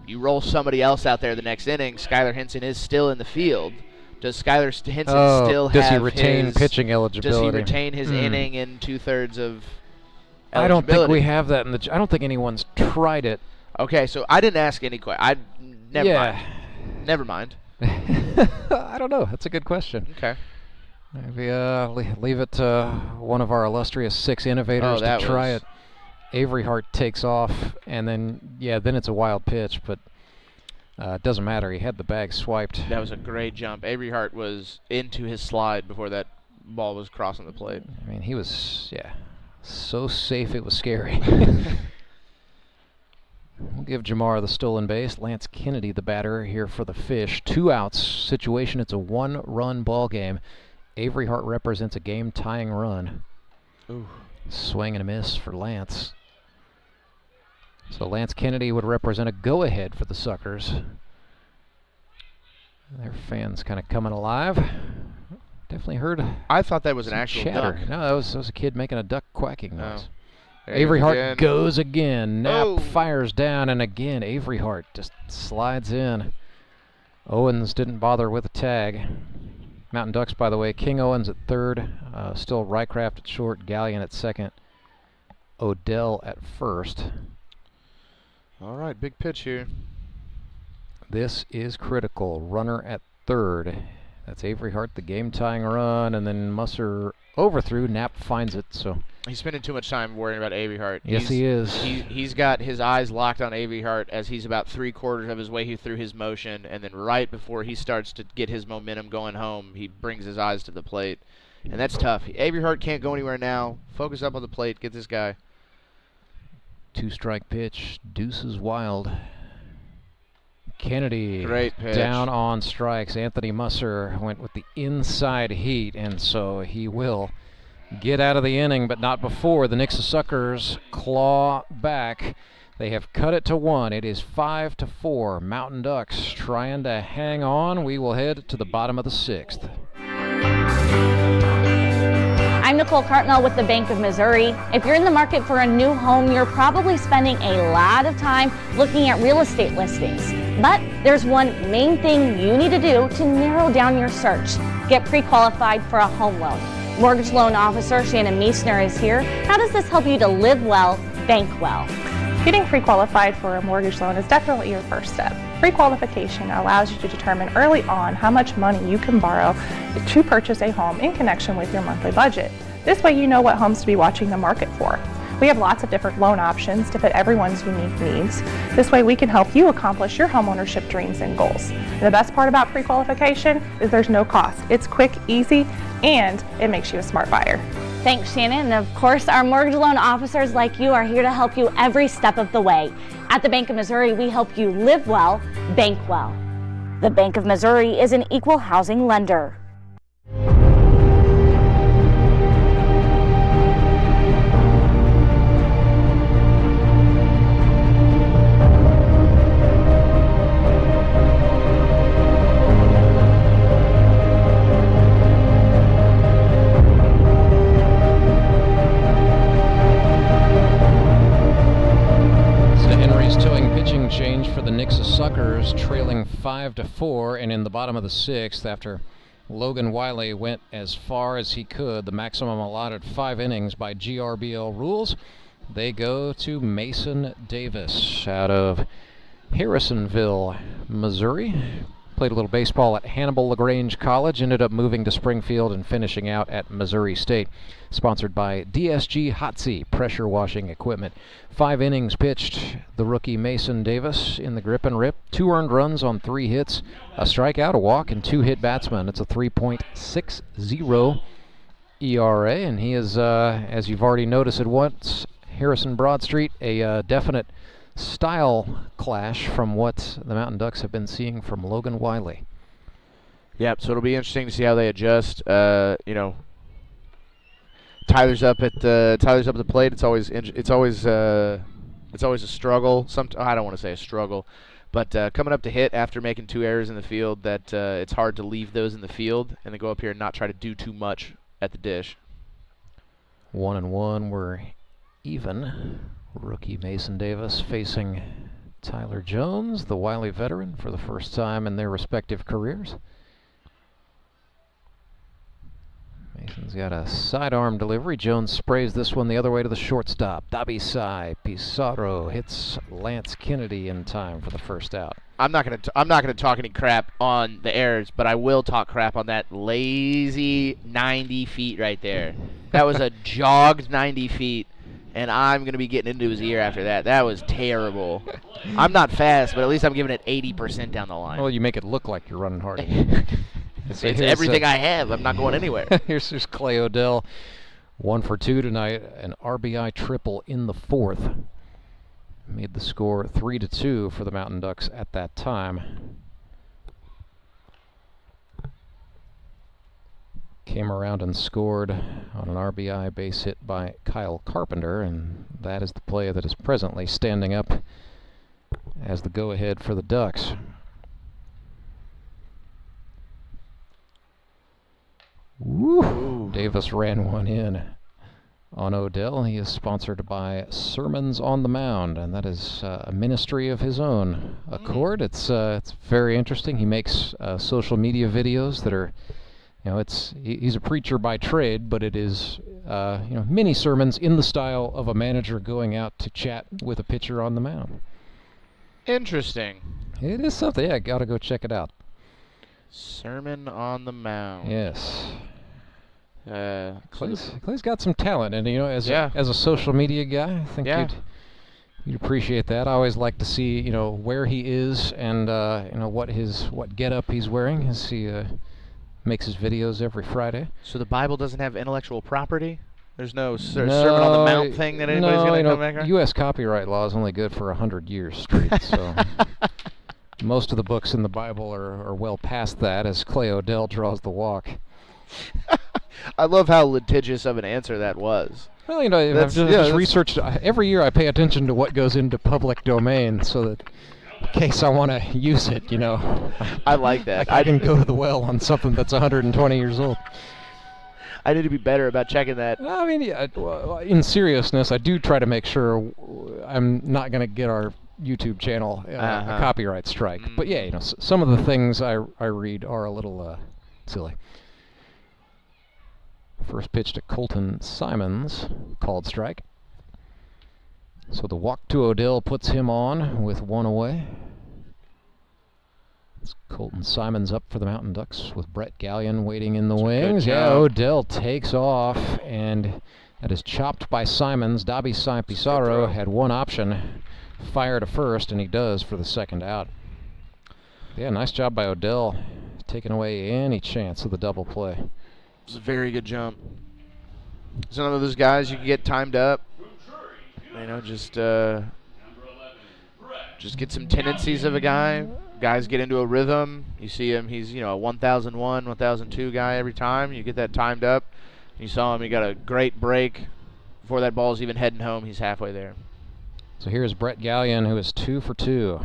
[SPEAKER 3] You roll somebody else out there the next inning, Skylar Henson is still in the field. Does Skylar Henson still have
[SPEAKER 2] does he retain pitching eligibility?
[SPEAKER 3] Does he retain his inning in 2/3 of eligibility?
[SPEAKER 2] I don't think we have that I don't think anyone's tried it.
[SPEAKER 3] Okay, so I didn't ask any question. Never mind.
[SPEAKER 2] I don't know. That's a good question.
[SPEAKER 3] Okay.
[SPEAKER 2] Maybe leave it to one of our illustrious 6 innovators to try it. Avery Hart takes off, and then it's a wild pitch, but it doesn't matter. He had the bag swiped.
[SPEAKER 3] That was a great jump. Avery Hart was into his slide before that ball was crossing the plate.
[SPEAKER 2] I mean, he was, so safe it was scary. We'll give Jamar the stolen base. Lance Kennedy, the batter, here for the Fish. 2 outs situation. It's a 1-run ball game. Avery Hart represents a game-tying run.
[SPEAKER 3] Ooh.
[SPEAKER 2] Swing and a miss for Lance. So Lance Kennedy would represent a go-ahead for the Suckers. Their fans kind of coming alive. Definitely heard.
[SPEAKER 3] I thought that was an actual
[SPEAKER 2] chatter.
[SPEAKER 3] duck.
[SPEAKER 2] No, that was a kid making a duck quacking noise.
[SPEAKER 3] Oh.
[SPEAKER 2] Avery Hart goes again. Knapp fires down, and again Avery Hart just slides in. Owens didn't bother with a tag. Mountain Ducks, by the way, King Owens at third, still Rycraft at short, Gallion at second, Odell at first.
[SPEAKER 3] All right, big pitch here.
[SPEAKER 2] This is critical. Runner at third. That's Avery Hart, the game-tying run, and then Musser overthrew. Knapp finds it, so.
[SPEAKER 3] He's spending too much time worrying about Avery Hart.
[SPEAKER 2] Yes, he is.
[SPEAKER 3] He's got his eyes locked on Avery Hart as he's about 3/4 of his way through his motion, and then right before he starts to get his momentum going home, he brings his eyes to the plate. And that's tough. Avery Hart can't go anywhere now. Focus up on the plate. Get this guy.
[SPEAKER 2] 2-strike pitch. Deuces wild. Kennedy
[SPEAKER 3] Great pitch.
[SPEAKER 2] Down on strikes. Anthony Musser went with the inside heat, and so he will get out of the inning, but not before the Nixa Suckers claw back. They have cut it to 1. It is 5-4. Mountain Ducks trying to hang on. We will head to the bottom of the 6th.
[SPEAKER 12] I'm Nicole Cartmel with the Bank of Missouri. If you're in the market for a new home, you're probably spending a lot of time looking at real estate listings. But there's one main thing you need to do to narrow down your search. Get pre-qualified for a home loan. Mortgage loan officer Shannon Meissner is here. How does this help you to live well, bank well?
[SPEAKER 13] Getting pre-qualified for a mortgage loan is definitely your first step. Pre-qualification allows you to determine early on how much money you can borrow to purchase a home in connection with your monthly budget. This way you know what homes to be watching the market for. We have lots of different loan options to fit everyone's unique needs. This way we can help you accomplish your homeownership dreams and goals. And the best part about pre-qualification is there's no cost. It's quick, easy, and it makes you a smart buyer.
[SPEAKER 12] Thanks, Shannon. And of course, our mortgage loan officers like you are here to help you every step of the way. At the Bank of Missouri, we help you live well, bank well. The Bank of Missouri is an equal housing lender.
[SPEAKER 2] Change for the Nixa Suckers, trailing 5-4, and in the bottom of the 6th, after Logan Wiley went as far as he could, the maximum allotted 5 innings by GRBL rules, they go to Mason Davis out of Harrisonville, Missouri. Played a little baseball at Hannibal LaGrange College, ended up moving to Springfield and finishing out at Missouri State. Sponsored by DSG Hotsy Pressure Washing Equipment. 5 innings pitched, the rookie Mason Davis in the grip and rip. 2 earned runs on 3 hits, a strikeout, a walk, and 2 hit batsmen. It's a 3.60 ERA, and he is, as you've already noticed at once, Harrison Broadstreet, a definite style clash from what the Mountain Ducks have been seeing from Logan Wiley.
[SPEAKER 3] Yep, so it'll be interesting to see how they adjust. Tyler's up at the plate. It's always a struggle. I don't want to say a struggle, But coming up to hit after making 2 errors in the field, that it's hard to leave those in the field and then go up here and not try to do too much at the dish.
[SPEAKER 2] 1-1, we're even. Rookie Mason Davis facing Tyler Jones, the Wiley veteran, for the first time in their respective careers. Mason's got a sidearm delivery. Jones sprays this one the other way to the shortstop. Dabisai Pizarro hits Lance Kennedy in time for the first out.
[SPEAKER 3] I'm not gonna talk any crap on the errors, but I will talk crap on that lazy 90 feet right there. That was a jogged 90 feet, and I'm gonna be getting into his ear after that. That was terrible. I'm not fast, but at least I'm giving it 80% down the line.
[SPEAKER 2] Well, you make it look like you're running hard.
[SPEAKER 3] It's everything I have. I'm not going anywhere.
[SPEAKER 2] Here's Clay Odell, 1 for 2 tonight, an RBI triple in the 4th. Made the score 3-2 for the Mountain Ducks at that time. Came around and scored on an RBI base hit by Kyle Carpenter, and that is the play that is presently standing up as the go-ahead for the Ducks. Woo. Davis ran one in on Odell. He is sponsored by Sermons on the Mound, and that is a ministry of his own accord. It's very interesting. He makes social media videos that are, he's a preacher by trade, but it is mini sermons in the style of a manager going out to chat with a pitcher on the mound.
[SPEAKER 3] Interesting.
[SPEAKER 2] It is something. Yeah, gotta go check it out.
[SPEAKER 3] Sermon on the Mound.
[SPEAKER 2] Yes. Clay's got some talent, and as a social media guy, I think you'd appreciate that. I always like to see where he is and what getup he's wearing as he makes his videos every Friday.
[SPEAKER 3] So the Bible doesn't have intellectual property? There's no Sermon on the Mount thing that anybody's going to come back on?
[SPEAKER 2] U.S. copyright law is only good for 100 years straight, so most of the books in the Bible are well past that as Clay Odell draws the walk.
[SPEAKER 3] I love how litigious of an answer that was.
[SPEAKER 2] Well, I've just researched. Every year I pay attention to what goes into public domain so that in case I want to use it,
[SPEAKER 3] I like that.
[SPEAKER 2] I can go to the well on something that's 120 years old.
[SPEAKER 3] I need to be better about checking that.
[SPEAKER 2] I mean, in seriousness, I do try to make sure I'm not going to get our YouTube channel a copyright strike. But yeah, some of the things I read are a little silly. First pitch to Colton Simons, called strike. So the walk to Odell puts him on with 1 away. It's Colton Simons up for the Mountain Ducks with Brett Gallion waiting in the wings. Yeah, Odell takes off, and that is chopped by Simons. Dabisai Pizarro had one option, fire to first, and he does for the second out. Yeah, nice job by Odell, taking away any chance of the double play.
[SPEAKER 3] It's a very good jump. He's one of those guys you can get timed up. Just get some tendencies of a guy. Guys get into a rhythm. You see him, he's a 1001, 1002 guy every time. You get that timed up. You saw him, he got a great break. Before that ball's even heading home, he's halfway there.
[SPEAKER 2] So here's Brett Gallion, who is 2 for 2.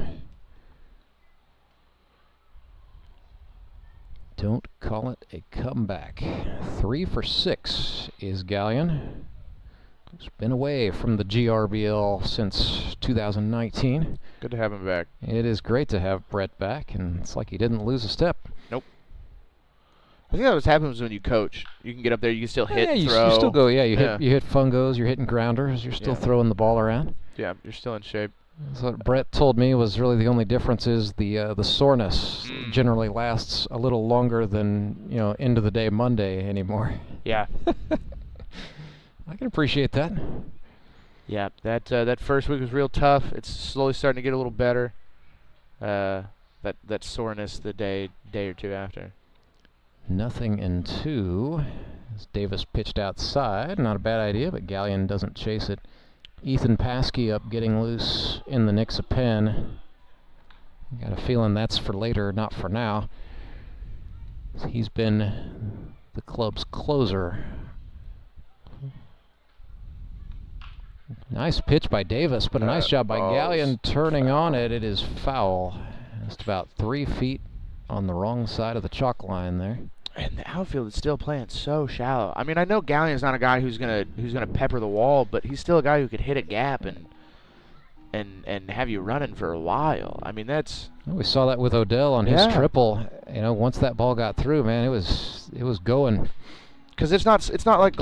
[SPEAKER 2] Don't call it a comeback. 3 for 6 is Gallion. He's been away from the GRBL since 2019.
[SPEAKER 3] Good to have him back.
[SPEAKER 2] It is great to have Brett back, and it's like he didn't lose a step.
[SPEAKER 3] Nope. I think that what happens when you coach. You can get up there, you can still hit,
[SPEAKER 2] you
[SPEAKER 3] throw.
[SPEAKER 2] You still go, you hit fungos, you're hitting grounders, you're still throwing the ball around.
[SPEAKER 3] Yeah, you're still in shape.
[SPEAKER 2] So what Brett told me was really the only difference is the soreness generally lasts a little longer than end of the day Monday anymore.
[SPEAKER 3] Yeah.
[SPEAKER 2] I can appreciate that.
[SPEAKER 3] Yeah, that first week was real tough. It's slowly starting to get a little better. That soreness the day or two after.
[SPEAKER 2] 0-2. As Davis pitched outside, not a bad idea, but Gallion doesn't chase it. Ethan Paskey up getting loose in the Nixa pen. Got a feeling that's for later, not for now. He's been the club's closer. Nice pitch by Davis, but a nice job by Gallion turning on it. It is foul. Just about 3 feet on the wrong side of the chalk line there.
[SPEAKER 3] And the outfield is still playing so shallow. I mean, I know Gallion's not a guy who's gonna pepper the wall, but he's still a guy who could hit a gap and have you running for a while. I mean, that's.
[SPEAKER 2] Well, we saw that with Odell on his triple. You know, once that ball got through, man, it was going.
[SPEAKER 3] Because it's not like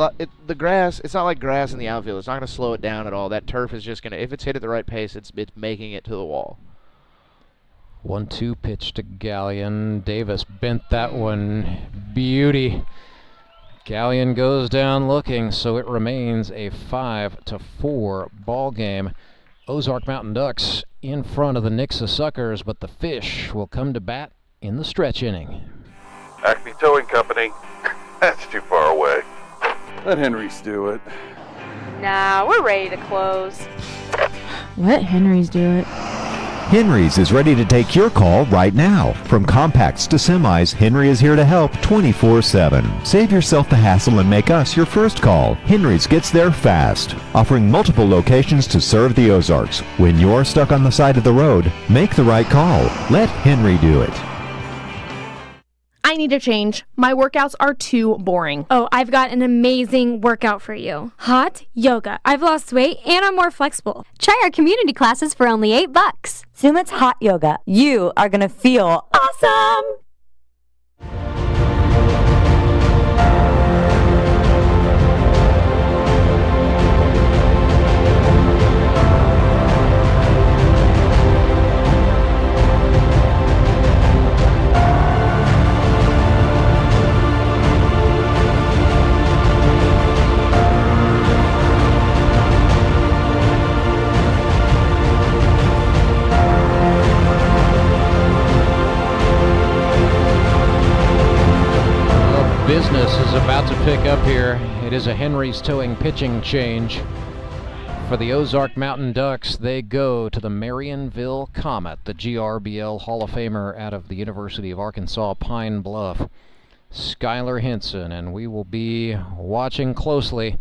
[SPEAKER 3] the grass. It's not like grass in the outfield. It's not going to slow it down at all. That turf is just going to, if it's hit at the right pace, it's making it to the wall.
[SPEAKER 2] 1-2 pitch to Gallion. Davis bent that one. Beauty. Gallion goes down looking, so it remains a 5-4 ball game. Ozark Mountain Ducks in front of the Nixa Suckers, but the Fish will come to bat in the stretch inning.
[SPEAKER 4] Acme Towing Company. That's too far away.
[SPEAKER 5] Let Henry's do it.
[SPEAKER 6] Nah, we're ready to close.
[SPEAKER 7] Let Henry's do it.
[SPEAKER 8] Henry's is ready to take your call right now. From compacts to semis, Henry is here to help 24/7. Save yourself the hassle and make us your first call. Henry's gets there fast, offering multiple locations to serve the Ozarks. When you're stuck on the side of the road, make the right call. Let Henry do it.
[SPEAKER 9] I need a change. My workouts are too boring.
[SPEAKER 10] Oh, I've got an amazing workout for you. Hot yoga. I've lost weight and I'm more flexible.
[SPEAKER 11] Try our community classes for only $8. Sumit's Hot Yoga. You are going to feel awesome.
[SPEAKER 2] Business is about to pick up here. It is a Henry's Towing pitching change. For the Ozark Mountain Ducks, they go to the Marionville Comet, the GRBL Hall of Famer out of the University of Arkansas Pine Bluff, Skylar Henson, and we will be watching closely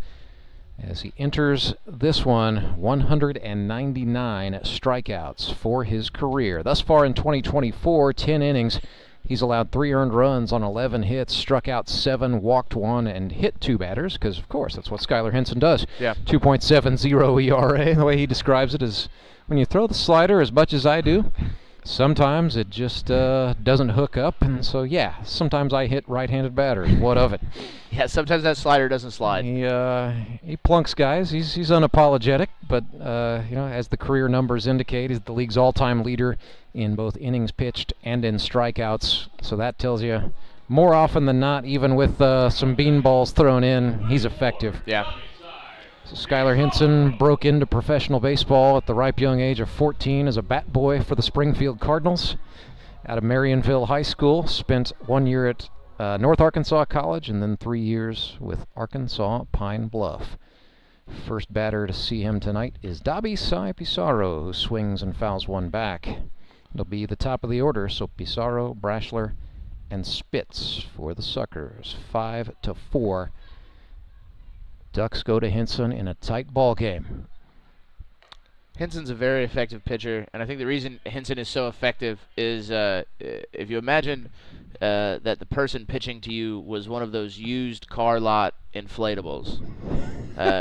[SPEAKER 2] as he enters this one. 199 strikeouts for his career. Thus far in 2024, 10 innings. He's allowed 3 earned runs on 11 hits, struck out 7, walked 1, and hit 2 batters, because, of course, that's what Skylar Henson does.
[SPEAKER 3] Yeah.
[SPEAKER 2] 2.70 ERA. The way he describes it is when you throw the slider as much as I do, sometimes it just doesn't hook up, and so, yeah, sometimes I hit right-handed batters. What of it?
[SPEAKER 3] Yeah, sometimes that slider doesn't slide.
[SPEAKER 2] He plunks guys. He's unapologetic, but, you know, as the career numbers indicate, he's the league's all-time leader in both innings pitched and in strikeouts. So that tells you more often than not, even with some beanballs thrown in, he's effective.
[SPEAKER 3] Yeah.
[SPEAKER 2] So Skylar Henson broke into professional baseball at the ripe young age of 14 as a bat boy for the Springfield Cardinals. Out of Marionville High School, spent 1 year at North Arkansas College and then 3 years with Arkansas Pine Bluff. First batter to see him tonight is Dabi Sai Pizarro, who swings and fouls one back. It'll be the top of the order, so Pizarro, Brashler, and Spitz for the Suckers. 5-4. Ducks go to Henson in a tight ball game.
[SPEAKER 3] Henson's a very effective pitcher, and I think the reason Henson is so effective is if you imagine that the person pitching to you was one of those used car lot inflatables,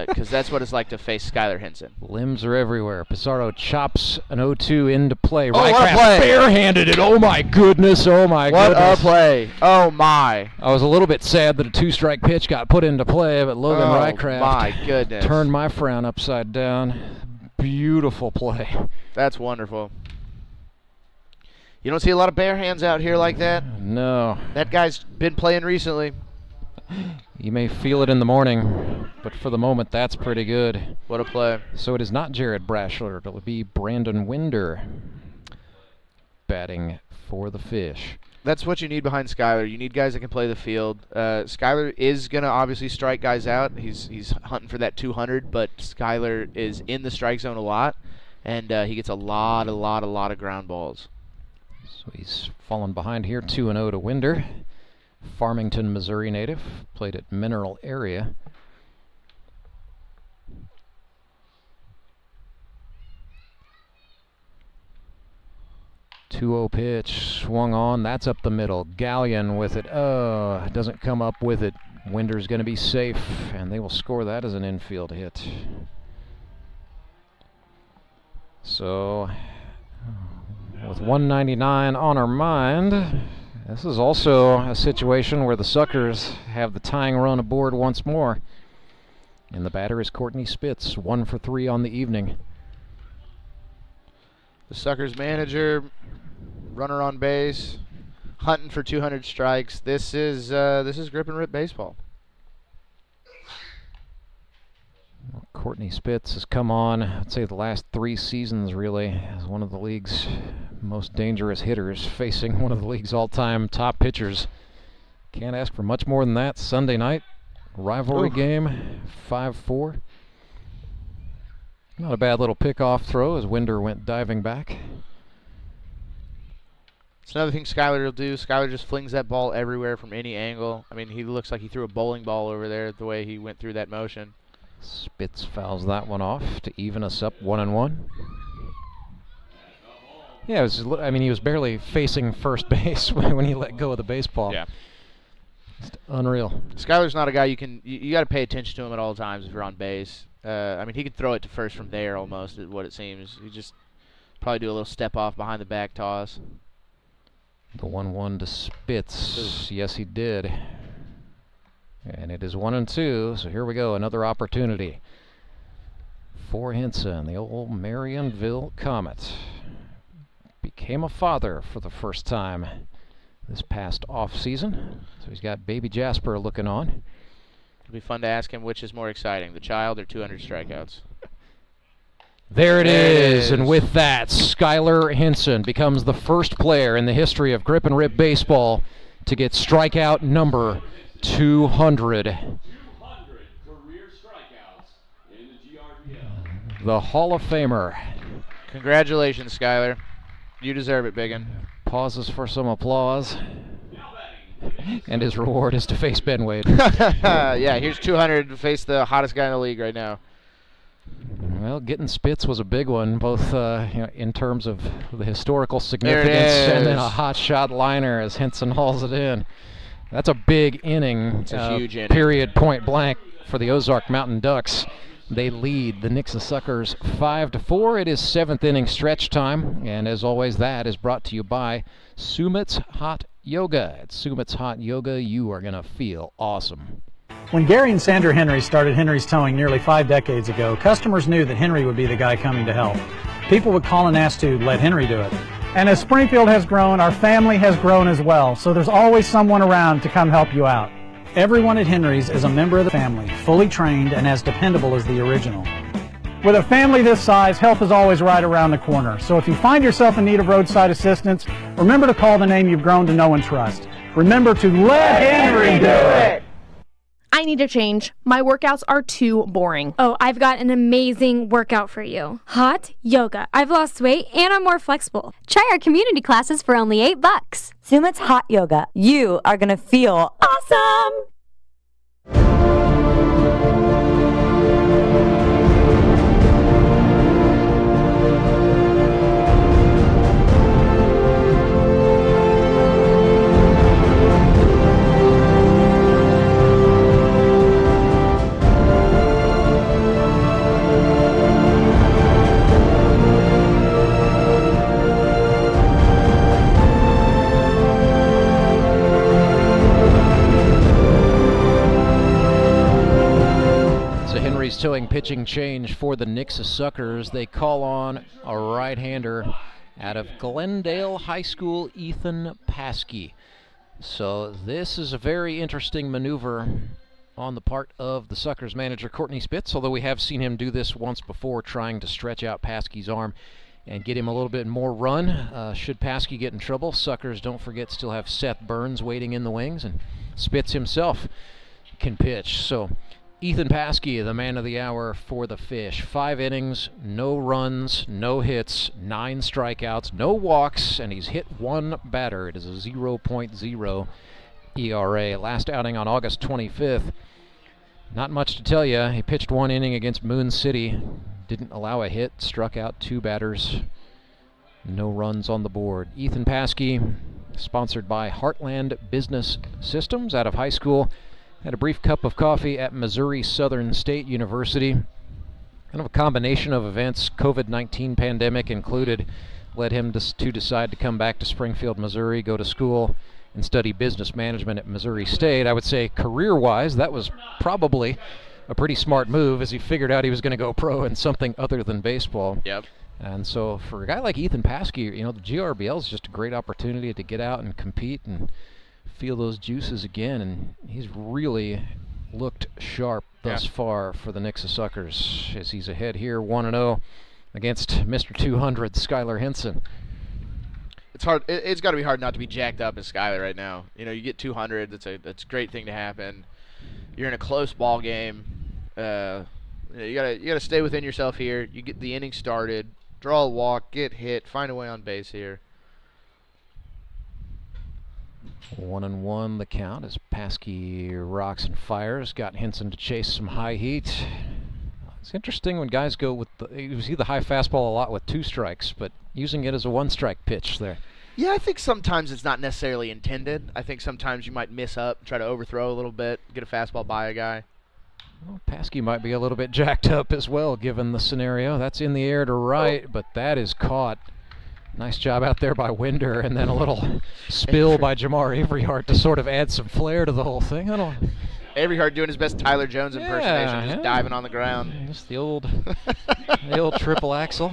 [SPEAKER 3] because that's what it's like to face Skylar Henson.
[SPEAKER 2] Limbs are everywhere. Pizarro chops an 0-2 into play.
[SPEAKER 3] Oh, what a
[SPEAKER 2] Rycraft
[SPEAKER 3] play!
[SPEAKER 2] Barehanded it. Oh my goodness. Oh my
[SPEAKER 3] What
[SPEAKER 2] goodness.
[SPEAKER 3] a play. Oh my.
[SPEAKER 2] I was a little bit sad that a 2-strike pitch got put into play, but Logan Rycraft
[SPEAKER 3] my goodness.
[SPEAKER 2] turned my frown upside down. Beautiful play.
[SPEAKER 3] That's wonderful. You don't see a lot of bare hands out here like that.
[SPEAKER 2] No.
[SPEAKER 3] That guy's been playing recently.
[SPEAKER 2] You may feel it in the morning, but for the moment, that's pretty good.
[SPEAKER 3] What a play.
[SPEAKER 2] So it is not Jared Brashler. It'll be Brandon Winder batting for the Fish.
[SPEAKER 3] That's what you need behind Skylar. You need guys that can play the field. Skylar is going to obviously strike guys out. He's hunting for that 200, but Skylar is in the strike zone a lot, and he gets a lot of ground balls.
[SPEAKER 2] So he's fallen behind here, 2-0 to Winder. Farmington, Missouri native, played at Mineral Area. 2-0 pitch, swung on, that's up the middle. Gallion with it, doesn't come up with it. Winder's going to be safe, and they will score that as an infield hit. So, with 199 on our mind, this is also a situation where the Suckers have the tying run aboard once more. And the batter is Courtney Spitz, 1 for 3 on the evening.
[SPEAKER 3] The Suckers manager, runner on base, hunting for 200 strikes. This is grip and rip baseball.
[SPEAKER 2] Well, Courtney Spitz has come on, I'd say the last 3 seasons really, as one of the league's most dangerous hitters, facing one of the league's all-time top pitchers. Can't ask for much more than that. Sunday night, rivalry game, 5-4. Not a bad little pickoff throw as Winder went diving back.
[SPEAKER 3] It's another thing Skyler will do. Skyler just flings that ball everywhere from any angle. I mean, he looks like he threw a bowling ball over there the way he went through that motion.
[SPEAKER 2] Spitz fouls that one off to even us up 1-1. Yeah, he was barely facing first base when he let go of the baseball.
[SPEAKER 3] Yeah.
[SPEAKER 2] Just unreal.
[SPEAKER 3] Skyler's not a guy you got to pay attention to him at all times if you're on base. I mean, he could throw it to first from there almost, is what it seems. He just probably do a little step off behind the back toss.
[SPEAKER 2] The 1-1 to Spitz. Yes, he did. And it is 1-2, so here we go, another opportunity for Henson. The old Marionville Comet became a father for the first time this past off season. So he's got baby Jasper looking on.
[SPEAKER 3] It'll be fun to ask him which is more exciting, the child or 200 strikeouts.
[SPEAKER 2] There it is, and with that, Skyler Henson becomes the first player in the history of grip and rip baseball to get strikeout number 200.
[SPEAKER 20] Career strikeouts in the GRPL.
[SPEAKER 2] The Hall of Famer.
[SPEAKER 3] Congratulations, Skyler. You deserve it, biggin.
[SPEAKER 2] Pauses for some applause. And his reward is to face Ben Wade.
[SPEAKER 3] Yeah, here's 200 to face the hottest guy in the league right now.
[SPEAKER 2] Well, getting Spitz was a big one, both in terms of the historical significance and then a hot shot liner as Henson hauls it in. That's a big inning.
[SPEAKER 3] It's a huge inning.
[SPEAKER 2] Period, point blank for the Ozark Mountain Ducks. They lead the Nixa Suckers 5-4. It is 7th inning stretch time, and as always, that is brought to you by Sumit's Hot Yoga. At Sumit's Hot Yoga, you are going to feel awesome.
[SPEAKER 15] When Gary and Sandra Henry started Henry's Towing nearly 5 decades ago, customers knew that Henry would be the guy coming to help. People would call and ask to let Henry do it. And as Springfield has grown, our family has grown as well, so there's always someone around to come help you out. Everyone at Henry's is a member of the family, fully trained and as dependable as the original. With a family this size, help is always right around the corner. So if you find yourself in need of roadside assistance, remember to call the name you've grown to know and trust. Remember to let Henry do it!
[SPEAKER 9] I need a change. My workouts are too boring.
[SPEAKER 10] Oh, I've got an amazing workout for you. Hot yoga. I've lost weight and I'm more flexible.
[SPEAKER 11] Try our community classes for only $8. Sumit's Hot Yoga. You are going to feel awesome!
[SPEAKER 2] Towing pitching change for the Nixa Suckers. They call on a right-hander out of Glendale High School, Ethan Paskey. So this is a very interesting maneuver on the part of the Suckers manager Courtney Spitz, although we have seen him do this once before, trying to stretch out Paskey's arm and get him a little bit more run. Should Paskey get in trouble, Suckers, don't forget, still have Seth Burns waiting in the wings, and Spitz himself can pitch. So Ethan Paskey, the man of the hour for the Fish. 5 innings, no runs, no hits, 9 strikeouts, no walks, and he's hit 1 batter. It is a 0.0 ERA. Last outing on August 25th. Not much to tell you. He pitched 1 inning against Moon City. Didn't allow a hit, struck out 2 batters. No runs on the board. Ethan Paskey, sponsored by Heartland Business Systems out of high school. Had a brief cup of coffee at Missouri Southern State University. Kind of a combination of events, COVID-19 pandemic included, led him to decide to come back to Springfield, Missouri, go to school and study business management at Missouri State. I would say career-wise, that was probably a pretty smart move as he figured out he was going to go pro in something other than baseball.
[SPEAKER 3] Yep.
[SPEAKER 2] And so for a guy like Ethan Paskey, the GRBL is just a great opportunity to get out and compete and feel those juices again. And he's really looked sharp thus far for the Nixa Suckers as he's ahead here 1-0 against Mr. 200, Skylar Henson.
[SPEAKER 3] It's hard. It's got to be hard not to be jacked up as Skylar right now. You get 200. That's a great thing to happen. You're in a close ball game. You gotta stay within yourself here. You get the inning started, draw a walk, get hit, find a way on base here.
[SPEAKER 2] 1-1 the count as Paskey rocks and fires. Got Henson to chase some high heat. It's interesting when guys go with you see the high fastball a lot with 2 strikes, but using it as a 1-strike pitch there.
[SPEAKER 3] Yeah, I think sometimes it's not necessarily intended. I think sometimes you might miss up, try to overthrow a little bit, get a fastball by a guy.
[SPEAKER 2] Well, Paskey might be a little bit jacked up as well, given the scenario. That's in the air to right, but that is caught. Nice job out there by Winder, and then a little spill by Jamar Averyhart to sort of add some flair to the whole thing.
[SPEAKER 3] Averyhart doing his best Tyler Jones impersonation, just diving on the ground.
[SPEAKER 2] Just the old triple axel.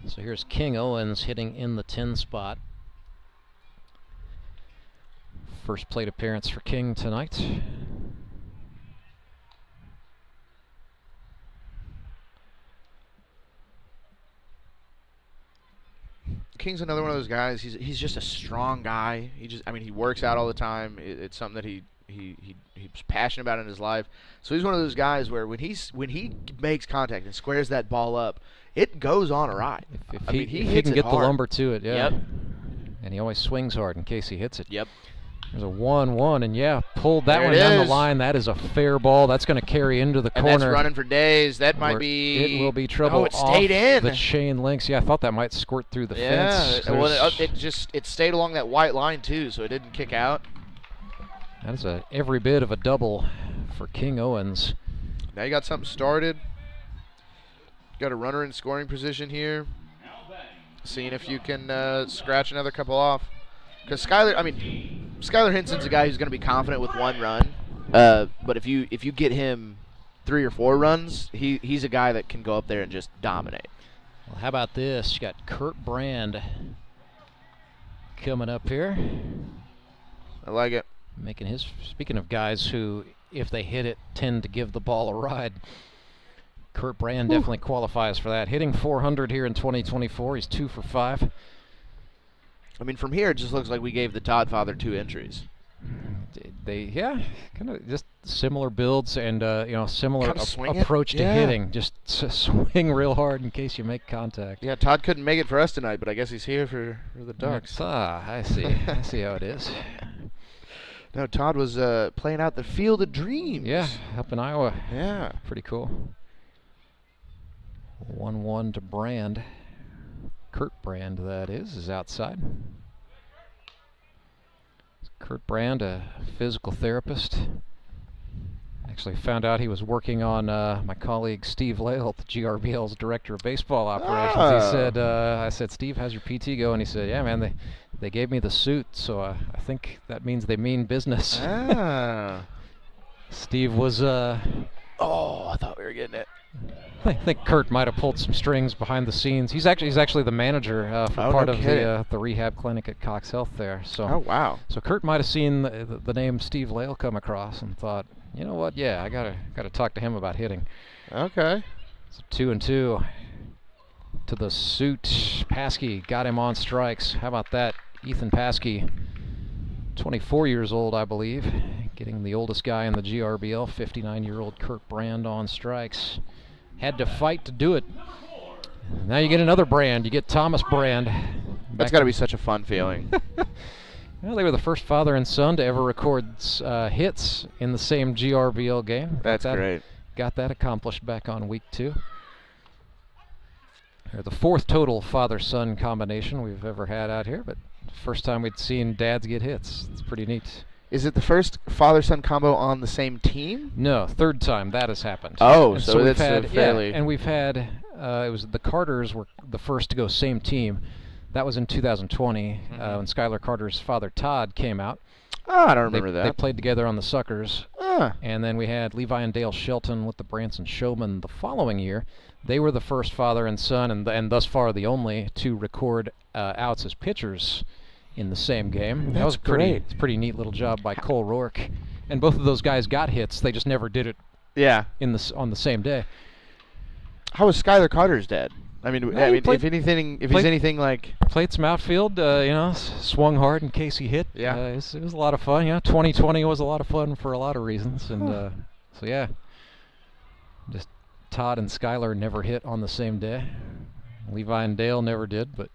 [SPEAKER 2] So here's King Owens hitting in the 10 spot. First plate appearance for King tonight.
[SPEAKER 3] King's another one of those guys. He's just a strong guy. He works out all the time. It's something that he's passionate about in his life. So he's one of those guys where when he makes contact and squares that ball up, it goes on a ride.
[SPEAKER 2] If he can get the lumber to it, yeah. Yep. And he always swings hard in case he hits it.
[SPEAKER 3] Yep.
[SPEAKER 2] There's a 1-1, and pulled that one down the line. That is a fair ball. That's going to carry into the corner.
[SPEAKER 3] And that's running for days. That might be.
[SPEAKER 2] It will be trouble.
[SPEAKER 3] Oh, it stayed in
[SPEAKER 2] the chain links. Yeah, I thought that might squirt through the fence.
[SPEAKER 3] Yeah, well, it stayed along that white line too, so it didn't kick out.
[SPEAKER 2] That is every bit of a double for King Owens.
[SPEAKER 3] Now you got something started. Got a runner in scoring position here. Seeing if you can scratch another couple off. Because Skylar Henson's a guy who's going to be confident with 1 run. But if you get him 3 or 4 runs, he's a guy that can go up there and just dominate.
[SPEAKER 2] Well, how about this? You got Kurt Brand coming up here.
[SPEAKER 3] I like it.
[SPEAKER 2] Speaking of guys who, if they hit it, tend to give the ball a ride. Kurt Brand definitely qualifies for that. Hitting 400 here in 2024. He's 2 for 5.
[SPEAKER 3] From here, it just looks like we gave the Todd father 2 entries.
[SPEAKER 2] Kind of just similar builds and similar approach to hitting. Just swing real hard in case you make contact.
[SPEAKER 3] Yeah, Todd couldn't make it for us tonight, but I guess he's here for the Ducks.
[SPEAKER 2] I see. I see how it is.
[SPEAKER 3] No, Todd was playing out the Field of Dreams.
[SPEAKER 2] Yeah, up in Iowa.
[SPEAKER 3] Yeah.
[SPEAKER 2] Pretty cool. 1-1 to Brand. Kurt Brand, that is outside. Kurt Brand, a physical therapist. Actually found out he was working on my colleague Steve Lale, the GRBL's Director of Baseball Operations. He said, I said, Steve, how's your PT going? He said, yeah, man, they gave me the suit, so I think that means they mean business. Steve was...
[SPEAKER 3] I thought we were getting it.
[SPEAKER 2] I think Kurt might have pulled some strings behind the scenes. He's actually the manager for part of the rehab clinic at Cox Health there. So
[SPEAKER 3] oh wow!
[SPEAKER 2] So Kurt might have seen the name Steve Lale come across and thought, you know what? Yeah, I gotta talk to him about hitting.
[SPEAKER 3] Okay.
[SPEAKER 2] So 2-2 to the suit. Paskey got him on strikes. How about that, Ethan Paskey? 24 years old, I believe. Getting the oldest guy in the GRBL, 59-year-old Kurt Brand on strikes. Had to fight to do it. Now you get another Brand. You get Thomas Brand.
[SPEAKER 3] That's got to be such a fun feeling.
[SPEAKER 2] Well, they were the first father and son to ever record hits in the same GRBL game.
[SPEAKER 3] That's great.
[SPEAKER 2] Got that accomplished back on week 2. They're the 4th total father-son combination we've ever had out here, but first time we'd seen dads get hits. It's pretty neat.
[SPEAKER 3] Is it the first father-son combo on the same team?
[SPEAKER 2] No, 3rd time that has happened.
[SPEAKER 3] Oh,
[SPEAKER 2] and
[SPEAKER 3] so
[SPEAKER 2] we've
[SPEAKER 3] that's
[SPEAKER 2] had,
[SPEAKER 3] fairly...
[SPEAKER 2] Yeah, and we've had, it was the Carters were the first to go same team. That was in 2020 when Skylar Carter's father Todd came out.
[SPEAKER 3] Oh, I don't remember that.
[SPEAKER 2] They played together on the Suckers.
[SPEAKER 3] Ah.
[SPEAKER 2] And then we had Levi and Dale Shelton with the Branson Showmen the following year. They were the first father and son, and thus far the only to record outs as pitchers in the same game. That was pretty neat little job by Cole Rourke. And both of those guys got hits. They just never did it.
[SPEAKER 3] Yeah.
[SPEAKER 2] On the same day.
[SPEAKER 3] How was Skylar Carter's dad? I mean,
[SPEAKER 2] played,
[SPEAKER 3] if he's anything like...
[SPEAKER 2] Played some outfield, swung hard in case he hit.
[SPEAKER 3] Yeah.
[SPEAKER 2] It was a lot of fun. 2020 was a lot of fun for a lot of reasons. And so, yeah. Just Todd and Skylar never hit on the same day. Levi and Dale never did, but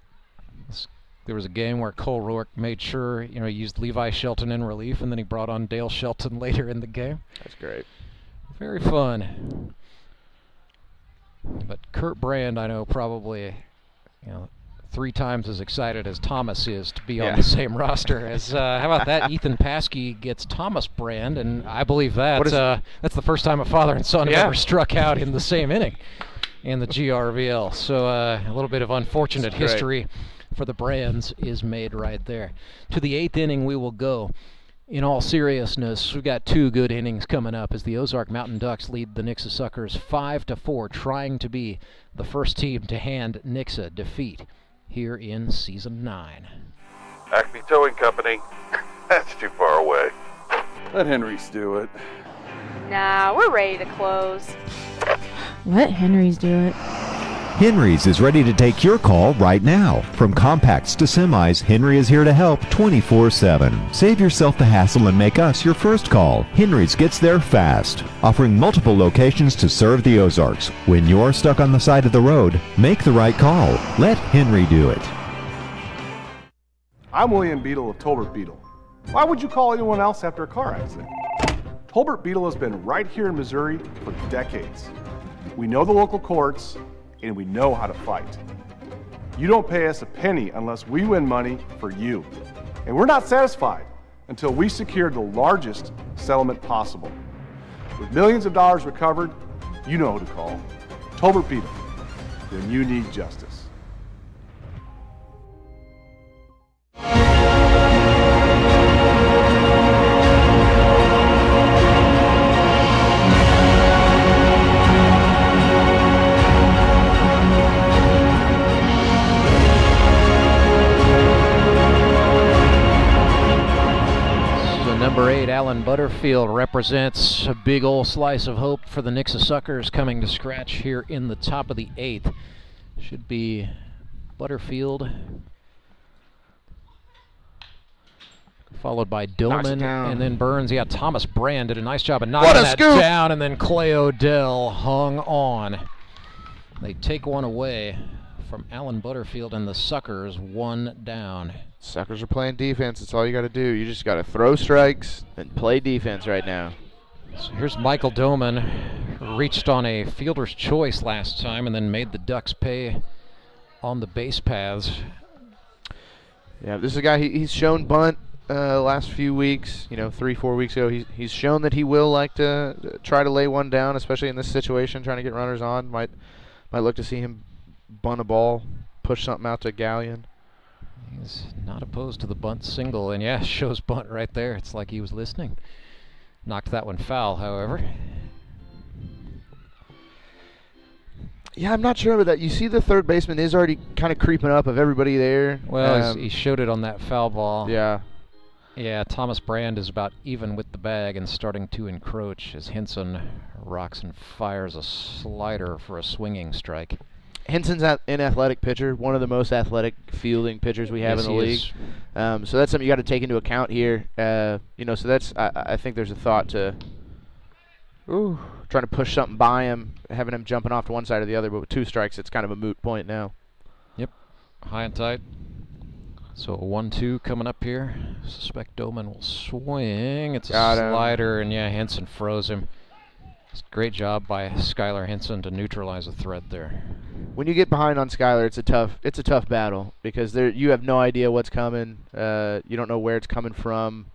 [SPEAKER 2] there was a game where Cole Rourke made sure, he used Levi Shelton in relief, and then he brought on Dale Shelton later in the game.
[SPEAKER 3] That's great.
[SPEAKER 2] Very fun. But Kurt Brand, I know, probably, 3 times as excited as Thomas is to be on the same roster as. How about that? Ethan Paskey gets Thomas Brand, and I believe that's the first time a father and son have ever struck out in the same inning in the GRVL. So a little bit of unfortunate history for the Brands is made right there. To the 8th inning we will go. In all seriousness, we've got 2 good innings coming up as the Ozark Mountain Ducks lead the Nixa Suckers 5-4, trying to be the first team to hand Nixa defeat here in Season 9.
[SPEAKER 4] Acme Towing Company. That's too far away.
[SPEAKER 5] Let Henry's do it.
[SPEAKER 6] Nah, we're ready to close.
[SPEAKER 7] Let Henry's do it.
[SPEAKER 8] Henry's is ready to take your call right now. From compacts to semis, Henry is here to help 24/7. Save yourself the hassle and make us your first call. Henry's gets there fast, offering multiple locations to serve the Ozarks. When you're stuck on the side of the road, make the right call. Let Henry do it.
[SPEAKER 1] I'm William Beadle of Tolbert Beadle. Why would you call anyone else after a car accident? Tolbert Beadle has been right here in Missouri for decades. We know the local courts, and we know how to fight. You don't pay us a penny unless we win money for you. And we're not satisfied until we secure the largest settlement possible. With millions of dollars recovered, you know who to call. Tolbert Beadle, when you need justice.
[SPEAKER 2] Number 8, Alan Butterfield represents a big old slice of hope for the Nixa Suckers coming to scratch here in the top of the 8th. Should be Butterfield, followed by Doman, and then Burns. Yeah, Thomas Brand did a nice job of knocking that down, and then Clay Odell hung on. They take one away from Alan Butterfield, and the Suckers 1 down.
[SPEAKER 3] Suckers are playing defense. That's all you got to do. You just got to throw strikes and play defense right now.
[SPEAKER 2] So here's Michael Doman, reached on a fielder's choice last time and then made the Ducks pay on the base paths.
[SPEAKER 3] Yeah, this is a guy, he's shown bunt last few weeks, 3-4 weeks ago. He's shown that he will like to try to lay one down, especially in this situation, trying to get runners on. Might look to see him bunt a ball, push something out to Gallion.
[SPEAKER 2] He's not opposed to the bunt single, and yeah, shows bunt right there. It's like he was listening. Knocked that one foul, however.
[SPEAKER 3] Yeah, I'm not sure about that. You see the third baseman is already kind of creeping up of everybody there.
[SPEAKER 2] Well, he showed it on that foul ball.
[SPEAKER 3] Yeah.
[SPEAKER 2] Yeah, Thomas Brand is about even with the bag and starting to encroach as Henson rocks and fires a slider for a swinging strike.
[SPEAKER 3] Henson's an athletic pitcher, one of the most athletic fielding pitchers we have in the league. So that's something you got to take into account here. So that's I think there's a thought to trying to push something by him, having him jumping off to one side or the other. But with 2 strikes, it's kind of a moot point now.
[SPEAKER 2] Yep, high and tight. So a 1-2 coming up here. Suspect Doman will swing. It's a
[SPEAKER 3] Got him.
[SPEAKER 2] slider, and yeah, Henson froze him. Great job by Skylar Henson to neutralize the threat there.
[SPEAKER 3] When you get behind on Skylar, it's a tough battle because you have no idea what's coming. You don't know where it's coming from.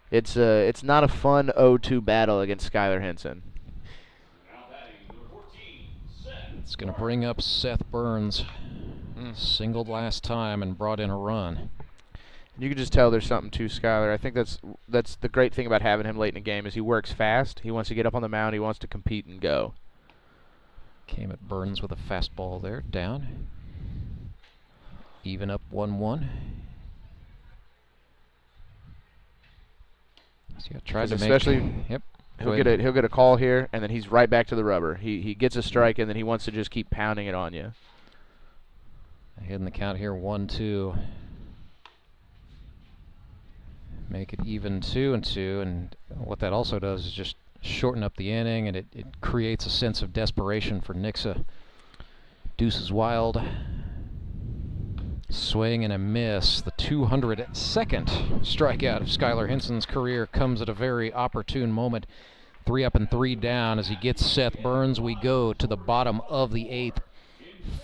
[SPEAKER 3] It's not a fun 0-2 battle against Skylar Henson.
[SPEAKER 2] It's going to bring up Seth Burns. Singled last time and brought in a run.
[SPEAKER 3] You can just tell there's something to Skylar. I think that's the great thing about having him late in the game is he works fast. He wants to get up on the mound. He wants to compete and go.
[SPEAKER 2] Came at Burns with a fastball there, down. Even up 1-1. So tried to
[SPEAKER 3] especially
[SPEAKER 2] make. Yep.
[SPEAKER 3] He'll get a call here, and then he's right back to the rubber. He gets a strike, and then he wants to just keep pounding it on you.
[SPEAKER 2] Hitting the count here, 1-2. Make it even 2-2, and what that also does is just shorten up the inning, and it creates a sense of desperation for Nixa. Deuces wild. Swing and a miss. The 202nd strikeout of Skylar Henson's career comes at a very opportune moment. 3 up and 3 down as he gets Seth Burns. We go to the bottom of the 8th.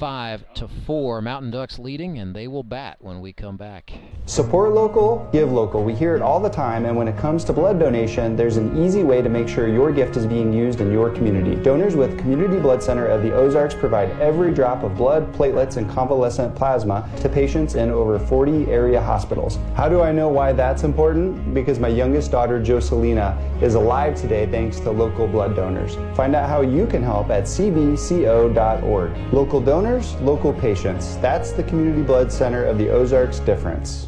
[SPEAKER 2] 5-4. Mountain Ducks leading, and they will bat when we come back.
[SPEAKER 14] Support local, give local. We hear it all the time, and when it comes to blood donation, there's an easy way to make sure your gift is being used in your community. Donors with Community Blood Center of the Ozarks provide every drop of blood, platelets, and convalescent plasma to patients in over 40 area hospitals. How do I know why that's important? Because my youngest daughter, Jocelina, is alive today thanks to local blood donors. Find out how you can help at cbco.org. Local donors, local patients. That's the Community Blood Center of the Ozarks difference.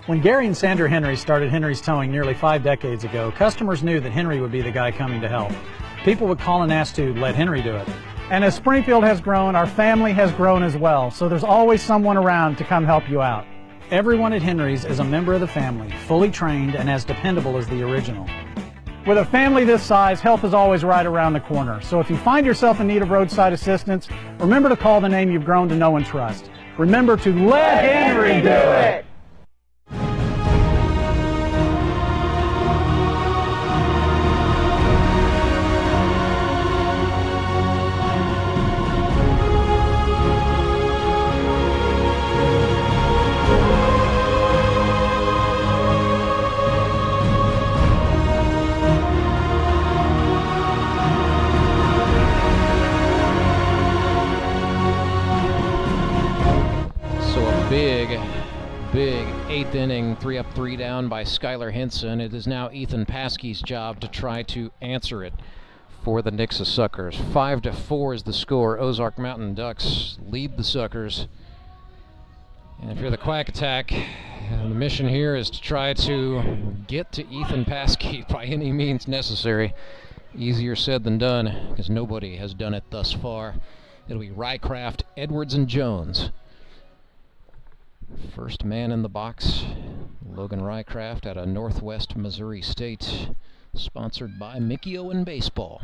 [SPEAKER 15] When Gary and Sandra Henry started Henry's Towing nearly 5 decades ago, customers knew that Henry would be the guy coming to help. People would call and ask to let Henry do it. And as Springfield has grown, our family has grown as well, so there's always someone around to come help you out. Everyone at Henry's is a member of the family, fully trained and as dependable as the original. With a family this size, help is always right around the corner. So if you find yourself in need of roadside assistance, remember to call the name you've grown to know and trust. Remember to let Henry do it!
[SPEAKER 2] Big 8th inning, 3 up, 3 down by Skylar Henson. It is now Ethan Paskey's job to try to answer it for the Nixa Suckers. 5-4 is the score. Ozark Mountain Ducks lead the Suckers. And if you're the Quack Attack, the mission here is to try to get to Ethan Paskey by any means necessary. Easier said than done, because nobody has done it thus far. It'll be Rycraft, Edwards, and Jones. First man in the box, Logan Rycraft out of Northwest Missouri State, sponsored by Mickey Owen Baseball.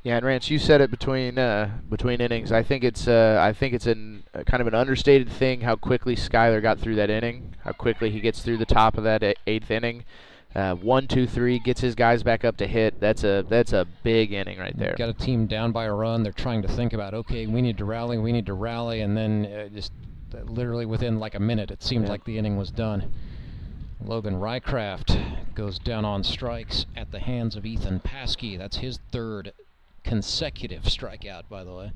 [SPEAKER 3] Yeah, and Rance, you said it between innings. I think it's kind of an understated thing how quickly Skylar got through that inning, how quickly he gets through the top of that 8th inning. 1, 2, 3, gets his guys back up to hit. That's a big inning right there.
[SPEAKER 2] Got a team down by a run. They're trying to think about, okay, we need to rally, and then just literally within like a minute, it seemed like the inning was done. Logan Rycraft goes down on strikes at the hands of Ethan Paskey. That's his 3rd consecutive strikeout, by the way.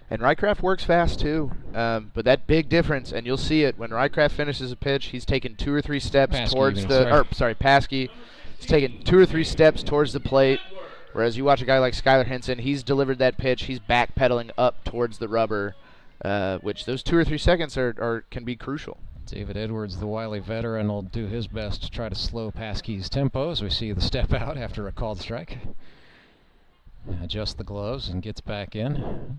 [SPEAKER 3] And Rycraft works fast too, but that big difference, and you'll see it when Rycraft finishes a pitch. He's taken 2 or 3 steps towards Paskey. He's taken 2 or 3 steps towards the plate, whereas you watch a guy like Skylar Henson, he's delivered that pitch. He's backpedaling up towards the rubber, which those 2 or 3 seconds can be crucial.
[SPEAKER 2] David Edwards, the Wiley veteran, will do his best to try to slow Paskey's tempo as we see the step out after a called strike. Adjusts the gloves and gets back in.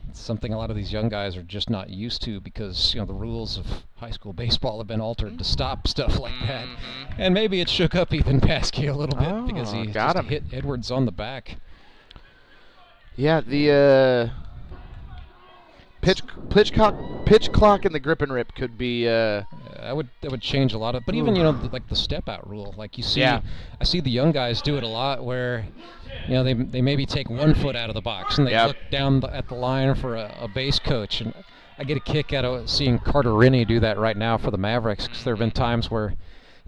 [SPEAKER 2] It's something a lot of these young guys are just not used to because, the rules of high school baseball have been altered to stop stuff like that. And maybe it shook up Ethan Paskey a little bit because he just hit Edwards on the back.
[SPEAKER 3] Yeah, the pitch clock and the grip and rip could be.
[SPEAKER 2] That would change a lot of. But even like the step out rule, like you see,
[SPEAKER 3] Yeah.
[SPEAKER 2] I see the young guys do it a lot where, they maybe take 1 foot out of the box and they look down at the line for a base coach, and I get a kick out of seeing Carter Rinney do that right now for the Mavericks, because there have been times where,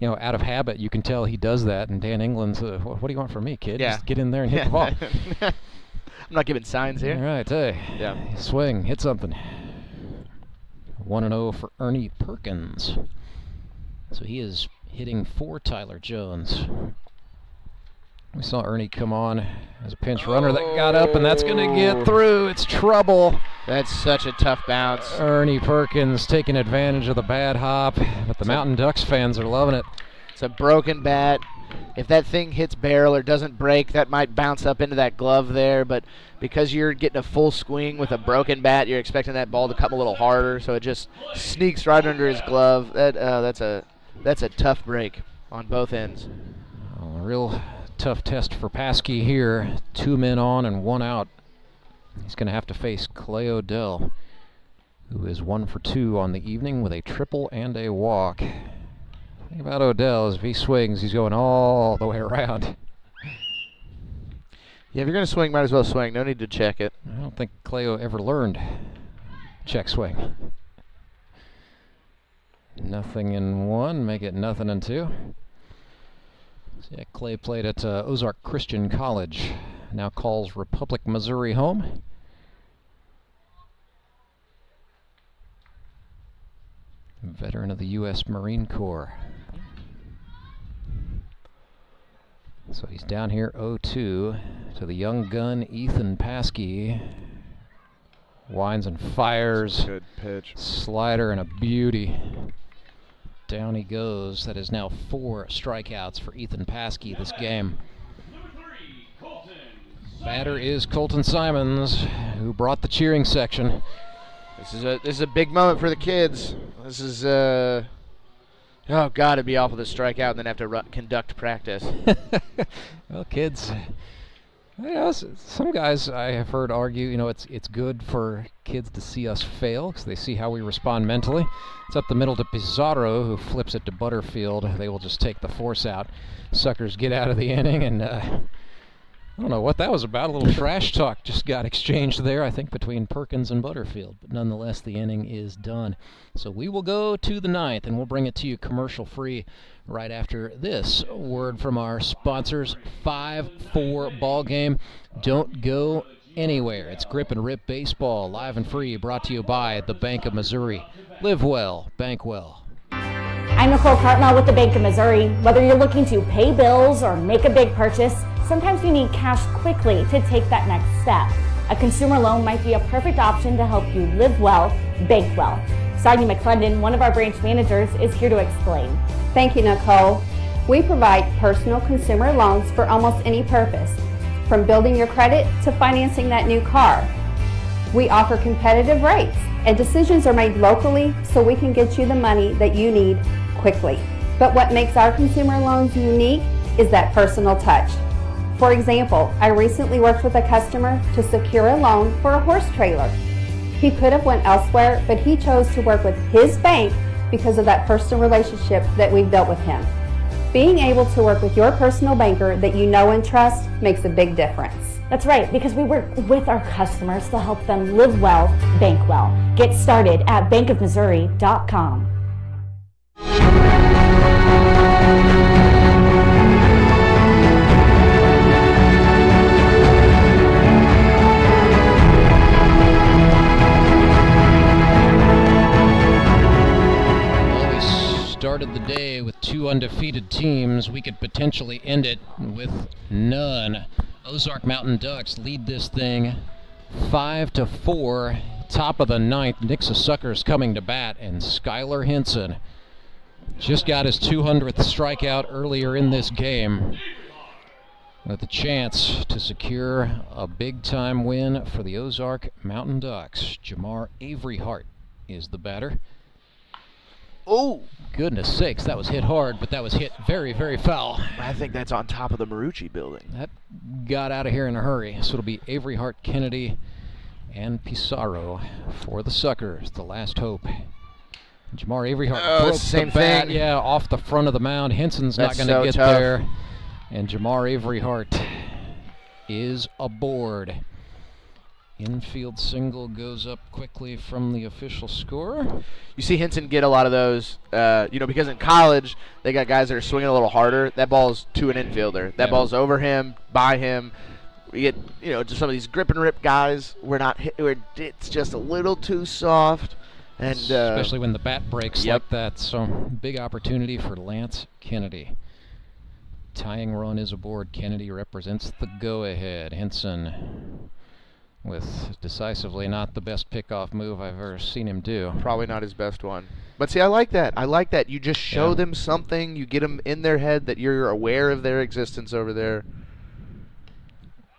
[SPEAKER 2] out of habit, you can tell he does that, and Dan England's, what do you want from me, kid?
[SPEAKER 3] Yeah.
[SPEAKER 2] Just get in there and hit the ball.
[SPEAKER 3] I'm not giving signs here.
[SPEAKER 2] All right, hey.
[SPEAKER 3] Yeah.
[SPEAKER 2] Swing, hit something. 1-0 for Ernie Perkins. So he is hitting for Tyler Jones. We saw Ernie come on as a pinch runner that got up, and that's going to get through. It's trouble.
[SPEAKER 3] That's such a tough bounce.
[SPEAKER 2] Ernie Perkins taking advantage of the bad hop, but the Mountain Ducks fans are loving it.
[SPEAKER 3] It's a broken bat. If that thing hits barrel or doesn't break, that might bounce up into that glove there, but because you're getting a full swing with a broken bat, you're expecting that ball to come a little harder, so it just sneaks right under his glove. That's a tough break on both ends.
[SPEAKER 2] Oh, a real tough test for Paskey here. 2 men on and 1 out. He's going to have to face Clay Odell, who is 1 for 2 on the evening with a triple and a walk. The thing about Odell is if he swings, he's going all the way around.
[SPEAKER 3] Yeah, if you're going to swing, might as well swing. No need to check it.
[SPEAKER 2] I don't think Cleo ever learned check swing. Nothing in 1, make it nothing in 2. So yeah, Clay played at Ozark Christian College, now calls Republic, Missouri home. Veteran of the U.S. Marine Corps. So he's down here 0-2 to the young gun Ethan Paskey. Winds and fires.
[SPEAKER 5] Good pitch.
[SPEAKER 2] Slider and a beauty. Down he goes. That is now 4 strikeouts for Ethan Paskey this game. Batter is Colton Simons, who brought the cheering section.
[SPEAKER 3] This is a big moment for the kids. This is oh god, it'd be awful to strike out and then have to conduct practice.
[SPEAKER 2] Well, kids, some guys I have heard argue, it's good for kids to see us fail because they see how we respond mentally. It's up the middle to Pizarro, who flips it to Butterfield. They will just take the force out. Suckers get out of the inning, and I don't know what that was about. A little trash talk just got exchanged there, I think, between Perkins and Butterfield. But nonetheless, the inning is done. So we will go to the 9th, and we'll bring it to you commercial-free right after this word from our sponsors. 5-4 ball game. Don't go anywhere. It's Grip and Rip Baseball, live and free, brought to you by the Bank of Missouri. Live well, bank well.
[SPEAKER 12] I'm Nicole Cartmel with the Bank of Missouri. Whether you're looking to pay bills or make a big purchase, sometimes you need cash quickly to take that next step. A consumer loan might be a perfect option to help you live well, bank well. Sonia McClendon, one of our branch managers, is here to explain.
[SPEAKER 16] Thank you, Nicole. We provide personal consumer loans for almost any purpose, from building your credit to financing that new car. We offer competitive rates, and decisions are made locally so we can get you the money that you need quickly. But what makes our consumer loans unique is that personal touch. For example, I recently worked with a customer to secure a loan for a horse trailer. He could have went elsewhere, but he chose to work with his bank because of that personal relationship that we've built with him. Being able to work with your personal banker that you know and trust makes a big difference.
[SPEAKER 12] That's right, because we work with our customers to help them live well, bank well. Get started at bankofmissouri.com.
[SPEAKER 2] Started the day with 2 undefeated teams. We could potentially end it with none. Ozark Mountain Ducks lead this thing 5-4. Top of the 9th, Nixa Suckers coming to bat, and Skylar Henson just got his 200th strikeout earlier in this game, with a chance to secure a big-time win for the Ozark Mountain Ducks. Jamar Avery Hart is the batter.
[SPEAKER 3] Oh!
[SPEAKER 2] Goodness sakes, that was hit hard, but that was hit very, very foul.
[SPEAKER 3] I think that's on top of the Marucci building.
[SPEAKER 2] That got out of here in a hurry. So it'll be Avery Hart Kennedy and Pissarro for the Suckers, the last hope. Jamar Averyhart broke
[SPEAKER 3] same
[SPEAKER 2] the bat,
[SPEAKER 3] thing.
[SPEAKER 2] off the front of the mound. Henson's
[SPEAKER 3] That's
[SPEAKER 2] not going to
[SPEAKER 3] so
[SPEAKER 2] get
[SPEAKER 3] tough.
[SPEAKER 2] there. And Jamar Averyhart is aboard. Infield single goes up quickly from the official score.
[SPEAKER 3] You see Henson get a lot of those, because in college they got guys that are swinging a little harder. That ball's to an infielder. That ball's over him, by him. We get, just some of these grip and rip guys. It's just a little too soft. And
[SPEAKER 2] especially when the bat breaks like that. So big opportunity for Lance Kennedy. Tying run is aboard. Kennedy represents the go-ahead. Henson with decisively not the best pickoff move I've ever seen him do.
[SPEAKER 3] Probably not his best one. But see, I like that. You just show them something. You get them in their head that you're aware of their existence over there.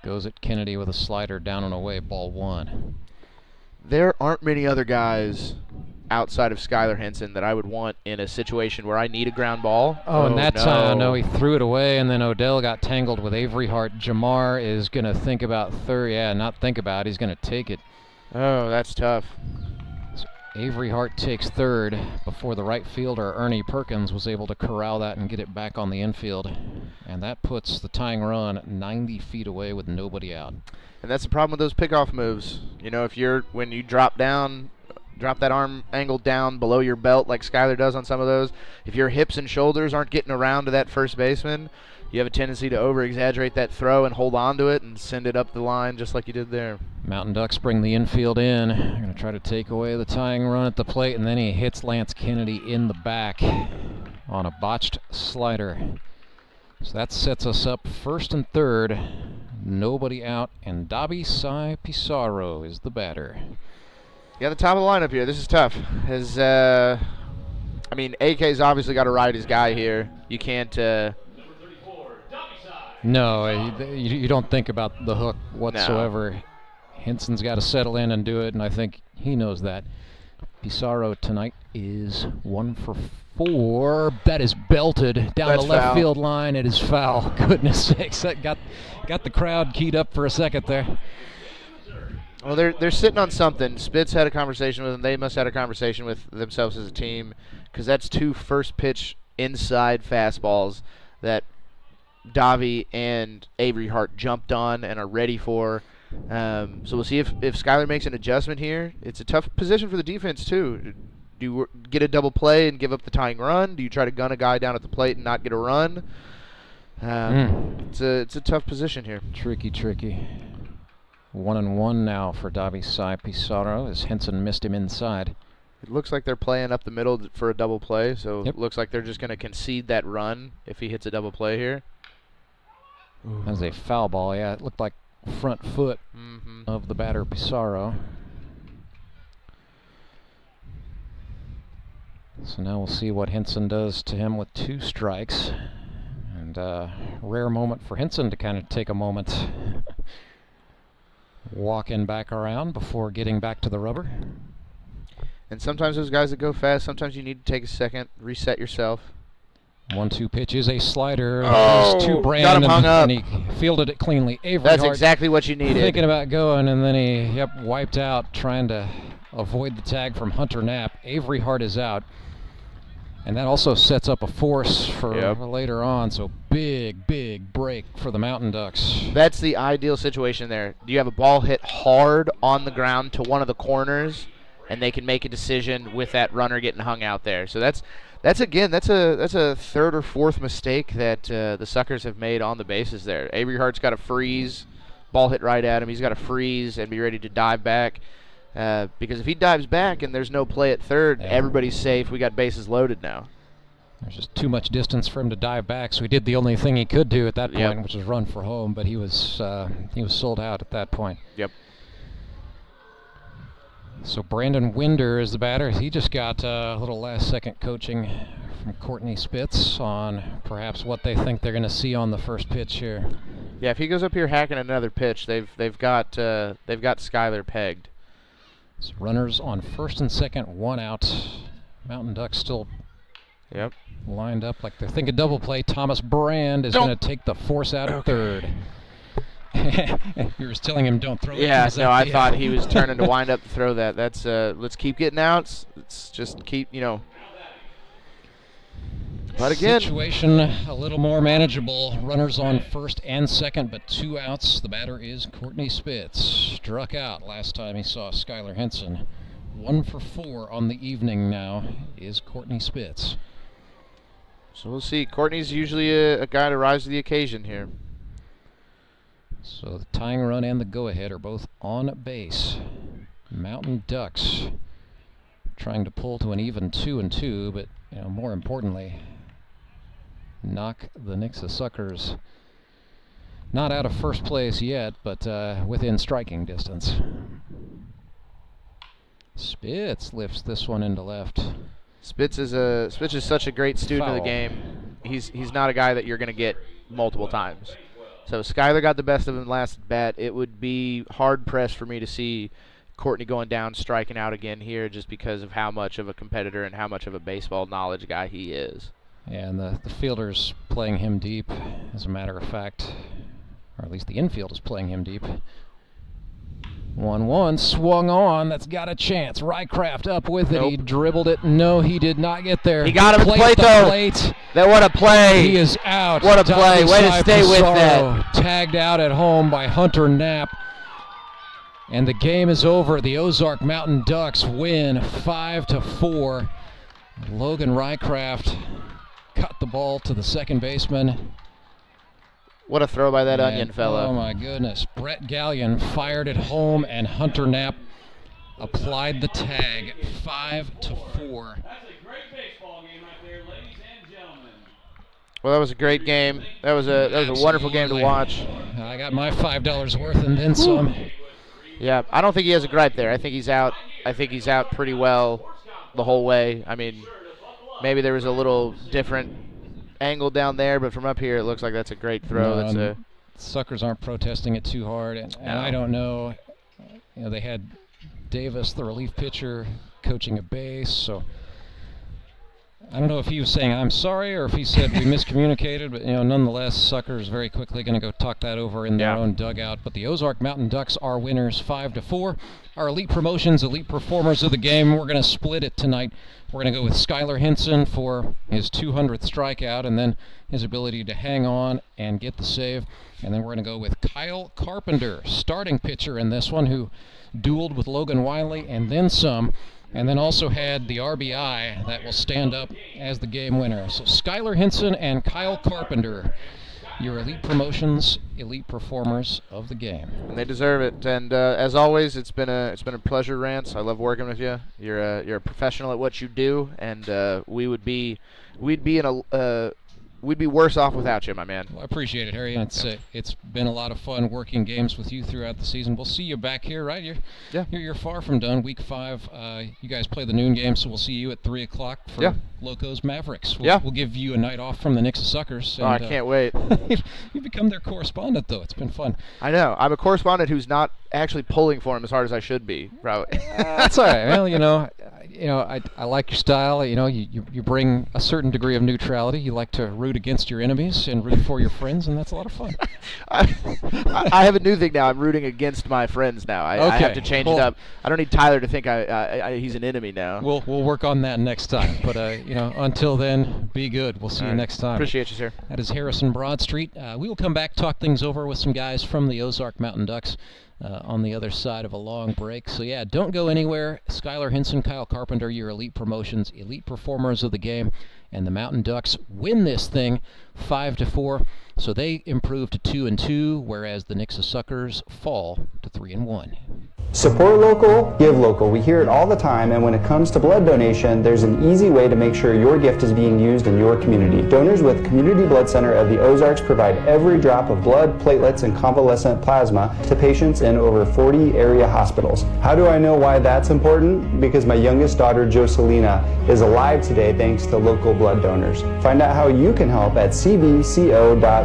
[SPEAKER 2] Goes at Kennedy with a slider down and away, ball 1.
[SPEAKER 3] There aren't many other guys outside of Skylar Henson that I would want in a situation where I need a ground ball.
[SPEAKER 2] And that's no, he threw it away, and then Odell got tangled with Averyhart. Jamar is going to think about third. Not think about it. He's going to take it.
[SPEAKER 3] Oh, that's tough.
[SPEAKER 2] So Averyhart takes third before the right fielder, Ernie Perkins, was able to corral that and get it back on the infield. And that puts the tying run 90 feet away with nobody out.
[SPEAKER 3] And that's the problem with those pickoff moves. When you drop that arm angle down below your belt like Skylar does on some of those, if your hips and shoulders aren't getting around to that first baseman, you have a tendency to over-exaggerate that throw and hold on to it and send it up the line just like you did there.
[SPEAKER 2] Mountain Ducks bring the infield in. They're going to try to take away the tying run at the plate, and then he hits Lance Kennedy in the back on a botched slider. So that sets us up first and third. Nobody out, and Dabi Sai Pissarro is the batter.
[SPEAKER 3] Yeah, the top of the lineup here. This is tough. AK's obviously got to ride his guy here. You can't.
[SPEAKER 2] No, you don't think about the hook whatsoever. No. Henson's got to settle in and do it, and I think he knows that. Pissarro tonight is 1 for 4. That is belted down the left field line. It is foul. Goodness sakes, that got the crowd keyed up for a second there.
[SPEAKER 3] Well, they're sitting on something. Spitz had a conversation with them. They must have had a conversation with themselves as a team, because that's 2 first pitch inside fastballs that Davi and Averyhart jumped on and are ready for. So we'll see if Skylar makes an adjustment here. It's a tough position for the defense too. Do you get a double play and give up the tying run? Do you try to gun a guy down at the plate and not get a run? It's a tough position here.
[SPEAKER 2] Tricky. 1-1 now for Dabi Sai Pissarro as Henson missed him inside.
[SPEAKER 3] It looks like they're playing up the middle for a double play, so it looks like they're just going to concede that run if he hits a double play here.
[SPEAKER 2] That was a foul ball. Yeah, it looked like front foot of the batter Pissarro. So now we'll see what Henson does to him with 2 strikes. And rare moment for Henson to kind of take a moment. Walking back around before getting back to the rubber.
[SPEAKER 3] And sometimes those guys that go fast, sometimes you need to take a second, reset yourself.
[SPEAKER 2] 1-2 pitch is a slider.
[SPEAKER 3] To
[SPEAKER 2] Brand,
[SPEAKER 3] got him hung up.
[SPEAKER 2] And he fielded it cleanly. Averyhart,
[SPEAKER 3] that's exactly what you needed.
[SPEAKER 2] Thinking about going, and then he wiped out, trying to avoid the tag from Hunter Knapp. Averyhart is out. And that also sets up a force for later on. So big break for the Mountain Ducks.
[SPEAKER 3] That's the ideal situation there. You have a ball hit hard on the ground to one of the corners, and they can make a decision with that runner getting hung out there. So that's a third or fourth mistake that the Suckers have made on the bases there. Averyhart's got to freeze, ball hit right at him. He's got to freeze and be ready to dive back. Because if he dives back and there's no play at third, everybody's safe. We got bases loaded now.
[SPEAKER 2] There's just too much distance for him to dive back, so he did the only thing he could do at that point, which was run for home. But he was sold out at that point.
[SPEAKER 3] Yep.
[SPEAKER 2] So Brandon Winder is the batter. He just got a little last-second coaching from Courtney Spitz on perhaps what they think they're going to see on the first pitch here.
[SPEAKER 3] Yeah, if he goes up here hacking another pitch, they've got Skylar pegged.
[SPEAKER 2] So runners on first and second, 1 out. Mountain Ducks still lined up like they're thinking double play. Thomas Brand is going to take the force out at third. You were telling him don't throw it.
[SPEAKER 3] Yeah, no, I thought he was turning to wind up to throw that. That's let's keep getting outs. Let's just keep, But again,
[SPEAKER 2] situation a little more manageable. Runners on first and second, but 2 outs. The batter is Courtney Spitz. Struck out last time he saw Skylar Henson. 1 for 4 on the evening now is Courtney Spitz.
[SPEAKER 3] So we'll see. Courtney's usually a guy to rise to the occasion here.
[SPEAKER 2] So the tying run and the go-ahead are both on base. Mountain Ducks trying to pull to an even 2-2, but more importantly, knock the Nixa Suckers not out of first place yet, but within striking distance. Spitz lifts this one into left.
[SPEAKER 3] Spitz is such a great student of the game. He's not a guy that you're going to get multiple times. So Skylar got the best of him last at bat. It would be hard pressed for me to see Courtney going down, striking out again here, just because of how much of a competitor and how much of a baseball knowledge guy he is.
[SPEAKER 2] Yeah, and the fielder's playing him deep, as a matter of fact, or at least the infield is playing him deep. 1-1, swung on, that's got a chance. Rycraft up with it, He dribbled it. No, he did not get there.
[SPEAKER 3] He got him at the plate, though. That what a play.
[SPEAKER 2] He is out.
[SPEAKER 3] What a play. Way to stay with that.
[SPEAKER 2] Tagged out at home by Hunter Knapp. And the game is over. The Ozark Mountain Ducks win 5-4. Logan Rycraft cut the ball to the second baseman.
[SPEAKER 3] What a throw by that onion fella.
[SPEAKER 2] Oh my goodness. Brett Gallion fired it home, and Hunter Knapp applied the tag. 5-4.
[SPEAKER 3] Well, that was a great game. That was a wonderful game to watch.
[SPEAKER 2] I got my $5 worth and then some.
[SPEAKER 3] Yeah, I don't think he has a gripe there. I think he's out. I think he's out pretty well the whole way. I mean, maybe there was a little different angle down there, but from up here it looks like that's a great throw.
[SPEAKER 2] No, Suckers aren't protesting it too hard, and I don't know. They had Davis, the relief pitcher, coaching a base, so I don't know if he was saying I'm sorry or if he said we miscommunicated, but nonetheless, Suckers very quickly going to go talk that over in their own dugout. But the Ozark Mountain Ducks are winners 5-4. Our elite promotions, elite performers of the game, we're going to split it tonight. We're going to go with Skylar Henson for his 200th strikeout and then his ability to hang on and get the save. And then we're going to go with Kyle Carpenter, starting pitcher in this one, who dueled with Logan Wiley and then some, and then also had the RBI that will stand up as the game winner. So Skylar Henson and Kyle Carpenter, your elite promotions, elite performers of the game.
[SPEAKER 3] And they deserve it. And as always, it's been a pleasure, Rance. I love working with you. You're a professional at what you do, and we'd be worse off without you, my man.
[SPEAKER 2] Well, I appreciate it, Harry. It's been a lot of fun working games with you throughout the season. We'll see you back here, right? You're far from done. Week 5, you guys play the noon game, so we'll see you at 3 o'clock for Locos Mavericks. We'll give you a night off from the Nixa Suckers. And,
[SPEAKER 3] I can't wait.
[SPEAKER 2] You've become their correspondent, though. It's been fun.
[SPEAKER 3] I know. I'm a correspondent who's not actually pulling for him as hard as I should be, probably.
[SPEAKER 2] That's all right. Well, I like your style. You bring a certain degree of neutrality. You like to root against your enemies and root for your friends, and that's a lot of fun.
[SPEAKER 3] I have a new thing now. I'm rooting against my friends now. I have to change it up. I don't need Tyler to think he's an enemy now.
[SPEAKER 2] We'll work on that next time. But until then, be good. We'll see you next time.
[SPEAKER 3] Appreciate you, sir.
[SPEAKER 2] That is Harrison Broadstreet. We will come back, talk things over with some guys from the Ozark Mountain Ducks on the other side of a long break. So yeah, don't go anywhere. Skylar Henson, Kyle Carpenter, your elite promotions, elite performers of the game, and the Mountain Ducks win this thing 5-4. So they improve to 2-2, whereas the Nixa Suckers fall to 3-1.
[SPEAKER 14] Support local, give local. We hear it all the time, and when it comes to blood donation, there's an easy way to make sure your gift is being used in your community. Donors with Community Blood Center of the Ozarks provide every drop of blood, platelets, and convalescent plasma to patients in over 40 area hospitals. How do I know why that's important? Because my youngest daughter, Joselina, is alive today thanks to local blood donors. Find out how you can help at cbco.org.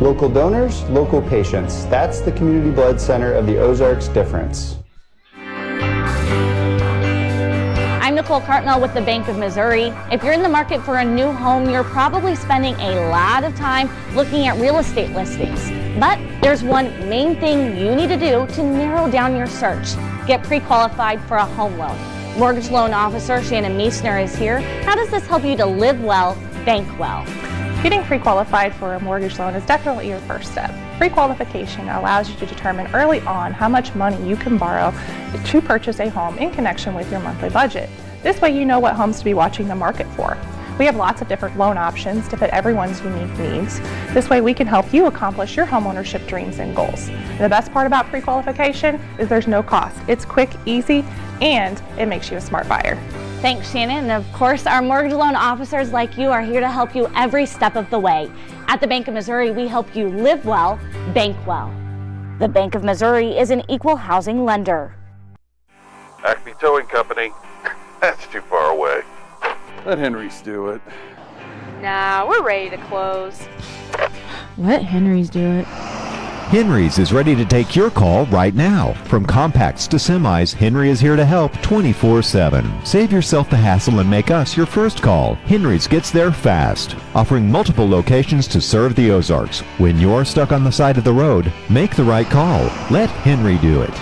[SPEAKER 14] Local donors, local patients. That's the Community Blood Center of the Ozarks difference.
[SPEAKER 12] I'm the Nicole Cartmel with the Bank of Missouri. If you're in the market for a new home, you're probably spending a lot of time looking at real estate listings. But there's one main thing you need to do to narrow down your search. Get pre-qualified for a home loan. Mortgage loan officer Shannon Meissner is here. How does this help you to live well, bank well?
[SPEAKER 13] Getting pre-qualified for a mortgage loan is definitely your first step. Pre-qualification allows you to determine early on how much money you can borrow to purchase a home in connection with your monthly budget. This way you know what homes to be watching the market for. We have lots of different loan options to fit everyone's unique needs. This way we can help you accomplish your homeownership dreams and goals. And the best part about pre-qualification is there's no cost. It's quick, easy, and it makes you a smart buyer.
[SPEAKER 12] Thanks, Shannon. And of course, our mortgage loan officers like you are here to help you every step of the way. At the Bank of Missouri, we help you live well, bank well. The Bank of Missouri is an equal housing lender.
[SPEAKER 4] Acme Towing Company. That's too far away.
[SPEAKER 5] Let Henry's do it.
[SPEAKER 6] Nah, we're ready to close.
[SPEAKER 7] Let Henry's do it.
[SPEAKER 8] Henry's is ready to take your call right now. From compacts to semis, Henry is here to help 24/7. Save yourself the hassle and make us your first call. Henry's gets there fast, offering multiple locations to serve the Ozarks. When you're stuck on the side of the road, make the right call. Let Henry do it.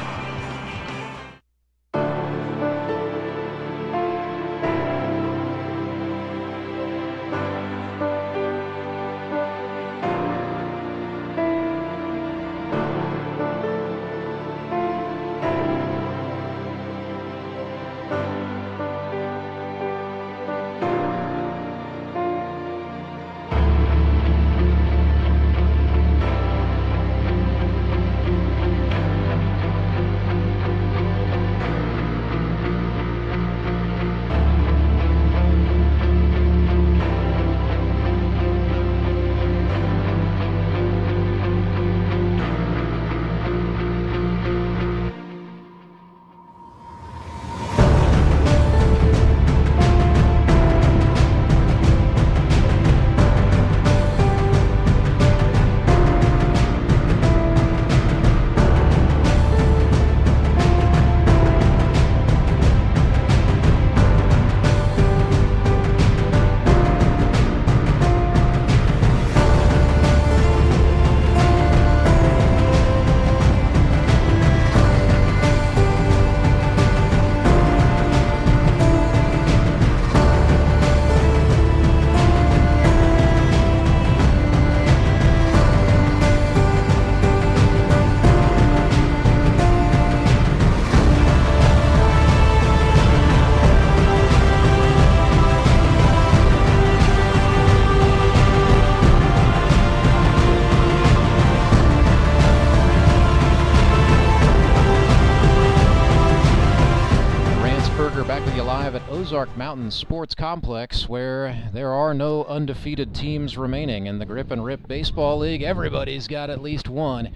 [SPEAKER 2] Ozark Mountain Sports Complex, where there are no undefeated teams remaining in the Grip and Rip Baseball League. Everybody's got at least one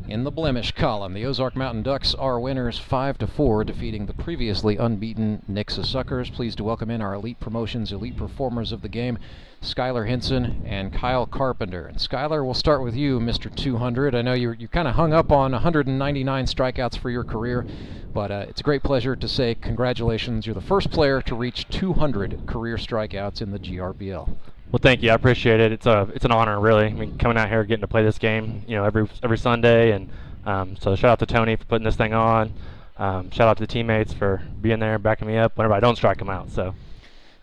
[SPEAKER 2] in the blemish column. The Ozark Mountain Ducks are winners 5-4, defeating the previously unbeaten Nixa Suckers. Pleased to welcome in our Elite Promotions elite performers of the game, Skylar Hinson and Kyle Carpenter. And Skylar, we'll start with you, Mr. 200. I know you kind of hung up on 199 strikeouts for your career, but it's a great pleasure to say congratulations. You're the first player to reach 200 career strikeouts in the GRBL.
[SPEAKER 19] Well, thank you. I appreciate it. It's an honor, really. I mean, coming out here, getting to play this game, every Sunday, and so shout out to Tony for putting this thing on. Shout out to the teammates for being there and backing me up whenever I don't strike them out. So,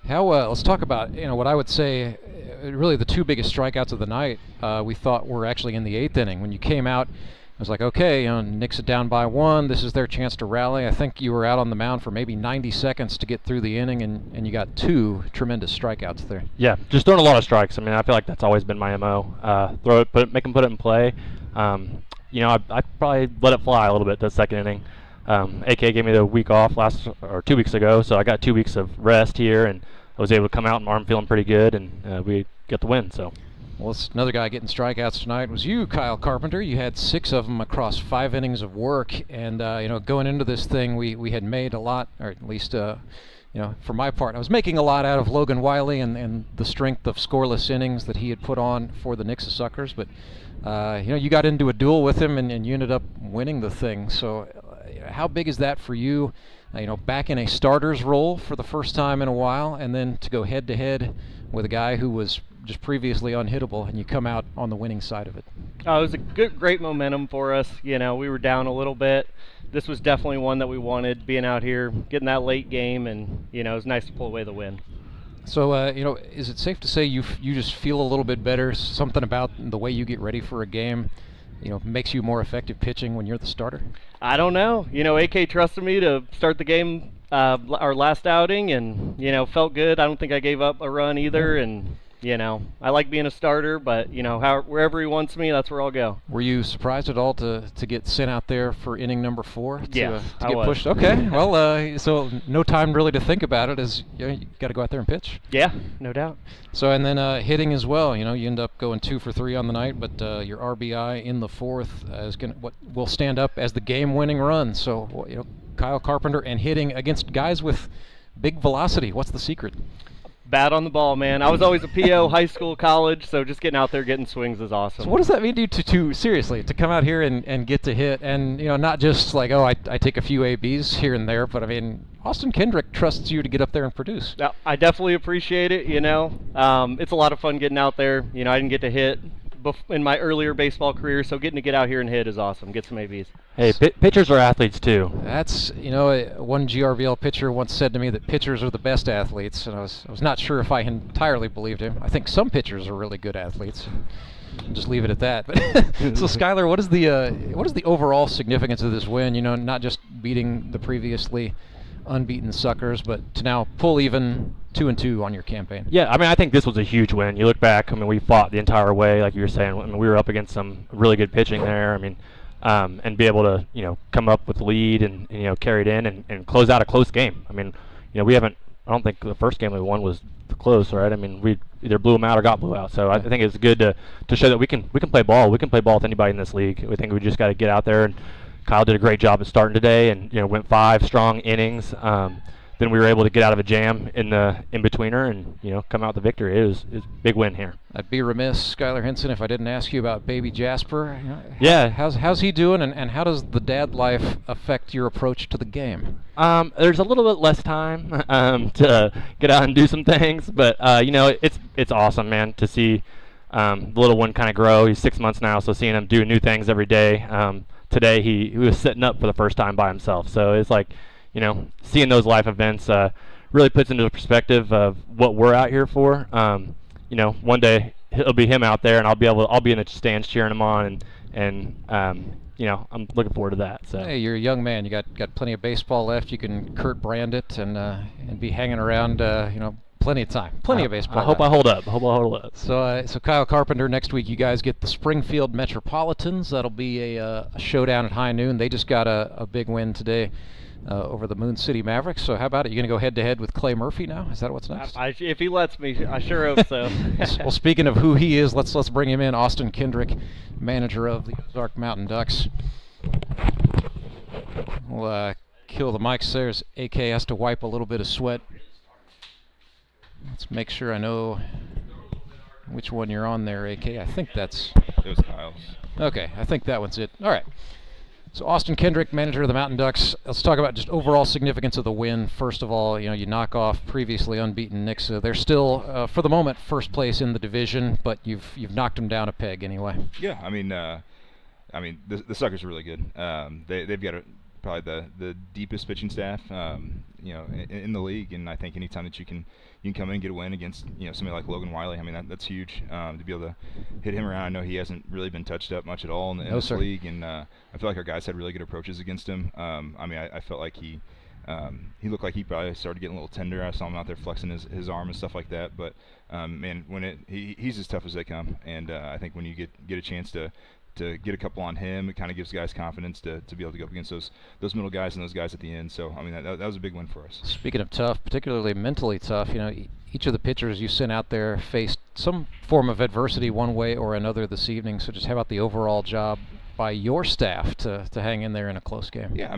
[SPEAKER 2] let's talk about what I would say really the two biggest strikeouts of the night. We thought were actually in the 8th inning when you came out. I was like, okay, Nixa down by 1. This is their chance to rally. I think you were out on the mound for maybe 90 seconds to get through the inning, and you got 2 tremendous strikeouts there.
[SPEAKER 19] Yeah, just throwing a lot of strikes. I mean, I feel like that's always been my MO. Make them put it in play. I probably let it fly a little bit the 2nd inning. AK gave me the week off 2 weeks ago, so I got 2 weeks of rest here, and I was able to come out and I'm feeling pretty good, and we get the win. So.
[SPEAKER 2] Well, another guy getting strikeouts tonight was you, Kyle Carpenter. You had 6 of them across 5 innings of work, and going into this thing, we had made a lot, or at least for my part, I was making a lot out of Logan Wiley and the strength of scoreless innings that he had put on for the Nixa Suckers. But you got into a duel with him, and you ended up winning the thing. So, how big is that for you? back in a starter's role for the first time in a while, and then to go head-to-head with a guy who was just previously unhittable, and you come out on the winning side of it.
[SPEAKER 21] It was a great momentum for us. We were down a little bit. This was definitely one that we wanted, being out here, getting that late game, and, it was nice to pull away the win.
[SPEAKER 2] So, is it safe to say you just feel a little bit better? Something about the way you get ready for a game, makes you more effective pitching when you're the starter?
[SPEAKER 21] I don't know. AK trusted me to start the game our last outing, and, felt good. I don't think I gave up a run either, and, I like being a starter, but, wherever he wants me, that's where I'll go.
[SPEAKER 2] Were you surprised at all to get sent out there for inning number 4?
[SPEAKER 21] Yes,
[SPEAKER 2] to get pushed? Okay, well, so no time really to think about it, as you got to go out there and pitch.
[SPEAKER 21] Yeah, no doubt.
[SPEAKER 2] So, and then hitting as well, you end up going 2 for 3 on the night, but your RBI in the 4th is what will stand up as the game-winning run. So, Kyle Carpenter, and hitting against guys with big velocity. What's the secret?
[SPEAKER 21] Bat on the ball, man. I was always a PO, high school, college, so just getting out there getting swings is awesome.
[SPEAKER 2] So what does that mean to you to seriously, to come out here and get to hit, and not just like, I take a few ABs here and there, but I mean, Austin Kendrick trusts you to get up there and produce.
[SPEAKER 21] Now, I definitely appreciate it, It's a lot of fun getting out there. I didn't get to hit in my earlier baseball career, so getting to get out here and hit is awesome. Get some ABs.
[SPEAKER 19] Hey, pitchers are athletes too.
[SPEAKER 2] That's, one GRVL pitcher once said to me that pitchers are the best athletes, and I was not sure if I entirely believed him. I think some pitchers are really good athletes. I'll just leave it at that. But so, Skylar, what is the overall significance of this win? Not just beating the previously unbeaten Suckers, but to now pull even 2-2 on your campaign.
[SPEAKER 19] Yeah, I think this was a huge win. You look back, we fought the entire way, like you were saying. We were up against some really good pitching there. And be able to, come up with the lead and carry it in and close out a close game. We haven't. I don't think the first game we won was close, right? We either blew them out or got blew out. So I think it's good to show that we can play ball. We can play ball with anybody in this league. We think we just got to get out there, and Kyle did a great job at starting today, and went 5 strong innings. Then we were able to get out of a jam in the in-betweener and come out with the victory. It was a big win here.
[SPEAKER 2] I'd be remiss, Skylar Henson, if I didn't ask you about baby Jasper.
[SPEAKER 19] Yeah.
[SPEAKER 2] How's he doing, and how does the dad life affect your approach to the game?
[SPEAKER 19] There's a little bit less time to get out and do some things, but it's awesome, man, to see the little one kind of grow. He's 6 months now, so seeing him do new things every day. Today he was sitting up for the first time by himself, so it's like, seeing those life events really puts into perspective of what we're out here for. One day it'll be him out there, and I'll be in the stands cheering him on, and I'm looking forward to that. So.
[SPEAKER 2] Hey, you're a young man. You got plenty of baseball left. You can Kurt Brand it and be hanging around. Plenty of time. Plenty of baseball.
[SPEAKER 19] I hope I hold up.
[SPEAKER 2] So Kyle Carpenter, next week you guys get the Springfield Metropolitans. That'll be a showdown at high noon. They just got a big win today over the Moon City Mavericks. So how about it? You're going to go head-to-head with Clay Murphy now? Is that what's next?
[SPEAKER 21] If he lets me, I sure hope so.
[SPEAKER 2] Well, speaking of who he is, let's bring him in. Austin Kendrick, manager of the Ozark Mountain Ducks. We'll kill the mics there as AK has to wipe a little bit of sweat. Let's make sure I know which one you're on there, AK. I think that's...
[SPEAKER 22] It was Kyle's.
[SPEAKER 2] Okay, I think that one's it. All right. So Austin Kendrick, manager of the Mountain Ducks. Let's talk about just overall significance of the win. First of all, you knock off previously unbeaten Nixa. They're still, for the moment, first place in the division, but you've knocked them down a peg anyway.
[SPEAKER 22] Yeah, the Suckers are really good. They've got probably the deepest pitching staff, in the league, and I think anytime that you can come in and get a win against somebody like Logan Wiley, that's huge. To be able to hit him around, I know he hasn't really been touched up much at all in this league, and I feel like our guys had really good approaches against him. I felt like he looked like he probably started getting a little tender. I saw him out there flexing his arm and stuff like that, but he's as tough as they come, and I think when you get a chance to get a couple on him, it kind of gives guys confidence to be able to go up against those middle guys and those guys at the end. So that was a big win for us.
[SPEAKER 2] Speaking of tough, particularly mentally tough, each of the pitchers you sent out there faced some form of adversity one way or another this evening. So just how about the overall job by your staff to hang in there in a close game?
[SPEAKER 22] Yeah,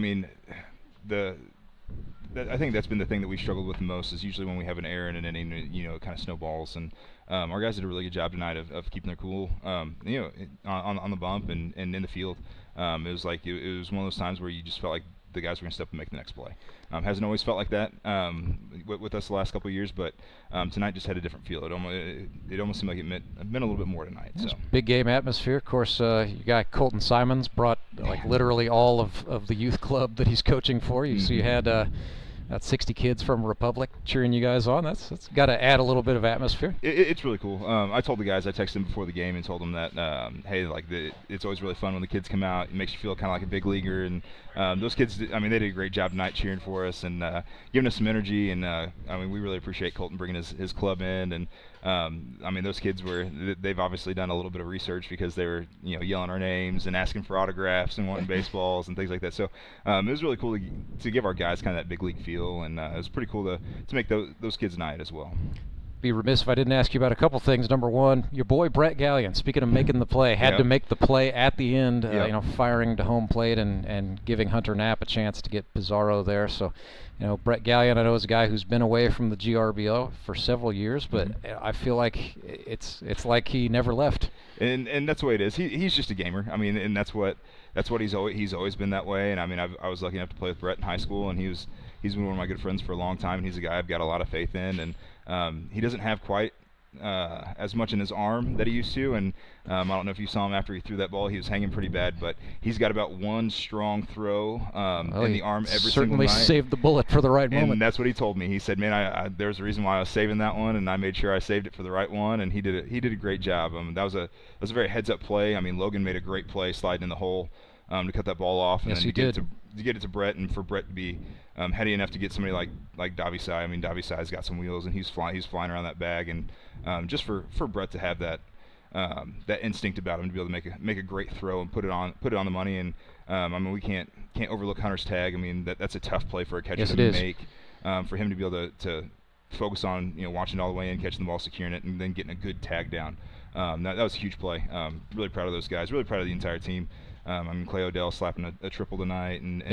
[SPEAKER 22] I think that's been the thing that we struggled with the most, is usually when we have an error in an inning, it kind of snowballs. And our guys did a really good job tonight of keeping their cool, on the bump and in the field. It was like it was one of those times where you just felt like the guys were going to step up and make the next play. Hasn't always felt like that with us the last couple of years, but tonight just had a different feel. It almost seemed like it meant a little bit more tonight. So.
[SPEAKER 2] Big game atmosphere. Of course, you got Colton Simons brought like literally all of the youth club that he's coaching for. So you had about 60 kids from Republic cheering you guys on. That's got to add a little bit of atmosphere.
[SPEAKER 22] It's really cool. I told the guys, I texted them before the game and told them that, hey, like it's always really fun when the kids come out. It makes you feel kind of like a big leaguer. And those kids, I mean, they did a great job tonight cheering for us and giving us some energy. And I mean, we really appreciate Colton bringing his club in. And I mean, those kids they've obviously done a little bit of research because they were, yelling our names and asking for autographs and wanting baseballs and things like that. So it was really cool to give our guys kind of that big league feel. And it was pretty cool to make those kids' night as well.
[SPEAKER 2] Be remiss if I didn't ask you about a couple things. Number one, your boy Brett Gallion, speaking of making the play, had to make the play at the end, firing to home plate and giving Hunter Knapp a chance to get Pizarro there. So, Brett Gallion, I know, is a guy who's been away from the GRBO for several years, but I feel like it's like he never left.
[SPEAKER 22] And that's the way it is. He's just a gamer. I mean, and that's what he's always been that way. And I mean, I was lucky enough to play with Brett in high school, and he's been one of my good friends for a long time, and he's a guy I've got a lot of faith in. And he doesn't have quite as much in his arm that he used to, and I don't know if you saw him after he threw that ball. He was hanging pretty bad, but he's got about one strong throw in the arm every single night.
[SPEAKER 2] Certainly saved the bullet for the right moment.
[SPEAKER 22] And that's what he told me. He said, man, there's a reason why I was saving that one, and I made sure I saved it for the right one, and he did a great job. That was a very heads-up play. I mean, Logan made a great play sliding in the hole to cut that ball off, and
[SPEAKER 2] yes,
[SPEAKER 22] then
[SPEAKER 2] he did.
[SPEAKER 22] To get it to Brett, and for Brett to be heady enough to get somebody like Davisai. I mean, Davisai's got some wheels, and he's flying around that bag, and just for Brett to have that instinct about him to be able to make a great throw and put it on the money. And I mean, we can't overlook Hunter's tag. I mean, that's a tough play for a catcher to make. For him to be able to focus on watching all the way in, catching the ball, securing it, and then getting a good tag down. That was a huge play. Really proud of those guys. Really proud of the entire team. I mean, Clay Odell slapping a triple tonight, and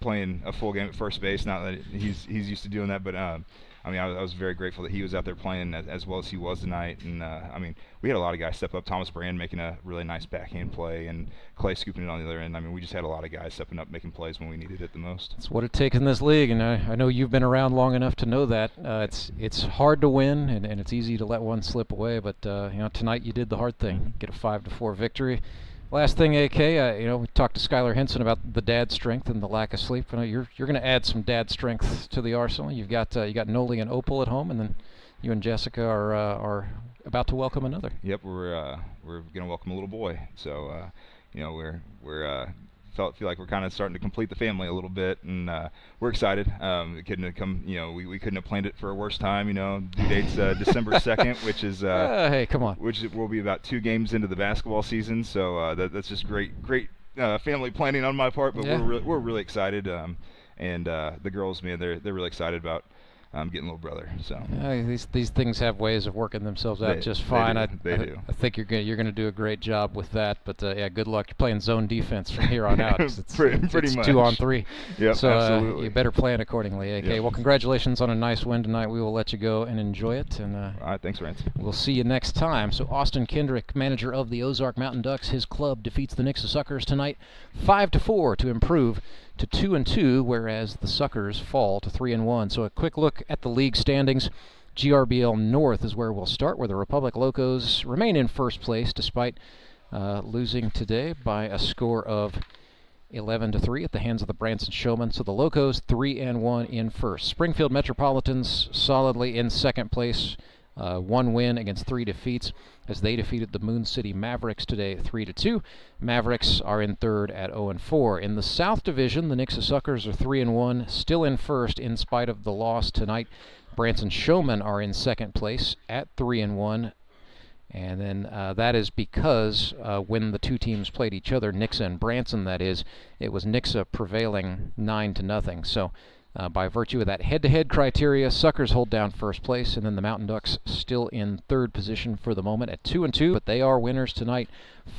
[SPEAKER 22] playing a full game at first base. Not that he's used to doing that, but I mean, I was very grateful that he was out there playing as well as he was tonight. And I mean, we had a lot of guys step up. Thomas Brand making a really nice backhand play, and Clay scooping it on the other end. I mean, we just had a lot of guys stepping up, making plays when we needed it the most.
[SPEAKER 2] That's what it takes in this league, and I know you've been around long enough to know that. It's hard to win, and it's easy to let one slip away. But tonight you did the hard thing, get a 5-4 victory. Last thing, AK, we talked to Skylar Henson about the dad strength and the lack of sleep. You're going to add some dad strength to the arsenal. You've got Noli and Opal at home, and then you and Jessica are about to welcome another.
[SPEAKER 22] Yep, we're going to welcome a little boy. So feel like we're kind of starting to complete the family a little bit, and we're excited. It couldn't have come, we couldn't have planned it for a worse time. Due date's December 2nd, which is
[SPEAKER 2] hey, come on,
[SPEAKER 22] which will be about 2 games into the basketball season. So that's just great family planning on my part. But we're really excited, and the girls, man, they're really excited about getting a little brother. So
[SPEAKER 2] these things have ways of working themselves out just fine.
[SPEAKER 22] They do.
[SPEAKER 2] I think you're going to do a great job with that. But good luck. You're playing zone defense from here on out. It's
[SPEAKER 22] pretty much
[SPEAKER 2] 2-on-3.
[SPEAKER 22] Yep,
[SPEAKER 2] so
[SPEAKER 22] absolutely.
[SPEAKER 2] You better plan accordingly. Okay. Yep. Well, congratulations on a nice win tonight. We will let you go and enjoy it. And
[SPEAKER 22] all right, thanks, Rance.
[SPEAKER 2] We'll see you next time. So Austin Kendrick, manager of the Ozark Mountain Ducks, his club defeats the Nixa Suckers tonight, 5-4 to improve to 2-2, whereas the Suckers fall to 3-1. So a quick look at the league standings. GRBL North is where we'll start, where the Republic Locos remain in first place despite losing today by a score of 11-3 at the hands of the Branson Showmen. So the Locos 3-1 in first. Springfield Metropolitans solidly in second place. 1 win against 3 defeats as they defeated the Moon City Mavericks today 3-2. Mavericks are in third at 0-4. In the South Division, the Nixa Suckers are 3-1, still in first in spite of the loss tonight. Branson Showmen are in second place at 3-1. And then that is because when the two teams played each other, Nixa and Branson that is, it was Nixa prevailing 9-0. So by virtue of that head-to-head criteria, Suckers hold down first place, and then the Mountain Ducks still in third position for the moment at 2-2, but they are winners tonight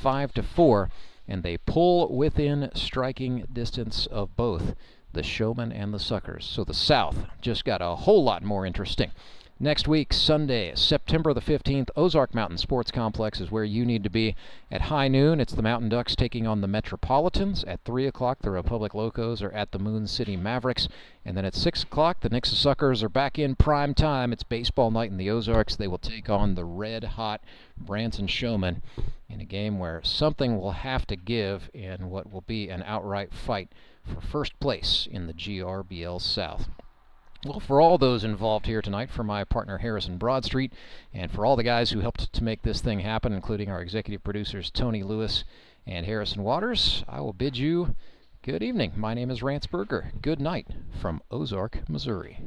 [SPEAKER 2] 5-4, and they pull within striking distance of both the Showmen and the Suckers. So the South just got a whole lot more interesting Next week, Sunday, September the 15th, Ozark Mountain Sports Complex is where you need to be. At high noon, it's the Mountain Ducks taking on the Metropolitans. At 3 o'clock, the Republic Locos are at the Moon City Mavericks. And then at 6 o'clock, the Nixa Suckers are back in prime time. It's baseball night in the Ozarks. They will take on the red-hot Branson Showmen in a game where something will have to give in what will be an outright fight for first place in the GRBL South. Well, for all those involved here tonight, for my partner Harrison Broadstreet, and for all the guys who helped to make this thing happen, including our executive producers Tony Lewis and Harrison Waters, I will bid you good evening. My name is Rance Berger. Good night from Ozark, Missouri.